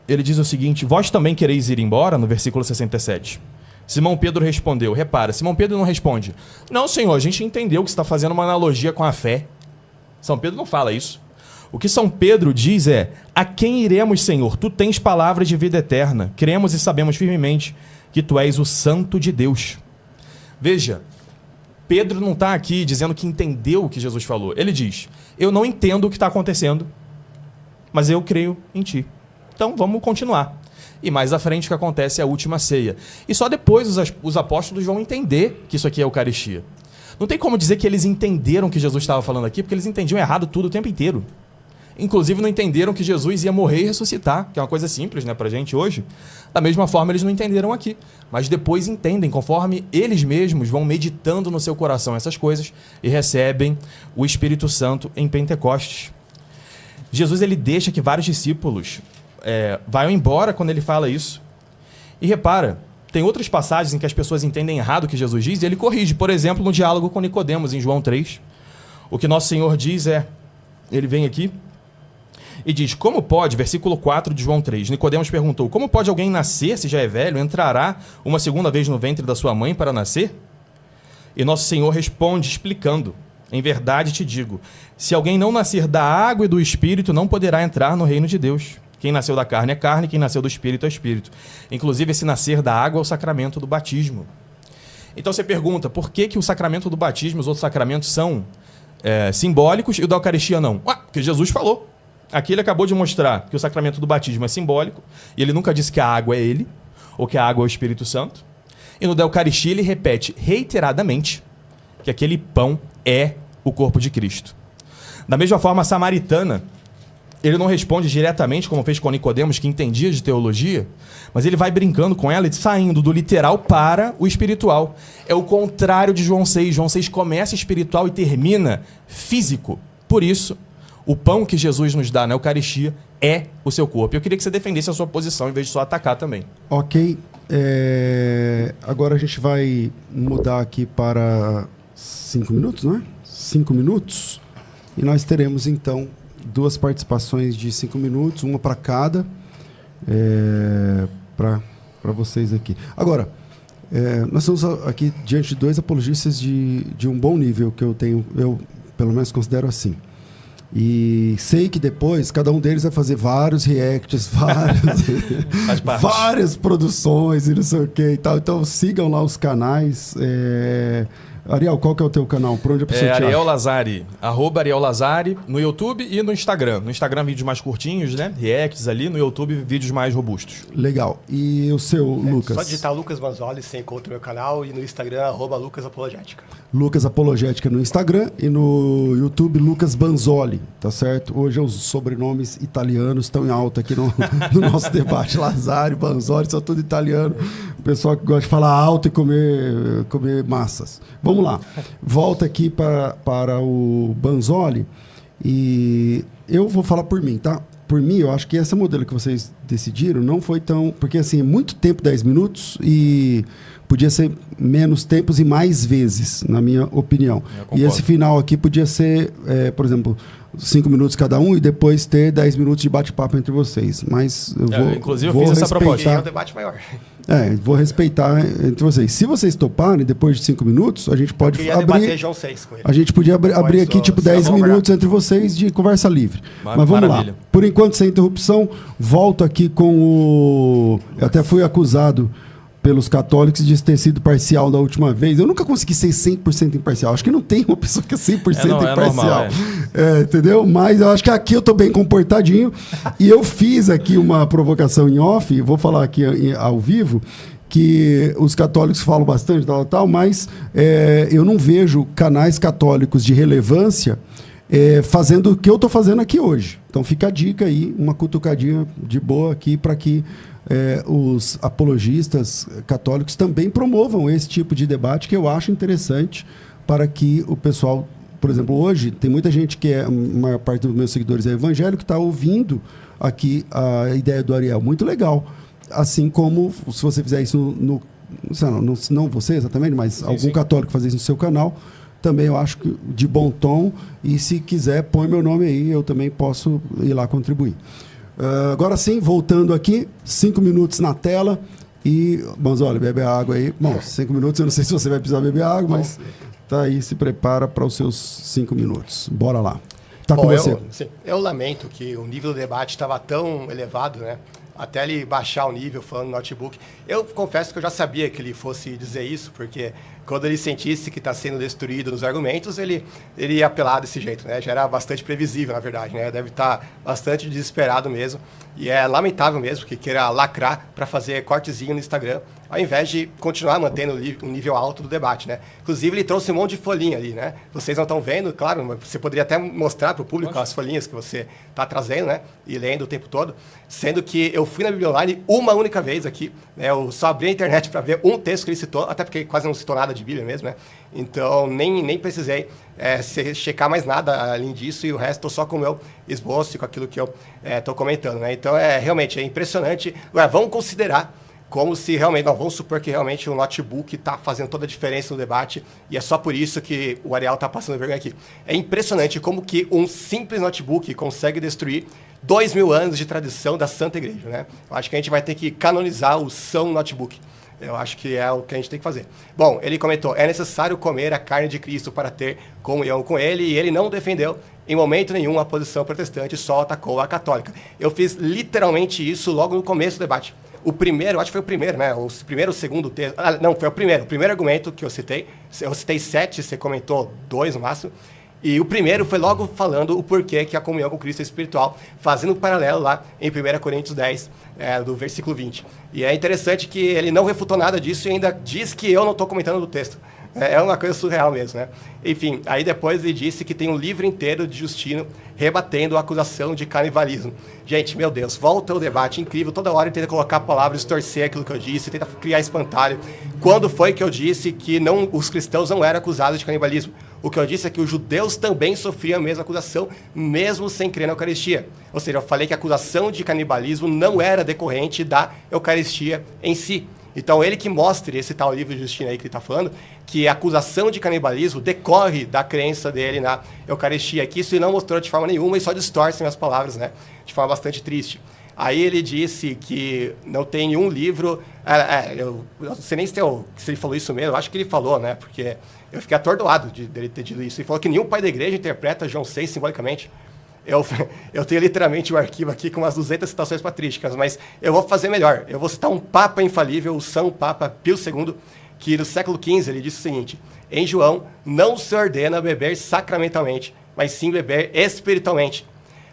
Ele diz o seguinte, vós também quereis ir embora? No versículo 67. Simão Pedro respondeu, repara, Simão Pedro não responde, não, Senhor, a gente entendeu que você está fazendo uma analogia com a fé. São Pedro não fala isso. O que São Pedro diz é, a quem iremos, Senhor? Tu tens palavras de vida eterna. Cremos e sabemos firmemente que tu és o Santo de Deus. Veja, Pedro não está aqui dizendo que entendeu o que Jesus falou. Ele diz, eu não entendo o que está acontecendo, mas eu creio em ti. Então vamos continuar. E mais à frente o que acontece é a última ceia. E só depois os apóstolos vão entender que isso aqui é Eucaristia. Não tem como dizer que eles entenderam o que Jesus estava falando aqui, porque eles entendiam errado tudo o tempo inteiro. Inclusive não entenderam que Jesus ia morrer e ressuscitar, que é uma coisa simples, né, pra gente hoje. Da mesma forma eles não entenderam aqui. Mas depois entendem, conforme eles mesmos vão meditando no seu coração essas coisas e recebem o Espírito Santo em Pentecostes. Jesus ele deixa que vários discípulos... vai embora quando ele fala isso. E repara, tem outras passagens em que as pessoas entendem errado o que Jesus diz e ele corrige. Por exemplo, no diálogo com Nicodemos, em João 3. O que nosso Senhor diz ele vem aqui E diz, como pode, versículo 4 de João 3, Nicodemos perguntou, como pode alguém nascer se já é velho, entrará uma segunda vez no ventre da sua mãe para nascer? E nosso Senhor responde explicando, em verdade te digo, se alguém não nascer da água e do Espírito, não poderá entrar no reino de Deus. Quem nasceu da carne é carne, quem nasceu do Espírito é Espírito. Inclusive, esse nascer da água é o sacramento do batismo. Então você pergunta, por que o sacramento do batismo e os outros sacramentos são simbólicos e o da Eucaristia não? Porque Jesus falou. Aqui ele acabou de mostrar que o sacramento do batismo é simbólico, e ele nunca disse que a água é ele, ou que a água é o Espírito Santo. E no da Eucaristia ele repete reiteradamente que aquele pão é o corpo de Cristo. Da mesma forma, a samaritana, ele não responde diretamente, como fez com Nicodemos, que entendia de teologia, mas ele vai brincando com ela e saindo do literal para o espiritual. É o contrário de João 6. João 6 começa espiritual e termina físico. Por isso, o pão que Jesus nos dá na Eucaristia é o seu corpo. Eu queria que você defendesse a sua posição, em vez de só atacar também. Ok. Agora a gente vai mudar aqui para 5 minutos, não é? 5 minutos. E nós teremos, então, 2 participações de 5 minutos, uma para cada, para vocês aqui. Agora, nós estamos aqui diante de 2 apologistas de um bom nível, que eu pelo menos considero assim. E sei que depois cada um deles vai fazer vários reacts, várias produções e não sei o que e tal. Então sigam lá os canais. Ariel, qual que é o teu canal? Por onde a pessoa te Ariel acha? Lazari, @ArielLazari, no YouTube e no Instagram. No Instagram, vídeos mais curtinhos, né? Reacts ali. No YouTube, vídeos mais robustos. Legal. E o seu, Lucas? Só digitar Lucas Banzoli, você encontra o meu canal, e no Instagram, @LucasApologética. Lucas Apologética no Instagram e no YouTube, Lucas Banzoli, tá certo? Hoje os sobrenomes italianos estão em alta aqui no nosso debate. Lazari, Banzoli, são tudo italiano. O pessoal que gosta de falar alto e comer massas. Vamos lá. Volta aqui para o Banzoli e eu vou falar por mim, tá? Por mim, eu acho que esse modelo que vocês decidiram não foi tão... Porque, assim, é muito tempo, 10 minutos, e podia ser menos tempos e mais vezes, na minha opinião. E esse final aqui podia ser, por exemplo, 5 minutos cada um e depois ter 10 minutos de bate-papo entre vocês. Mas eu vou inclusive, eu fiz essa proposta. É um debate maior. Vou respeitar entre vocês. Se vocês toparem, depois de 5 minutos, a gente pode abrir... João 6 com ele. A gente podia abrir aqui, tipo, 10 minutos entre vocês de conversa livre. Mas vamos lá. Por enquanto, sem interrupção, volto aqui com o... Eu até fui acusado pelos católicos de ter sido parcial da última vez. Eu nunca consegui ser 100% imparcial. Acho que não tem uma pessoa que é 100% imparcial. Normal, entendeu? Mas eu acho que aqui eu tô bem comportadinho. E eu fiz aqui uma provocação em off, vou falar aqui ao vivo, que os católicos falam bastante, mas eu não vejo canais católicos de relevância fazendo o que eu estou fazendo aqui hoje. Então fica a dica aí, uma cutucadinha de boa aqui para que os apologistas católicos também promovam esse tipo de debate, que eu acho interessante, para que o pessoal, por exemplo, hoje tem muita gente que a maior parte dos meus seguidores é evangélico, que está ouvindo aqui a ideia do Ariel. Muito legal. Assim como, se você fizer isso não você exatamente, mas algum católico fazer isso no seu canal, também eu acho que de bom tom, e se quiser, põe meu nome aí, eu também posso ir lá contribuir. Agora sim, voltando aqui, 5 minutos na tela e, olha, bebe água aí. Bom, 5 minutos, eu não sei se você vai precisar beber água, mas tá aí, se prepara para os seus 5 minutos. Bora lá. Tá com você. Eu lamento que o nível do debate estava tão elevado, né? Até ele baixar o nível falando no notebook. Eu confesso que eu já sabia que ele fosse dizer isso, porque quando ele sentisse que está sendo destruído nos argumentos, ele ia apelar desse jeito, né? Já era bastante previsível, na verdade, né? Deve estar bastante desesperado mesmo. E é lamentável mesmo que queira lacrar para fazer cortezinho no Instagram, ao invés de continuar mantendo um nível alto do debate, né? Inclusive, ele trouxe um monte de folhinha ali, né? Vocês não estão vendo, claro, mas você poderia até mostrar para o público as folhinhas que você está trazendo, né? E lendo o tempo todo. Sendo que eu fui na Bíblia Online uma única vez aqui, né? Eu só abri a internet para ver um texto que ele citou, até porque quase não citou nada de Bíblia mesmo, né? Então, nem precisei checar mais nada além disso, e o resto estou só com o meu esboço e com aquilo que eu estou comentando, né? Então, realmente é impressionante. Agora, vamos considerar como se realmente, não, vamos supor que realmente o notebook está fazendo toda a diferença no debate e é só por isso que o Ariel está passando vergonha aqui. É impressionante como que um simples notebook consegue destruir 2000 anos de tradição da Santa Igreja, né? Eu acho que a gente vai ter que canonizar o São Notebook. Eu acho que é o que a gente tem que fazer. Bom, ele comentou, é necessário comer a carne de Cristo para ter comunhão com ele, e ele não defendeu em momento nenhum a posição protestante, só atacou a católica. Eu fiz literalmente isso logo no começo do debate. O primeiro, acho que foi o primeiro, né? O primeiro, o segundo texto. Não, foi o primeiro. O primeiro argumento que eu citei 7, você comentou 2 no máximo. E o primeiro foi logo falando o porquê que a comunhão com Cristo é espiritual, fazendo um paralelo lá em 1 Coríntios 10, do versículo 20. E é interessante que ele não refutou nada disso e ainda diz que eu não estou comentando do texto. É uma coisa surreal mesmo, né? Enfim, aí depois ele disse que tem um livro inteiro de Justino rebatendo a acusação de canibalismo. Gente, meu Deus, volta o debate, incrível. Toda hora ele tenta colocar palavras, distorcer aquilo que eu disse, tenta criar espantalho. Quando foi que eu disse que os cristãos não eram acusados de canibalismo? O que eu disse é que os judeus também sofriam a mesma acusação, mesmo sem crer na Eucaristia. Ou seja, eu falei que a acusação de canibalismo não era decorrente da Eucaristia em si. Então, ele que mostre, esse tal livro de Justino aí que ele está falando, que a acusação de canibalismo decorre da crença dele na Eucaristia, que isso ele não mostrou de forma nenhuma e só distorce minhas palavras, né? De forma bastante triste. Aí ele disse que não tem nenhum livro... eu não sei nem se ele falou isso mesmo, eu acho que ele falou, né? Porque eu fiquei atordoado dele ter dito isso. Ele falou que nenhum pai da igreja interpreta João 6 simbolicamente. Eu tenho literalmente um arquivo aqui com umas 200 citações patrísticas, mas eu vou fazer melhor. Eu vou citar um Papa infalível, o São Papa Pio II, que no século XV ele disse o seguinte: em João não se ordena beber sacramentalmente, mas sim beber espiritualmente.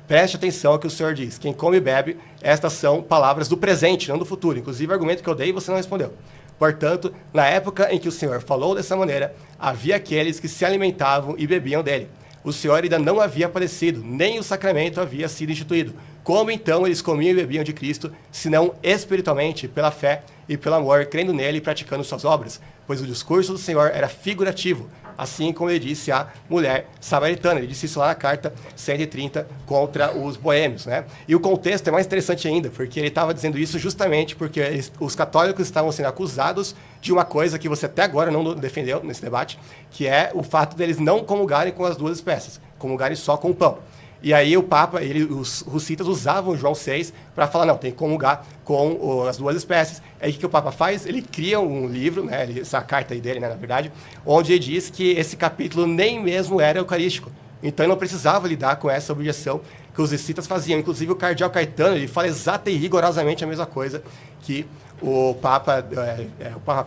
Preste atenção ao que o Senhor diz. Quem come e bebe, estas são palavras do presente, não do futuro. Inclusive, o argumento que eu dei, você não respondeu. Portanto, na época em que o Senhor falou dessa maneira, havia aqueles que se alimentavam e bebiam dele. O Senhor ainda não havia aparecido, nem o sacramento havia sido instituído. Como então eles comiam e bebiam de Cristo, senão espiritualmente, pela fé e pelo amor, crendo nele e praticando suas obras? Pois o discurso do Senhor era figurativo, assim como ele disse à mulher samaritana. Ele disse isso lá na carta 130 contra os boêmios, né? E o contexto é mais interessante ainda, porque ele estava dizendo isso justamente porque os católicos estavam sendo acusados de uma coisa que você até agora não defendeu nesse debate, que é o fato deles não comungarem com as duas espécies, comungarem só com o pão. E aí o Papa, os russitas usavam João 6 para falar, não, tem que comungar com as duas espécies. Aí o que o Papa faz? Ele cria um livro, né, essa carta aí dele, né, na verdade, onde ele diz que esse capítulo nem mesmo era eucarístico. Então ele não precisava lidar com essa objeção que os russitas faziam. Inclusive o cardeal Caetano, ele fala exata e rigorosamente a mesma coisa que o Papa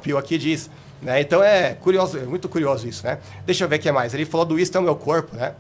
Pio aqui diz. Né? Então é curioso, é muito curioso isso, né? Deixa eu ver o que mais. Ele falou do isto é o meu corpo, né?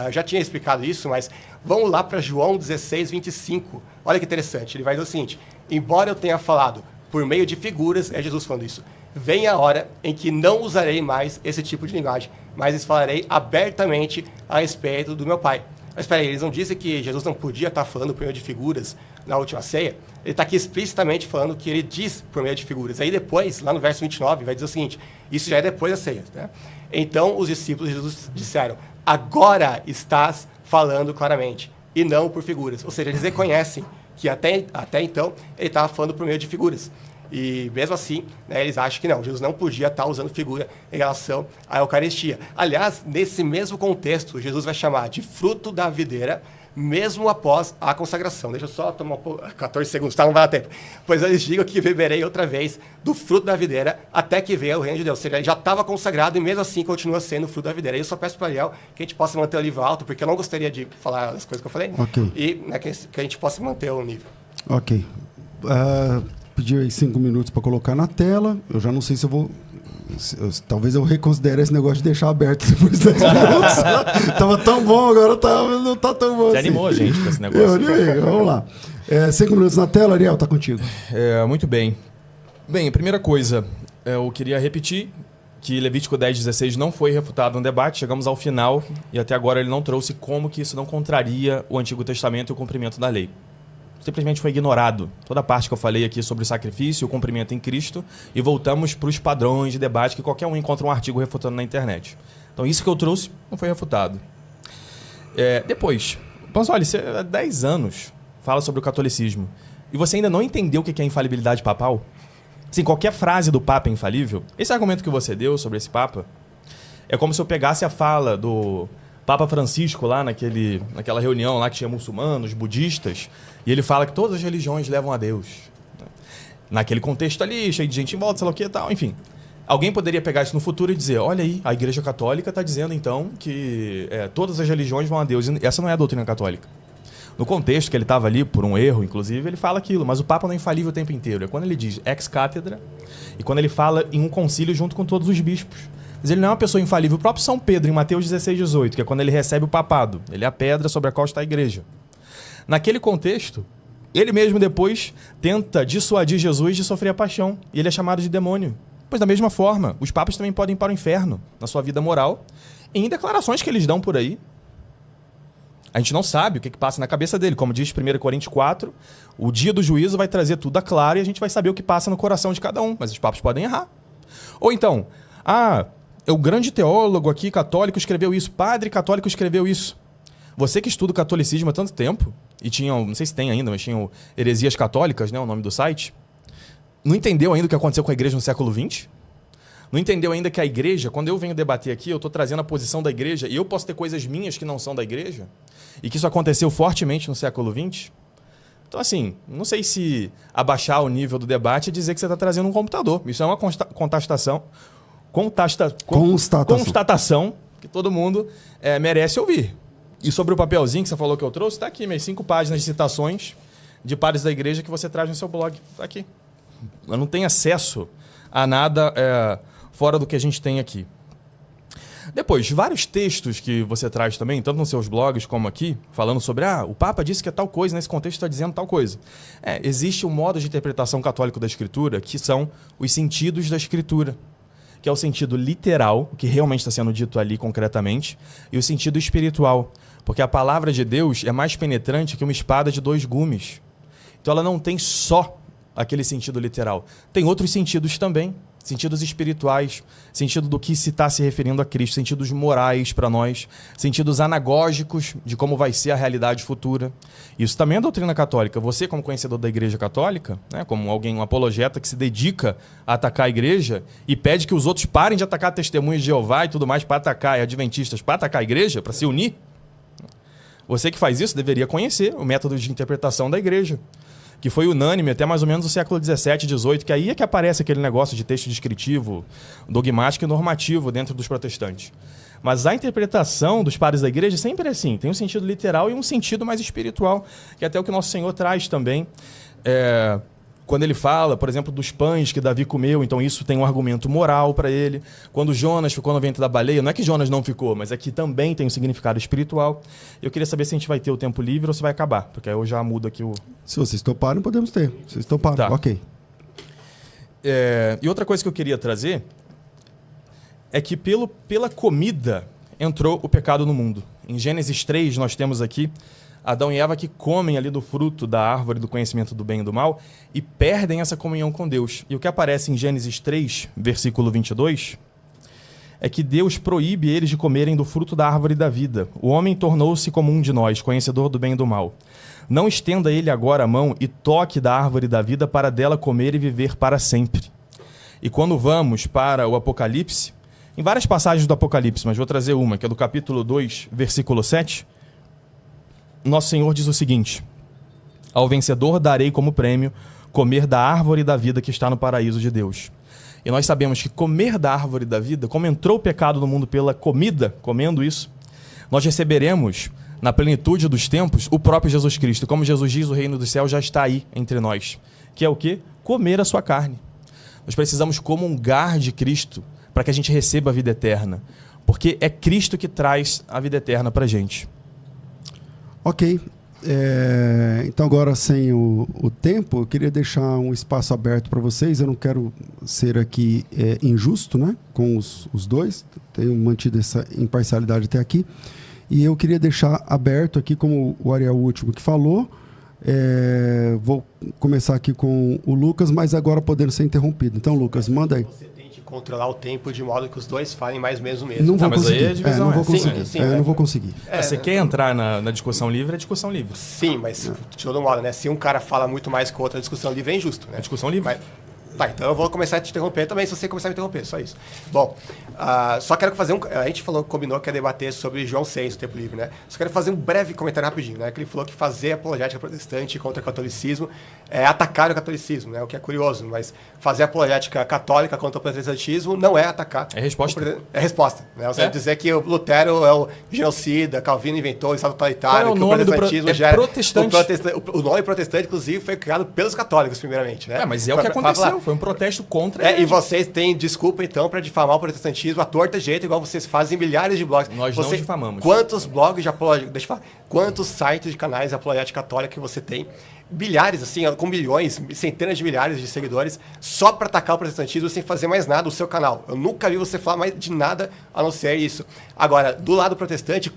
Já tinha explicado isso, mas vamos lá para João 16, 25. Olha que interessante, ele vai dizer o seguinte: embora eu tenha falado por meio de figuras, é Jesus falando isso, vem a hora em que não usarei mais esse tipo de linguagem, mas falarei abertamente a respeito do meu Pai. Mas espera aí, eles não dizem que Jesus não podia estar falando por meio de figuras na última ceia? Ele está aqui explicitamente falando que ele diz por meio de figuras. Aí depois, lá no verso 29, vai dizer o seguinte: isso já é depois da ceia, né? Então os discípulos de Jesus disseram: agora estás falando claramente, e não por figuras. Ou seja, eles reconhecem que até então ele estava falando por meio de figuras. E mesmo assim, né, eles acham que não, Jesus não podia estar usando figura em relação à Eucaristia. Aliás, nesse mesmo contexto, Jesus vai chamar de fruto da videira, mesmo após a consagração. Deixa eu só tomar 14 segundos, tá? Não vai dar tempo. Pois eles digam que beberei outra vez do fruto da videira até que venha o reino de Deus. Ou seja, ele já estava consagrado e mesmo assim continua sendo o fruto da videira. E eu só peço para Ariel que a gente possa manter o nível alto, porque eu não gostaria de falar as coisas que eu falei. Ok. E né, que a gente possa manter o nível. Ok. Pedi aí 5 minutos para colocar na tela. Eu já não sei se eu vou... Talvez eu reconsidere esse negócio de deixar aberto depois de 10 minutos. Tava tão bom, agora não tá tão bom. Você assim. Animou a gente com esse negócio. Vamos lá. 5 minutos na tela, Ariel, tá contigo. Muito bem. Bem, a primeira coisa, eu queria repetir que Levítico 10:16 não foi refutado no debate. Chegamos ao final e até agora ele não trouxe como que isso não contraria o Antigo Testamento e o cumprimento da lei. Simplesmente foi ignorado toda a parte que eu falei aqui sobre o sacrifício e o cumprimento em Cristo e voltamos para os padrões de debate que qualquer um encontra um artigo refutando na internet. Então isso que eu trouxe não foi refutado. Depois, olha, você há 10 anos fala sobre o catolicismo. E você ainda não entendeu o que é infalibilidade papal? Assim, qualquer frase do Papa é infalível. Esse argumento que você deu sobre esse Papa é como se eu pegasse a fala do Papa Francisco lá naquela reunião lá que tinha muçulmanos, budistas, e ele fala que todas as religiões levam a Deus. Naquele contexto ali, cheio de gente em volta, sei lá o que e tal, enfim. Alguém poderia pegar isso no futuro e dizer, olha aí, a Igreja Católica está dizendo então que todas as religiões vão a Deus. E essa não é a doutrina católica. No contexto que ele estava ali, por um erro, inclusive, ele fala aquilo, mas o Papa não é infalível o tempo inteiro. É quando ele diz ex-cátedra e quando ele fala em um concílio junto com todos os bispos. Mas ele não é uma pessoa infalível. O próprio São Pedro, em Mateus 16, 18, que é quando ele recebe o papado. Ele é a pedra sobre a qual está a igreja. Naquele contexto, ele mesmo depois tenta dissuadir Jesus de sofrer a paixão. E ele é chamado de demônio. Pois da mesma forma, os papas também podem ir para o inferno, na sua vida moral, e em declarações que eles dão por aí. A gente não sabe o que passa na cabeça dele. Como diz 1 Coríntios 4, o dia do juízo vai trazer tudo a claro e a gente vai saber o que passa no coração de cada um. Mas os papas podem errar. Ou então, o grande teólogo aqui católico escreveu isso, padre católico escreveu isso. Você que estuda o catolicismo há tanto tempo, e tinha, não sei se tem ainda, mas tinha Heresias Católicas, né, o nome do site, não entendeu ainda o que aconteceu com a igreja no século XX? Não entendeu ainda que a igreja, quando eu venho debater aqui, eu estou trazendo a posição da igreja e eu posso ter coisas minhas que não são da igreja? E que isso aconteceu fortemente no século XX? Então, assim, não sei se abaixar o nível do debate e dizer que você está trazendo um computador. Isso é uma constatação que todo mundo merece ouvir. E sobre o papelzinho que você falou que eu trouxe, está aqui, minhas 5 páginas de citações de padres da igreja que você traz no seu blog. Está aqui. Eu não tenho acesso a nada fora do que a gente tem aqui. Depois, vários textos que você traz também, tanto nos seus blogs como aqui, falando sobre, o Papa disse que é tal coisa, nesse contexto está dizendo tal coisa. Existe um modo de interpretação católico da Escritura, que são os sentidos da Escritura, que é o sentido literal, o que realmente está sendo dito ali concretamente, e o sentido espiritual, porque a palavra de Deus é mais penetrante que uma espada de 2 gumes. Então ela não tem só aquele sentido literal. Tem outros sentidos também, sentidos espirituais, sentido do que se está se referindo a Cristo, sentidos morais para nós, sentidos anagógicos de como vai ser a realidade futura. Isso também é doutrina católica. Você, como conhecedor da Igreja Católica, né, como um apologeta que se dedica a atacar a Igreja e pede que os outros parem de atacar testemunhas de Jeová e tudo mais para atacar adventistas, para atacar a Igreja, para se unir, você que faz isso deveria conhecer o método de interpretação da Igreja, que foi unânime até mais ou menos o século XVII, XVIII, que aí é que aparece aquele negócio de texto descritivo, dogmático e normativo dentro dos protestantes. Mas a interpretação dos padres da igreja sempre é assim, tem um sentido literal e um sentido mais espiritual, que é até o que o nosso Senhor traz também. Quando ele fala, por exemplo, dos pães que Davi comeu, então isso tem um argumento moral para ele. Quando Jonas ficou no ventre da baleia, não é que Jonas não ficou, mas é que também tem um significado espiritual. Eu queria saber se a gente vai ter o tempo livre ou se vai acabar, porque aí eu já mudo aqui o... Se vocês toparem, podemos ter. Se vocês toparem, tá. Ok. E outra coisa que eu queria trazer é que pela comida entrou o pecado no mundo. Em Gênesis 3, nós temos aqui Adão e Eva que comem ali do fruto da árvore do conhecimento do bem e do mal e perdem essa comunhão com Deus. E o que aparece em Gênesis 3, versículo 22, é que Deus proíbe eles de comerem do fruto da árvore da vida. O homem tornou-se como um de nós, conhecedor do bem e do mal. Não estenda ele agora a mão e toque da árvore da vida para dela comer e viver para sempre. E quando vamos para o Apocalipse, em várias passagens do Apocalipse, mas vou trazer uma, que é do capítulo 2, versículo 7, nosso Senhor diz o seguinte: ao vencedor darei como prêmio comer da árvore da vida que está no paraíso de Deus. E nós sabemos que comer da árvore da vida, como entrou o pecado no mundo pela comida, comendo isso, nós receberemos, na plenitude dos tempos, o próprio Jesus Cristo. Como Jesus diz, o reino dos céus já está aí entre nós. Que é o quê? Comer a sua carne. Nós precisamos comungar de Cristo para que a gente receba a vida eterna. Porque é Cristo que traz a vida eterna para a gente. Ok. Então agora, sem o tempo, eu queria deixar um espaço aberto para vocês. Eu não quero ser aqui injusto, né, com os dois. Tenho mantido essa imparcialidade até aqui. E eu queria deixar aberto aqui, como o Ariel último que falou. Vou começar aqui com o Lucas, mas agora podendo ser interrompido. Então, Lucas, manda aí. Você tente controlar o tempo de modo que os dois falem mais ou menos o mesmo. Não vou mas aí conseguir. a divisão não vou é assim, conseguir. sim, não vou conseguir. Você quer entrar na discussão livre, é discussão livre. Sim, mas de todo modo, né? Se um cara fala muito mais que o outro, a discussão livre é injusto, né? É discussão livre. Mas, tá, então eu vou começar a te interromper também, se você começar a me interromper, só isso. Bom, só quero fazer a gente combinou que ia debater sobre João 6, o tempo livre, né? Só quero fazer um breve comentário rapidinho, né? Que ele falou que fazer apologética protestante contra o catolicismo é atacar o catolicismo, né? O que é curioso, mas fazer apologética católica contra o protestantismo não é atacar. É resposta. É resposta, né? Você vai dizer que o Lutero é o genocida, Calvino inventou o Estado totalitário, Qual é o que o nome protestantismo do protestante? O nome protestante, inclusive, foi criado pelos católicos, primeiramente, né? Mas é o que aconteceu, foi um protesto contra a e vocês têm desculpa, então, para difamar o protestantismo à torta jeito, igual vocês fazem em milhares de blogs. Nós não difamamos. Quantos blogs de apologética... Deixa eu falar. Quantos sites de canais de apologética católica que você tem? Bilhares, assim, com milhões, centenas de milhares de seguidores, só para atacar o protestantismo sem fazer mais nada no seu canal. Eu nunca vi você falar mais de nada a não ser isso. Agora, do lado protestante,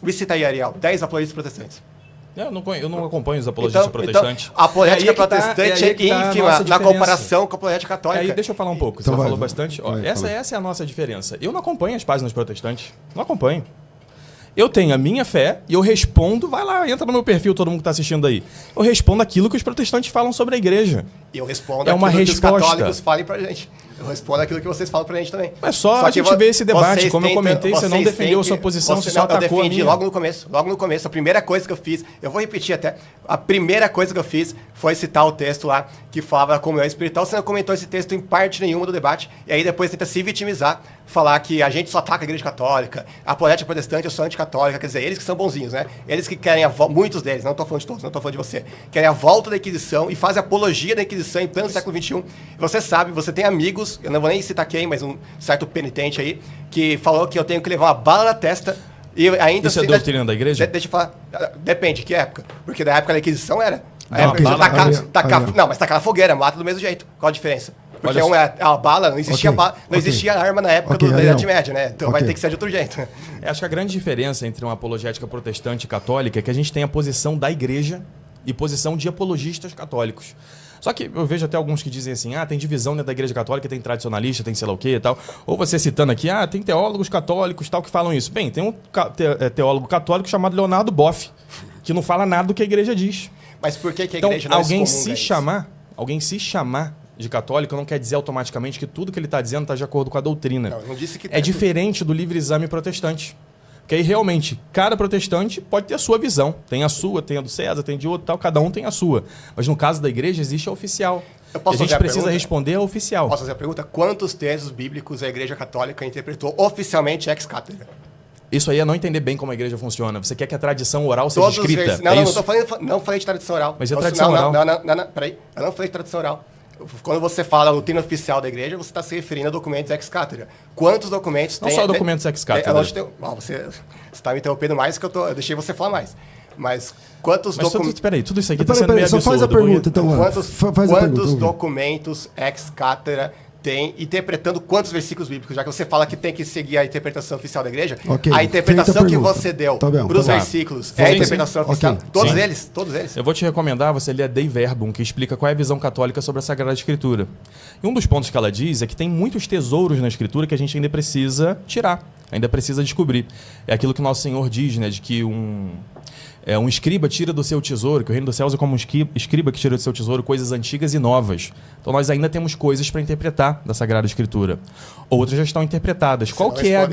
me cita aí, Ariel, 10 apologistas protestantes. Eu não acompanho os apologistas protestantes. Então, a apologética protestante é ínfima na comparação com a apologética católica. Aí, deixa eu falar um pouco. Você falou bastante. Essa é a nossa diferença. Eu não acompanho as páginas protestantes. Não acompanho. Eu tenho a minha fé e eu respondo... Vai lá, entra no meu perfil, todo mundo que está assistindo aí. Eu respondo aquilo que os protestantes falam sobre a igreja. E eu respondo aquilo que os católicos falem pra gente. Eu respondo aquilo que vocês falam pra gente também. É só a gente ver esse debate. Como eu comentei, você não defendeu a sua posição, você só atacou a minha. Eu defendi logo no começo. A primeira coisa que eu fiz, eu vou repetir até, a primeira coisa que eu fiz foi citar o texto lá que falava comunhão espiritual. Você não comentou esse texto em parte nenhuma do debate. E aí depois tenta se vitimizar, falar que a gente só ataca a igreja católica, a apologética protestante, eu sou anticatólica. Quer dizer, eles que são bonzinhos, né? Eles que querem muitos deles, não estou falando de todos, não estou falando de você, querem a volta da Inquisição e fazem apologia da Inquisição em pleno século XXI. Você sabe, você tem amigos, eu não vou nem citar quem, mas um certo penitente aí, que falou que eu tenho que levar uma bala na testa e ainda... Isso é doutrina da igreja? Deixa eu falar. Depende, que época? Porque da época da Inquisição era. Não, mas tacar na fogueira, mata do mesmo jeito. Qual a diferença? Porque a bala, não existia existia arma na época da Idade Média, né? Então vai ter que ser de outro jeito. Acho que a grande diferença entre uma apologética protestante e católica é que a gente tem a posição da igreja e posição de apologistas católicos. Só que eu vejo até alguns que dizem assim, tem divisão dentro da igreja católica, tem tradicionalista, tem sei lá o quê e tal. Ou você citando aqui, tem teólogos católicos tal que falam isso. Bem, tem um teólogo católico chamado Leonardo Boff, que não fala nada do que a igreja diz. Mas por que a igreja não alguém se chamar de católico não quer dizer automaticamente que tudo que ele está dizendo está de acordo com a doutrina. Não disse que diferente do livre exame protestante. Porque aí, realmente, cada protestante pode ter a sua visão. Tem a sua, tem a do César, tem de outro tal, cada um tem a sua. Mas no caso da igreja, existe a oficial. A gente precisa responder a oficial. Posso fazer a pergunta? Quantos textos bíblicos a igreja católica interpretou oficialmente ex cátedra? Isso aí é não entender bem como a igreja funciona. Você quer que a tradição oral seja escrita? Não falei de tradição oral. Mas é tradição oral. Não, peraí. Eu não falei de tradição oral. Quando você fala a doutrina oficial da igreja, você está se referindo a documentos ex cátedra. Quantos documentos tem? Não só documentos ex cátedra. Você está me interrompendo mais que eu deixei você falar mais. Mas quantos documentos... Peraí, tudo isso aqui está sendo meio absurdo. Só faz a pergunta, então. Quantos documentos ex cátedra tem, interpretando quantos versículos bíblicos? Já que você fala que tem que seguir a interpretação oficial da igreja, a interpretação que você deu para os versículos é a interpretação oficial. Todos eles. Eu vou te recomendar você ler a Dei Verbum, que explica qual é a visão católica sobre a Sagrada Escritura. E um dos pontos que ela diz é que tem muitos tesouros na Escritura que a gente ainda precisa tirar, ainda precisa descobrir. É aquilo que Nosso Senhor diz, né, de que um escriba tira do seu tesouro, que o reino dos céus é como um escriba que tira do seu tesouro coisas antigas e novas. Então nós ainda temos coisas para interpretar da Sagrada Escritura. Outras já estão interpretadas. Qual que é o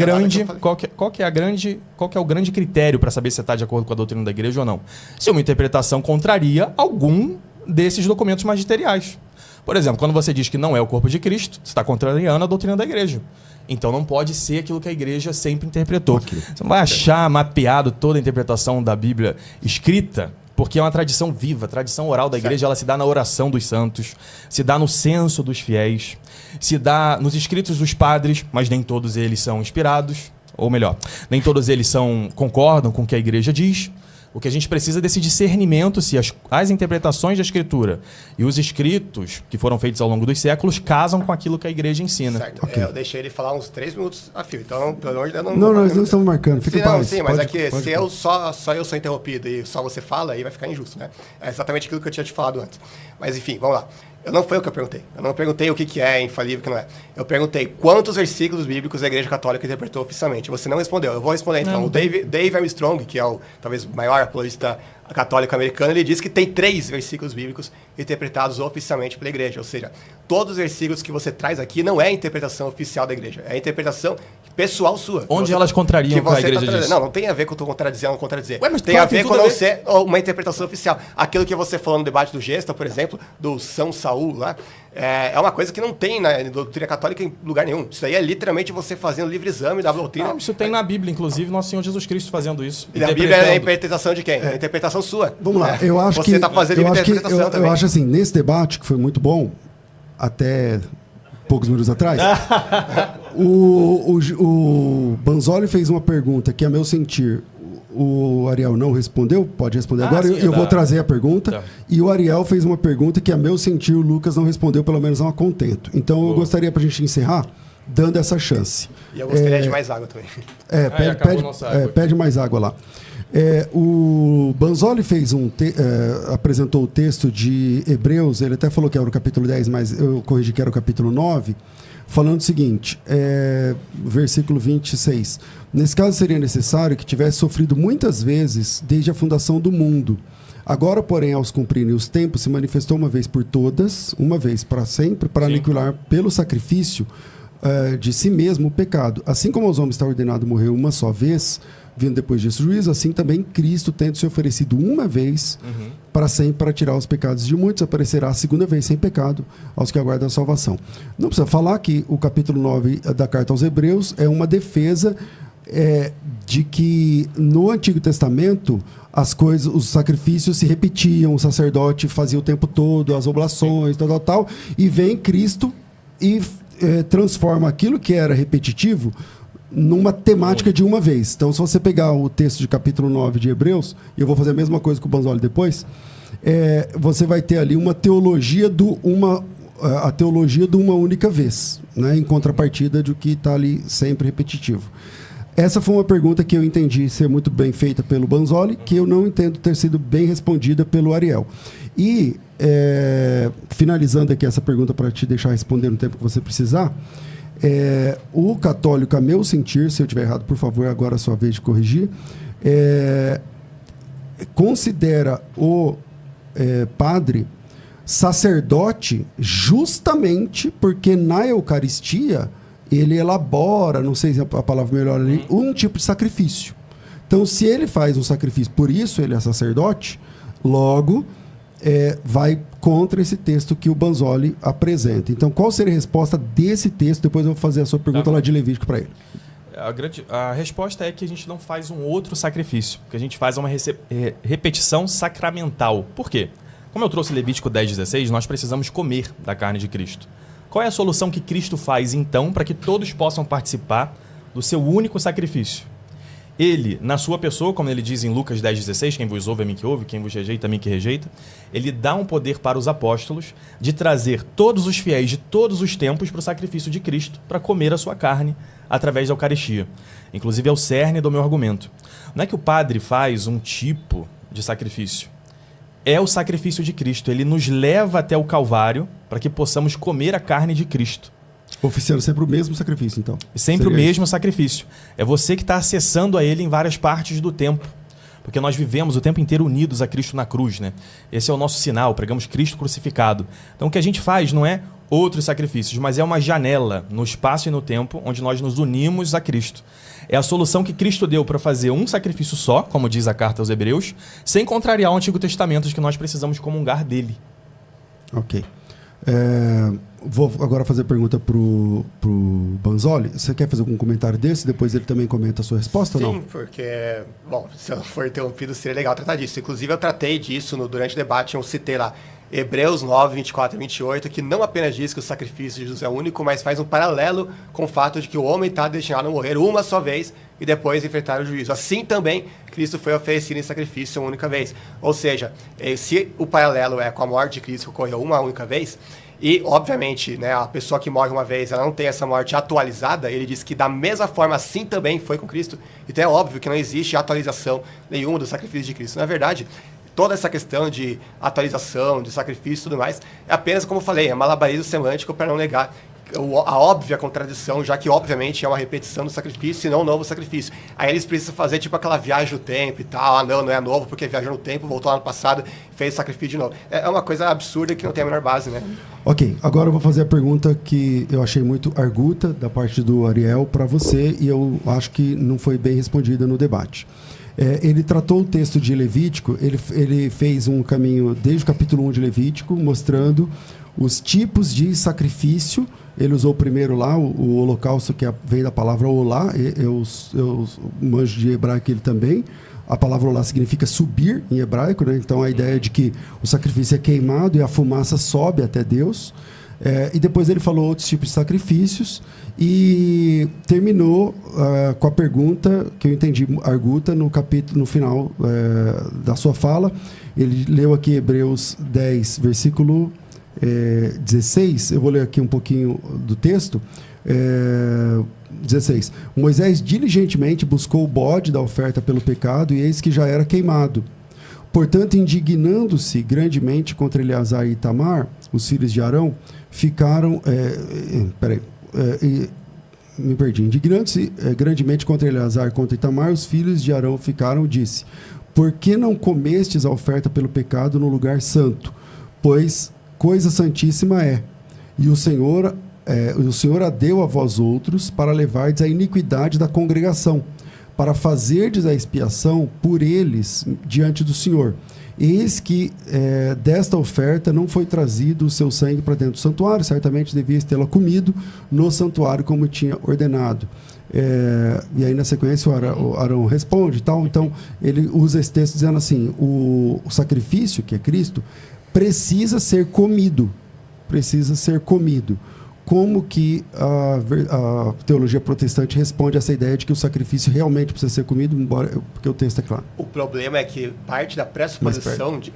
grande critério para saber se está de acordo com a doutrina da igreja ou não? Se uma interpretação contraria algum desses documentos magisteriais. Por exemplo, quando você diz que não é o corpo de Cristo, você está contrariando a doutrina da igreja. Então não pode ser aquilo que a igreja sempre interpretou. Você não vai achar mapeado toda a interpretação da Bíblia escrita, porque é uma tradição viva. A tradição oral da igreja ela se dá na oração dos santos, se dá no censo dos fiéis, se dá nos escritos dos padres, mas nem todos eles são inspirados. Ou melhor, nem todos eles concordam com o que a igreja diz. O que a gente precisa é desse discernimento se as interpretações da Escritura e os escritos que foram feitos ao longo dos séculos casam com aquilo que a igreja ensina. Certo. Eu deixei ele falar uns 3 minutos a fio, então pelo amor de Deus não... Nós não estamos marcando, fica em paz. Sim, mas se eu só eu sou interrompido e só você fala, aí vai ficar injusto, né? É exatamente aquilo que eu tinha te falado antes. Mas enfim, vamos lá. Não foi o que eu perguntei. Eu não perguntei o que é infalível e o que não é. Eu perguntei quantos versículos bíblicos a Igreja Católica interpretou oficialmente. Você não respondeu. Eu vou responder então. O Dave Armstrong, que é o talvez maior apologista católico americano, ele diz que tem 3 versículos bíblicos interpretados oficialmente pela Igreja. Ou seja, todos os versículos que você traz aqui não é a interpretação oficial da Igreja. É a interpretação pessoal sua. Onde elas contrariam o que a Igreja diz? Não tem a ver com eu contradizer ou não contradizer. Ué, mas tem a ver com não ser uma interpretação oficial. Aquilo que você falou no debate do Gesta, por exemplo, do São Saul lá, é uma coisa que não tem na doutrina católica em lugar nenhum. Isso aí é literalmente você fazendo livre exame da doutrina. Não, isso tem na Bíblia, inclusive, Nosso Senhor Jesus Cristo fazendo isso. E a Bíblia é a interpretação de quem? É a interpretação sua. Vamos lá, eu acho você que... Você está fazendo interpretação também. Eu acho assim, nesse debate, que foi muito bom, até poucos minutos atrás, o Banzoli fez uma pergunta que, a meu sentir, o Ariel não respondeu, pode responder agora, sim, eu vou trazer a pergunta, tá. E o Ariel fez uma pergunta que, a meu sentir, o Lucas não respondeu, pelo menos a um contento. Então, eu gostaria, para a gente encerrar, dando essa chance. E eu gostaria de mais água também. Pede mais água lá. O Banzoli apresentou o texto de Hebreus, ele até falou que era o capítulo 10, mas eu corrigi que era o capítulo 9, falando o seguinte, versículo 26. Nesse caso seria necessário que tivesse sofrido muitas vezes desde a fundação do mundo. Agora, porém, aos cumprirem os tempos, se manifestou uma vez por todas, uma vez para sempre, para aniquilar pelo sacrifício de si mesmo o pecado. Assim como aos homens está ordenado morrer uma só vez, vindo depois disso juízo, assim também Cristo, tendo se oferecido uma vez para sempre para tirar os pecados de muitos, aparecerá a segunda vez sem pecado aos que aguardam a salvação. Não precisa falar que o capítulo 9 da carta aos Hebreus é uma defesa de que no Antigo Testamento as coisas, os sacrifícios se repetiam, o sacerdote fazia o tempo todo, as oblações, tal, e vem Cristo e transforma aquilo que era repetitivo numa temática de uma vez. Então, se você pegar o texto de capítulo 9 de Hebreus, e eu vou fazer a mesma coisa com o Banzoli depois, você vai ter ali uma teologia a teologia de uma única vez, né, em contrapartida de que está ali sempre repetitivo. Essa foi uma pergunta que eu entendi ser muito bem feita pelo Banzoli, que eu não entendo ter sido bem respondida pelo Ariel. E, finalizando aqui essa pergunta para te deixar responder no tempo que você precisar, o católico, a meu sentir, se eu estiver errado, por favor, agora é a sua vez de corrigir, considera o padre sacerdote justamente porque na Eucaristia ele elabora, não sei se a palavra melhor ali, um tipo de sacrifício. Então, se ele faz um sacrifício, por isso ele é sacerdote, logo vai contra esse texto que o Banzoli apresenta. Então, qual seria a resposta desse texto? Depois eu vou fazer a sua pergunta lá de Levítico para ele. A resposta é que a gente não faz um outro sacrifício, que a gente faz uma repetição sacramental. Por quê? Como eu trouxe Levítico 10:16, nós precisamos comer da carne de Cristo. Qual é a solução que Cristo faz, então, para que todos possam participar do seu único sacrifício? Ele, na sua pessoa, como ele diz em Lucas 10:16, quem vos ouve é mim que ouve, quem vos rejeita é mim que rejeita, ele dá um poder para os apóstolos de trazer todos os fiéis de todos os tempos para o sacrifício de Cristo, para comer a sua carne através da Eucaristia. Inclusive é o cerne do meu argumento. Não é que o padre faz um tipo de sacrifício. É o sacrifício de Cristo. Ele nos leva até o Calvário para que possamos comer a carne de Cristo. Oficiando sempre o mesmo sacrifício, então. Sempre o mesmo sacrifício. É você que está acessando a ele em várias partes do tempo. Porque nós vivemos o tempo inteiro unidos a Cristo na cruz, né? Esse é o nosso sinal, pregamos Cristo crucificado. Então o que a gente faz não é outros sacrifícios, mas é uma janela no espaço e no tempo onde nós nos unimos a Cristo. É a solução que Cristo deu para fazer um sacrifício só, como diz a carta aos Hebreus, sem contrariar o Antigo Testamento de que nós precisamos comungar dele. Ok. Vou agora fazer a pergunta pro Banzoli. Você quer fazer algum comentário desse? Depois ele também comenta a sua resposta ou não? Sim, porque, bom, se eu não for interrompido, seria legal tratar disso. Inclusive, eu tratei disso durante o debate, eu citei lá Hebreus 9, 24 e 28, que não apenas diz que o sacrifício de Jesus é único, mas faz um paralelo com o fato de que o homem está destinado a morrer uma só vez e depois enfrentar o juízo. Assim também, Cristo foi oferecido em sacrifício uma única vez. Ou seja, se o paralelo é com a morte de Cristo que ocorreu uma única vez, e, obviamente, né, a pessoa que morre uma vez, ela não tem essa morte atualizada, ele diz que da mesma forma assim também foi com Cristo. Então é óbvio que não existe atualização nenhuma do sacrifício de Cristo. Na verdade, toda essa questão de atualização, de sacrifício e tudo mais, é apenas, como eu falei, é malabarismo semântico para não negar a óbvia contradição, já que, obviamente, é uma repetição do sacrifício e não um novo sacrifício. Aí eles precisam fazer, tipo, aquela viagem no tempo e tal. Não é novo, porque viajou no tempo, voltou lá no passado, fez o sacrifício de novo. É uma coisa absurda que não tem a menor base, né? Ok, agora eu vou fazer a pergunta que eu achei muito arguta da parte do Ariel para você, e eu acho que não foi bem respondida no debate. Ele tratou o texto de Levítico, ele fez um caminho desde o capítulo 1 de Levítico, mostrando os tipos de sacrifício. Ele usou primeiro lá o holocausto, que vem da palavra olá, eu manjo de hebraico ele também. A palavra olá significa subir em hebraico, né? Então a ideia de que o sacrifício é queimado e a fumaça sobe até Deus. E depois ele falou outros tipos de sacrifícios e terminou com a pergunta que eu entendi arguta no final da sua fala. Ele leu aqui Hebreus 10, versículo 16, eu vou ler aqui um pouquinho do texto. 16. Moisés diligentemente buscou o bode da oferta pelo pecado, e eis que já era queimado. Portanto, indignando-se grandemente contra Eleazar e Itamar, os filhos de Arão, ficaram... me perdi. Indignando-se grandemente contra Eleazar e contra Itamar, os filhos de Arão ficaram, disse: por que não comestes a oferta pelo pecado no lugar santo? Pois coisa santíssima é, e o Senhor a deu a vós outros para levardes a iniquidade da congregação, para fazerdes a expiação por eles diante do Senhor. Eis que desta oferta não foi trazido o seu sangue para dentro do santuário, certamente devias tê-la comido no santuário como tinha ordenado. E aí na sequência o Arão responde, tal. Então ele usa esse texto dizendo assim: o sacrifício, que é Cristo, precisa ser comido. Como que a teologia protestante responde a essa ideia de que o sacrifício realmente precisa ser comido, porque o texto é claro? O problema é que parte da pressuposição de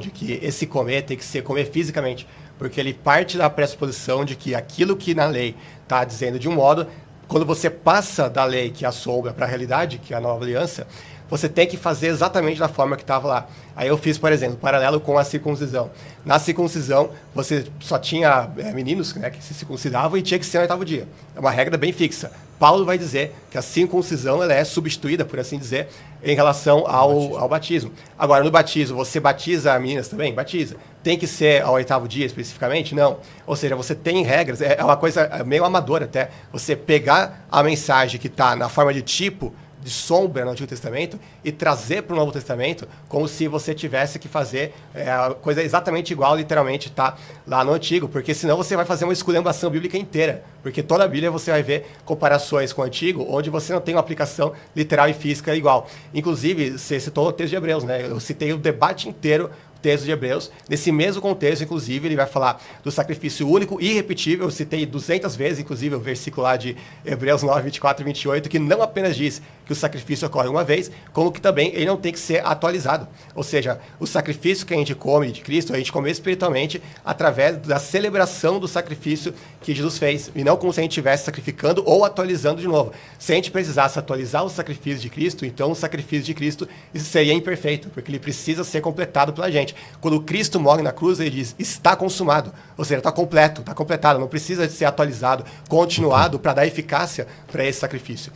que esse comer tem que ser comer fisicamente, porque ele parte da pressuposição de que aquilo que na lei está dizendo de um modo, quando você passa da lei que assombra para a realidade, que é a nova aliança, você tem que fazer exatamente da forma que estava lá. Aí eu fiz, por exemplo, paralelo com a circuncisão. Na circuncisão, você só tinha meninos, né, que se circuncidavam e tinha que ser no 8º dia. É uma regra bem fixa. Paulo vai dizer que a circuncisão ela é substituída, por assim dizer, em relação ao batismo. Agora, no batismo, você batiza meninas também? Batiza. Tem que ser ao 8º dia especificamente? Não. Ou seja, você tem regras, é uma coisa meio amadora até, você pegar a mensagem que está na forma de tipo, de sombra no Antigo Testamento e trazer para o Novo Testamento como se você tivesse que fazer a coisa exatamente igual, literalmente, tá lá no Antigo, porque senão você vai fazer uma esculhambação bíblica inteira, porque toda a Bíblia você vai ver comparações com o Antigo, onde você não tem uma aplicação literal e física igual. Inclusive, você citou o texto de Hebreus, né? Eu citei o debate inteiro texto de Hebreus. Nesse mesmo contexto, inclusive, ele vai falar do sacrifício único e irrepetível. Eu citei 200 vezes, inclusive, o versículo lá de Hebreus 9, 24 e 28, que não apenas diz que o sacrifício ocorre uma vez, como que também ele não tem que ser atualizado. Ou seja, o sacrifício que a gente come de Cristo, a gente come espiritualmente através da celebração do sacrifício que Jesus fez, e não como se a gente estivesse sacrificando ou atualizando de novo. Se a gente precisasse atualizar o sacrifício de Cristo, então o sacrifício de Cristo isso seria imperfeito, porque ele precisa ser completado pela gente. Quando Cristo morre na cruz, ele diz, está consumado. Ou seja, está completo, está completado, não precisa de ser atualizado, continuado, para dar eficácia para esse sacrifício.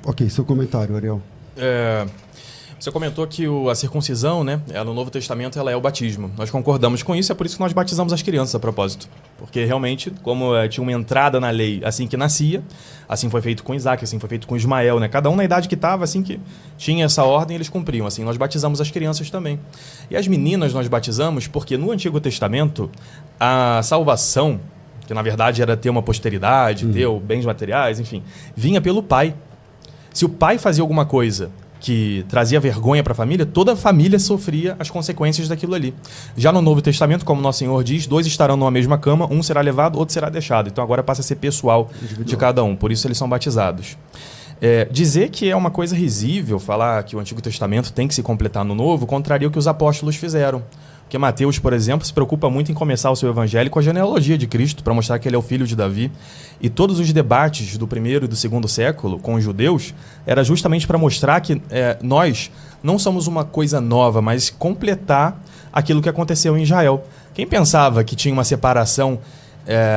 Ok, seu comentário, Ariel. Você comentou que a circuncisão, né, no Novo Testamento, ela é o batismo. Nós concordamos com isso, é por isso que nós batizamos as crianças a propósito. Porque realmente, como tinha uma entrada na lei assim que nascia, assim foi feito com Isaac, assim foi feito com Ismael, né? Cada um na idade que estava, assim que tinha essa ordem, eles cumpriam. Assim, nós batizamos as crianças também. E as meninas nós batizamos porque no Antigo Testamento, a salvação, que na verdade era ter uma posteridade, ter bens materiais, enfim, vinha pelo pai. Se o pai fazia alguma coisa que trazia vergonha para a família, toda a família sofria as consequências daquilo ali. Já no Novo Testamento, como Nosso Senhor diz, 2 estarão numa mesma cama, um será levado, outro será deixado. Então agora passa a ser pessoal de cada um, por isso eles são batizados. Dizer que é uma coisa risível falar que o Antigo Testamento tem que se completar no Novo, contraria o que os apóstolos fizeram. Porque Mateus, por exemplo, se preocupa muito em começar o seu evangelho com a genealogia de Cristo, para mostrar que ele é o filho de Davi. E todos os debates do 1º e do 2º século com os judeus era justamente para mostrar que nós não somos uma coisa nova, mas completar aquilo que aconteceu em Israel. Quem pensava que tinha uma separação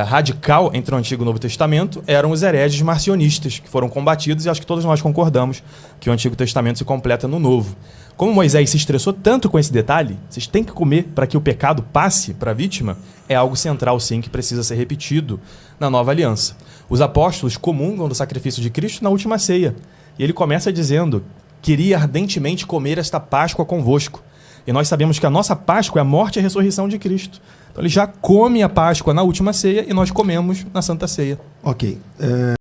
radical entre o Antigo e o Novo Testamento eram os hereges marcionistas, que foram combatidos, e acho que todos nós concordamos que o Antigo Testamento se completa no Novo. Como Moisés se estressou tanto com esse detalhe, vocês têm que comer para que o pecado passe para a vítima, é algo central, sim, que precisa ser repetido na nova aliança. Os apóstolos comungam do sacrifício de Cristo na última ceia. E ele começa dizendo: queria ardentemente comer esta Páscoa convosco. E nós sabemos que a nossa Páscoa é a morte e a ressurreição de Cristo. Então ele já come a Páscoa na última ceia e nós comemos na Santa Ceia. Ok.